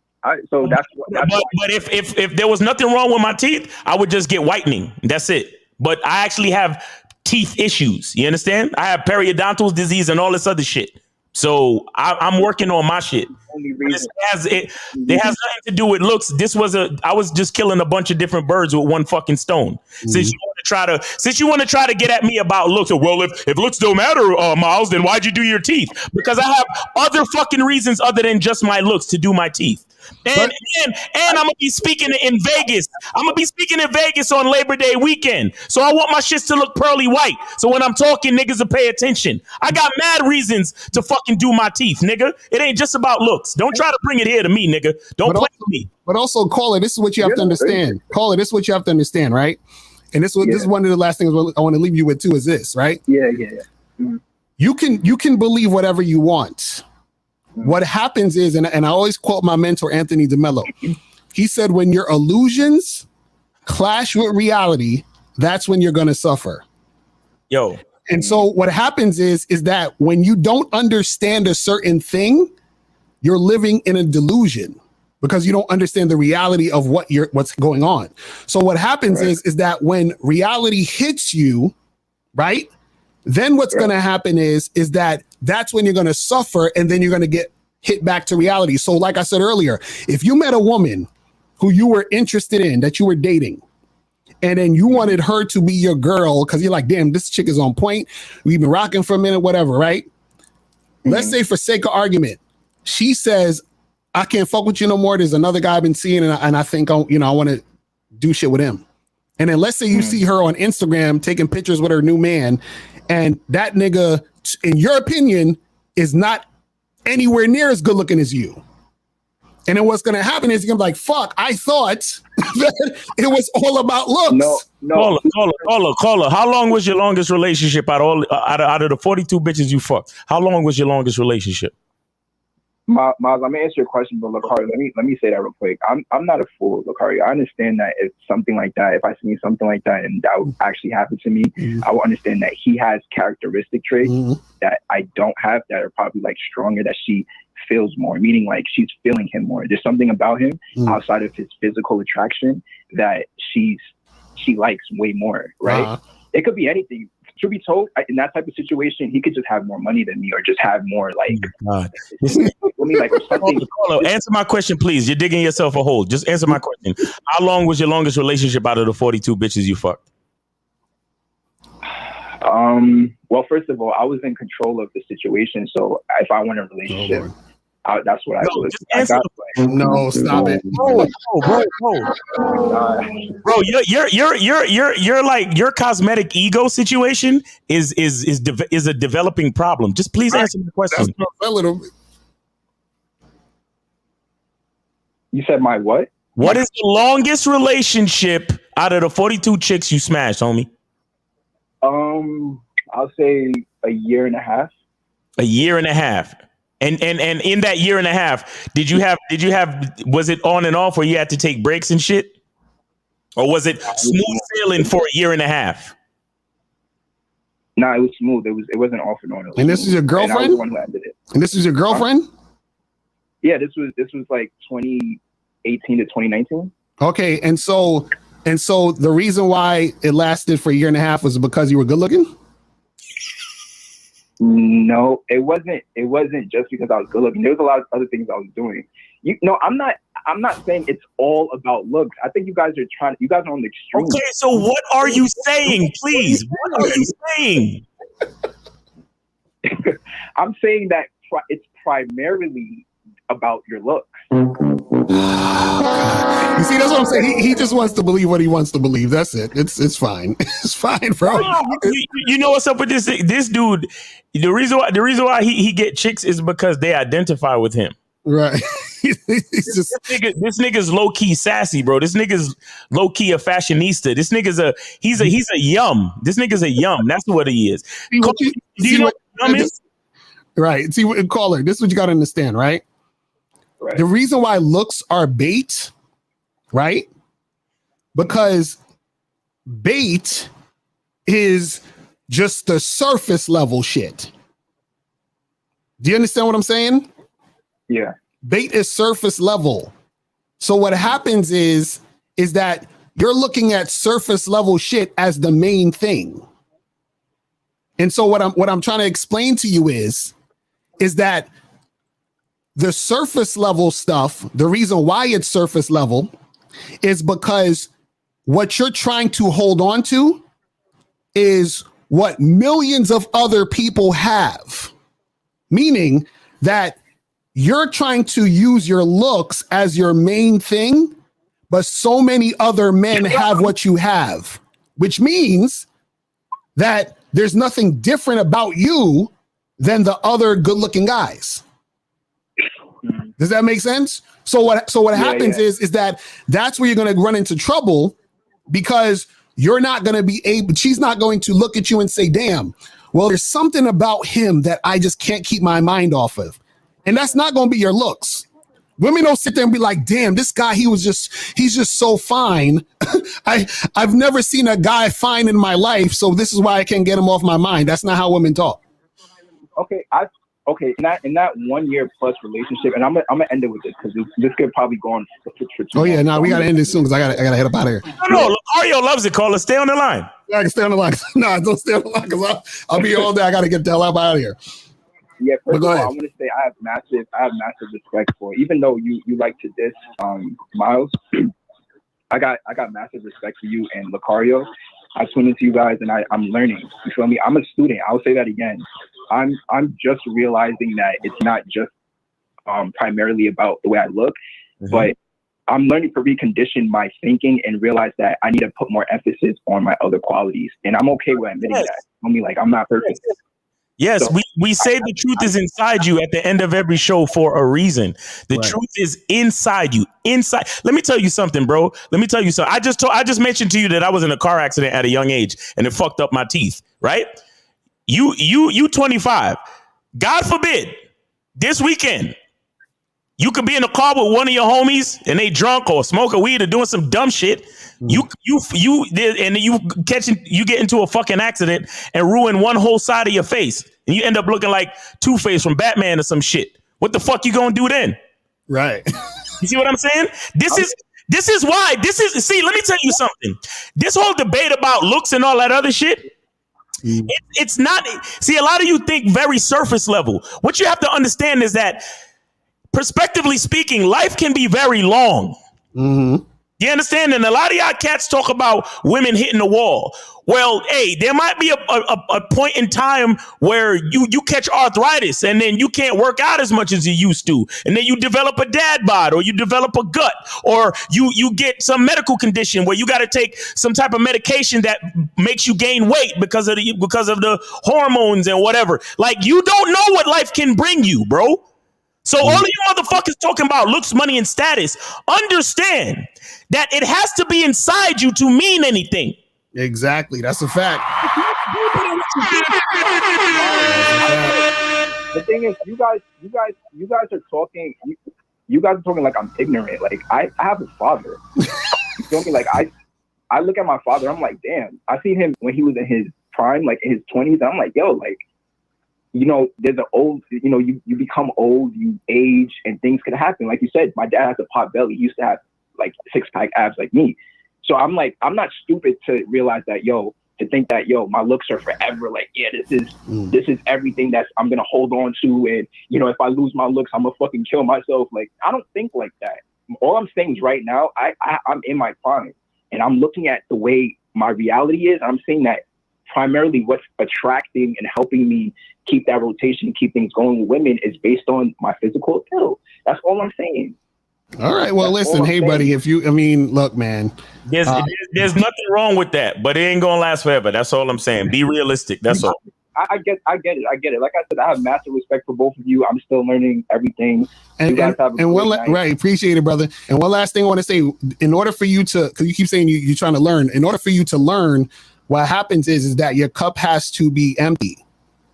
Speaker 16: So but
Speaker 9: if there was nothing wrong with my teeth, I would just get whitening. That's it. But I actually have teeth issues. You understand? I have periodontal disease and all this other shit. So I'm working on my shit. It has nothing to do with looks. I was just killing a bunch of different birds with one fucking stone. Since you want to try to get at me about looks, well, if looks don't matter, Miles, then why'd you do your teeth? Because I have other fucking reasons other than just my looks to do my teeth. And I'm gonna be speaking in Vegas. I'm gonna be speaking in Vegas on Labor Day weekend. So I want my shits to look pearly white. So when I'm talking, niggas will pay attention. I got mad reasons to fucking do my teeth, nigga. It ain't just about looks. Don't try to bring it here to me, nigga. Don't play with me.
Speaker 8: But also, caller, this is what you have to understand. Caller, this is what you have to understand, right? And this is one of the last things I want to leave you with too. Is this right?
Speaker 16: Yeah. Mm-hmm.
Speaker 8: You can believe whatever you want. What happens is, and I always quote my mentor, Anthony DeMello. He said, when your illusions clash with reality, that's when you're going to suffer.
Speaker 9: Yo.
Speaker 8: And so what happens is that when you don't understand a certain thing, you're living in a delusion because you don't understand the reality of what's going on. So what happens is that when reality hits you, right? Then what's going to happen is that that's when you're going to suffer, and then you're going to get hit back to reality. So like I said earlier, if you met a woman who you were interested in, that you were dating, and then you wanted her to be your girl because you're like, damn, this chick is on point. We've been rocking for a minute, whatever, right? Let's say for sake of argument, she says, I can't fuck with you no more. There's another guy I've been seeing, and I think I want to do shit with him. And then let's say you see her on Instagram taking pictures with her new man, and that nigga, in your opinion, is not anywhere near as good looking as you. And then what's going to happen is you're going to be like, fuck, I thought that it was all about looks.
Speaker 16: No.
Speaker 9: Caller. How long was your longest relationship out of the 42 bitches you fucked? How long was your longest relationship?
Speaker 16: Miles, I'm gonna answer your question, but Lakari, let me say that real quick. I'm not a fool, Lakari. I understand that if something like that, if I see something like that and that would actually happen to me, I will understand that he has characteristic traits that I don't have that are probably like stronger, that she feels more, meaning like she's feeling him more. There's something about him outside of his physical attraction that she likes way more, right? It could be anything. To be told, in that type of situation, he could just have more money than me, or just have more like.
Speaker 9: Answer my question, please. You're digging yourself a hole. Just answer my question. How long was your longest relationship out of the 42 bitches you fucked?
Speaker 16: Well, first of all, I was in control of the situation, so if I want a relationship, that's what I would.
Speaker 8: No, stop it,
Speaker 9: bro. You're like, your cosmetic ego situation is a developing problem. Just please answer the question.
Speaker 16: You said my what?
Speaker 9: What is the longest relationship out of the 42 chicks you smashed, homie?
Speaker 16: I'll say a year and a half.
Speaker 9: A year and a half. And in that year and a half, did you have was it on and off where you had to take breaks and shit? Or was it smooth sailing for a year and a half?
Speaker 16: No, it was smooth. It wasn't off and on.
Speaker 8: And this is your girlfriend?
Speaker 16: And I was the one who ended it.
Speaker 8: And this is your girlfriend?
Speaker 16: Yeah, this was like 2018 to 2019.
Speaker 8: Okay, and so the reason why it lasted for a year and a half was because you were good looking?
Speaker 16: No, it wasn't. It wasn't just because I was good looking. There was a lot of other things I was doing. I'm not saying it's all about looks. I think you guys are on the extreme.
Speaker 9: Okay, so what are you saying, please? What are you saying?
Speaker 16: I'm saying that it's primarily about your looks.
Speaker 8: You see, that's what I'm saying. He just wants to believe what he wants to believe. That's it. It's fine. It's fine, bro.
Speaker 9: You know what's up with this dude? The reason why he get chicks is because they identify with him.
Speaker 8: Right.
Speaker 9: This nigga's low key sassy, bro. This nigga's low key a fashionista. This nigga's he's a yum. This nigga's a yum. That's what he is. Do you know what yum is?
Speaker 8: Right. See, caller, this is what you got to understand, right?
Speaker 16: Right.
Speaker 8: The reason why looks are bait, right? Because bait is just the surface level shit. Do you understand what I'm saying?
Speaker 16: Yeah.
Speaker 8: Bait is surface level. So what happens is that you're looking at surface level shit as the main thing. And so what I'm trying to explain to you is is that the surface level stuff, the reason why it's surface level is because what you're trying to hold on to is what millions of other people have. Meaning that you're trying to use your looks as your main thing, but so many other men have what you have, which means that there's nothing different about you than the other good-looking guys. Does that make sense? So what happens is that's where you're going to run into trouble, because you're not going to be able, she's not going to look at you and say, damn, well, there's something about him that I just can't keep my mind off of. And that's not going to be your looks. Women don't sit there and be like, damn, this guy, he's just so fine. I've never seen a guy fine in my life, so this is why I can't get him off my mind. That's not how women talk.
Speaker 16: Okay, in that 1 year plus relationship, and I'm gonna end it with this because this could probably go on for 2
Speaker 8: Oh yeah,
Speaker 16: months.
Speaker 8: no, we gotta end this soon because I gotta head up out of here.
Speaker 9: No, Lucario loves it. Caller, stay on the line.
Speaker 8: Yeah, I can stay on the line. No, don't stay on the line because I'll be here all day. I gotta get the hell up out of here.
Speaker 16: Yeah, first of
Speaker 8: go
Speaker 16: all,
Speaker 8: ahead.
Speaker 16: I want to say I have massive respect for, even though you like to diss Miles, I got massive respect for you and Lucario. I tune into you guys and I'm learning. You feel me? I'm a student. I'll say that again. I'm just realizing that it's not just primarily about the way I look, but I'm learning to recondition my thinking and realize that I need to put more emphasis on my other qualities. And I'm okay with admitting that. I mean, like, I'm not perfect.
Speaker 9: Yes,
Speaker 16: So,
Speaker 9: we say the truth is inside you at the end of every show for a reason. The truth is inside you. Inside. Let me tell you something, bro. Let me tell you something. I just mentioned to you that I was in a car accident at a young age and it fucked up my teeth, right? You 25. God forbid, this weekend, you could be in a car with one of your homies and they drunk or smoking weed or doing some dumb shit. You get into a fucking accident and ruin one whole side of your face, and you end up looking like Two-Face from Batman or some shit. What the fuck you gonna do then?
Speaker 8: Right.
Speaker 9: You see what I'm saying? This is why. See, let me tell you something. This whole debate about looks and all that other shit, it's not. See, a lot of you think very surface level. What you have to understand is that, prospectively speaking, life can be very long. You understand? And a lot of y'all cats talk about women hitting the wall. Well, hey, there might be a point in time where you catch arthritis and then you can't work out as much as you used to. And then you develop a dad bod, or you develop a gut, or you get some medical condition where you got to take some type of medication that makes you gain weight because of the hormones and whatever. Like, you don't know what life can bring you, bro. So all of you motherfuckers talking about looks, money, and status, understand that it has to be inside you to mean anything.
Speaker 8: Exactly. That's a fact.
Speaker 16: The thing is, you guys are talking. You guys are talking like I'm ignorant. Like, I have a father. You feel me? Like, I look at my father. I'm like, damn. I see him when he was in his prime, like in his 20s. I'm like, yo, like, you know, there's an old, you know, you become old, you age, and things could happen. Like you said, my dad has a pot belly. He used to have like 6-pack abs like me. So I'm like, I'm not stupid to realize that, to think that, my looks are forever. Like, yeah, this is everything that I'm going to hold on to. And, you know, if I lose my looks, I'm going to fucking kill myself. Like, I don't think like that. All I'm saying is right now, I'm in my prime and I'm looking at the way my reality is. I'm saying that primarily what's attracting and helping me keep that rotation and keep things going with women is based on my physical appeal. That's all I'm saying.
Speaker 8: All right. Well, listen, hey, buddy, look, man.
Speaker 9: There's nothing wrong with that, but it ain't going to last forever. That's all I'm saying. Be realistic. That's all.
Speaker 16: I get it. Like I said, I have massive respect for both of you. I'm still learning everything.
Speaker 8: And right, appreciate it, brother. And one last thing I want to say, in order for you to, because you keep saying you're trying to learn, in order for you to learn, what happens is that your cup has to be empty.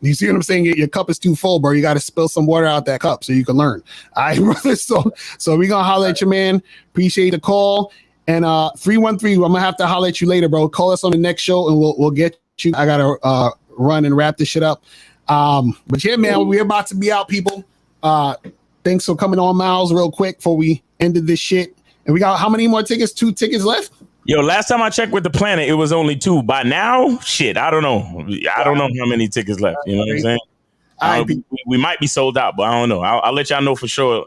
Speaker 8: You see what I'm saying? Your cup is too full, bro. You got to spill some water out that cup so you can learn. All right, brother. So we're going to holler at you, man. Appreciate the call. And 313, I'm going to have to holler at you later, bro. Call us on the next show and we'll get you. I got to run and wrap this shit up. But yeah, man, we're about to be out, people. Thanks for coming on, Miles, real quick before we ended this shit. And we got how many more tickets? 2 tickets left?
Speaker 9: Yo, last time I checked with the Planet, it was only 2. By now, shit, I don't know. I don't know how many tickets left. You know what I'm saying? We might be sold out, but I don't know. I'll let y'all know for sure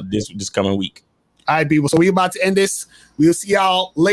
Speaker 9: this coming week.
Speaker 8: All right, people. So we about to end this. We'll see y'all later.